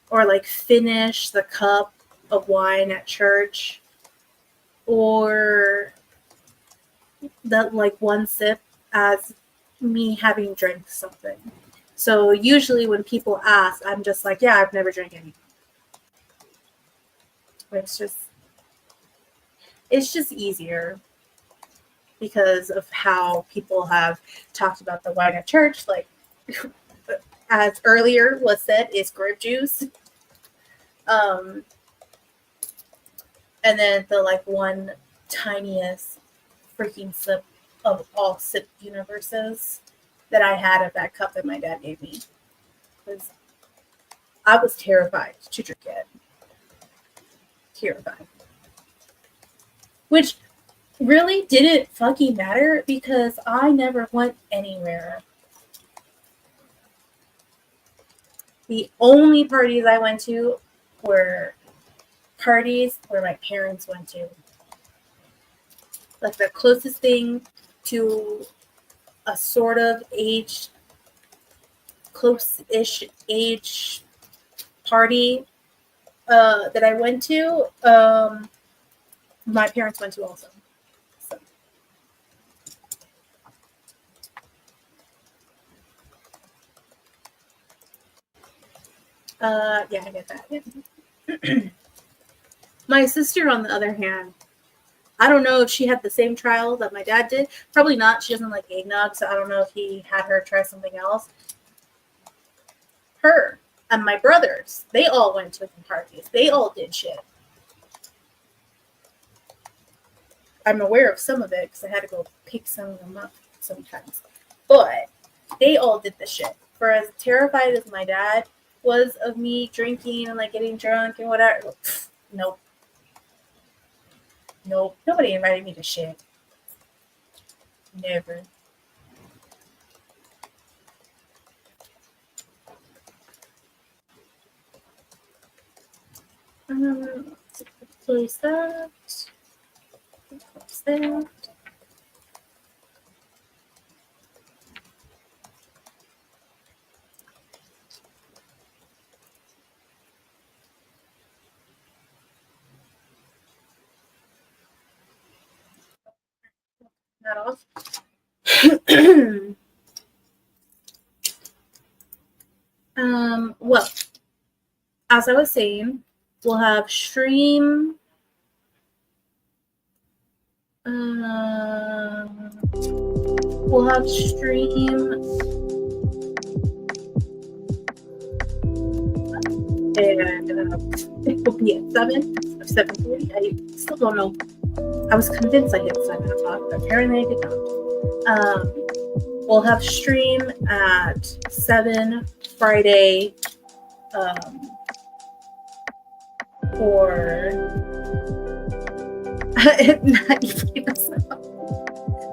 Speaker 1: or like finish the cup of wine at church, or that like one sip as me having drank something. So usually when people ask, I'm just like, yeah, I've never drank any. It's just easier because of how people have talked about the wine at church. Like, as earlier was said, is grape juice. And then the like one tiniest freaking sip of all sip universes that I had of that cup that my dad gave me. Because I was terrified to drink it. Terrified. Which really didn't fucking matter because I never went anywhere. The only parties I went to were parties where my parents went to. Like the closest thing to a sort of age, close-ish age party that I went to, my parents went to also. So. Yeah, I get that. Yeah. My sister, on the other hand, I don't know if she had the same trial that my dad did. Probably not. She doesn't like eggnog, so I don't know if he had her try something else. Her and my brothers, they all went to the parties. They all did shit. I'm aware of some of it because I had to go pick some of them up sometimes. But they all did the shit. For as terrified as my dad was of me drinking and like getting drunk and whatever, nope. Nope. Nobody invited me to shit. Never. Close that. Close that. That off. Well, as I was saying, we'll have stream. We'll have stream. And it will be at 7 or 7:30. I still don't know. I was convinced I hit 7 o'clock, but apparently I did not. We'll have stream at 7 Friday for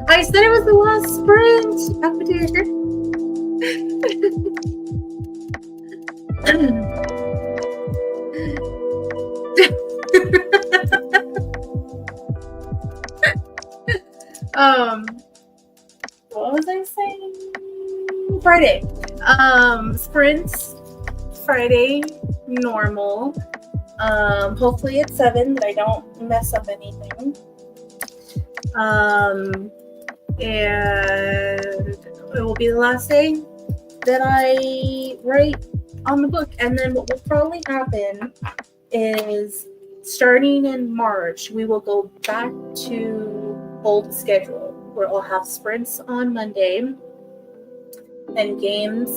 Speaker 1: I said it was the last sprint. Up there. What was I saying? Friday. Sprints. Friday. Normal. Hopefully at 7 that I don't mess up anything. And it will be the last day that I write on the book. And then what will probably happen is starting in March, we will go back to old schedule where I'll have sprints on Monday and games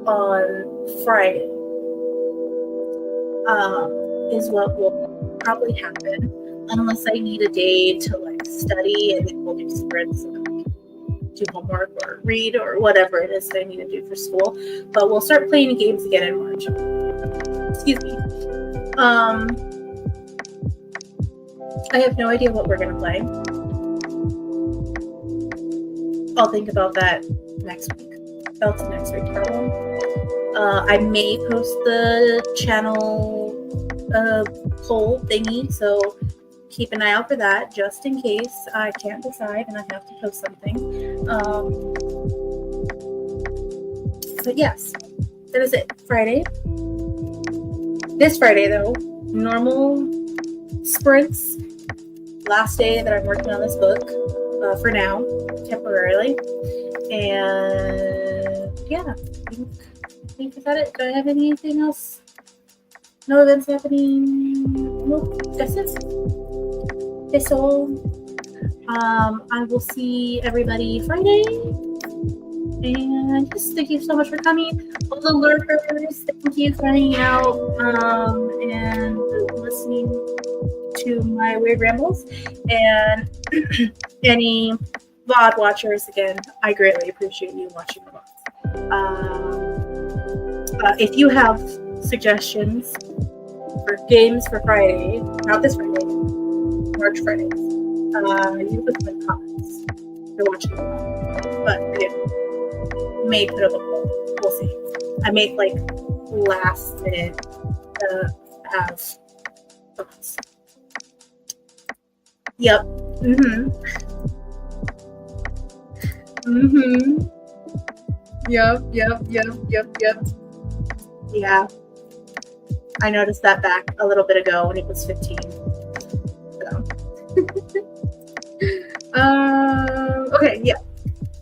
Speaker 1: on Friday. Is what will probably happen unless I need a day to like study and then we'll do sprints and do homework or read or whatever it is that I need to do for school. But we'll start playing games again in March. Excuse me. I have no idea what we're gonna play. I'll think about that next week. That's the next week problem. I may post the channel poll thingy, so keep an eye out for that just in case I can't decide and I have to post something. But yes, that is it. Friday. This Friday though, normal sprints. Last day that I'm working on this book for now, temporarily. And yeah, I think is that it? Do I have anything else? No events happening? Nope, that's it. That's all. I will see everybody Friday. And just thank you so much for coming. All the lurkers, thank you for hanging out and listening to my weird rambles. And any VOD watchers, again, I greatly appreciate you watching the VODs. If you have suggestions for games for Friday, not this Friday, March Friday, you put them in the comments. You're watching the VOD. But again, may put up a poll. We'll see. I made like last minute have thoughts. Yep. Yep. Yeah. I noticed that back a little bit ago when it was 15. So. Okay, yeah.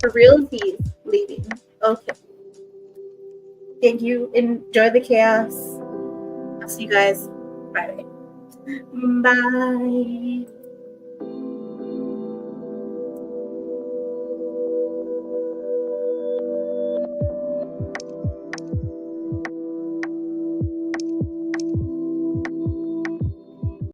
Speaker 1: For real, he's leaving. Okay. Thank you. Enjoy the chaos. I'll see you guys Friday. Bye.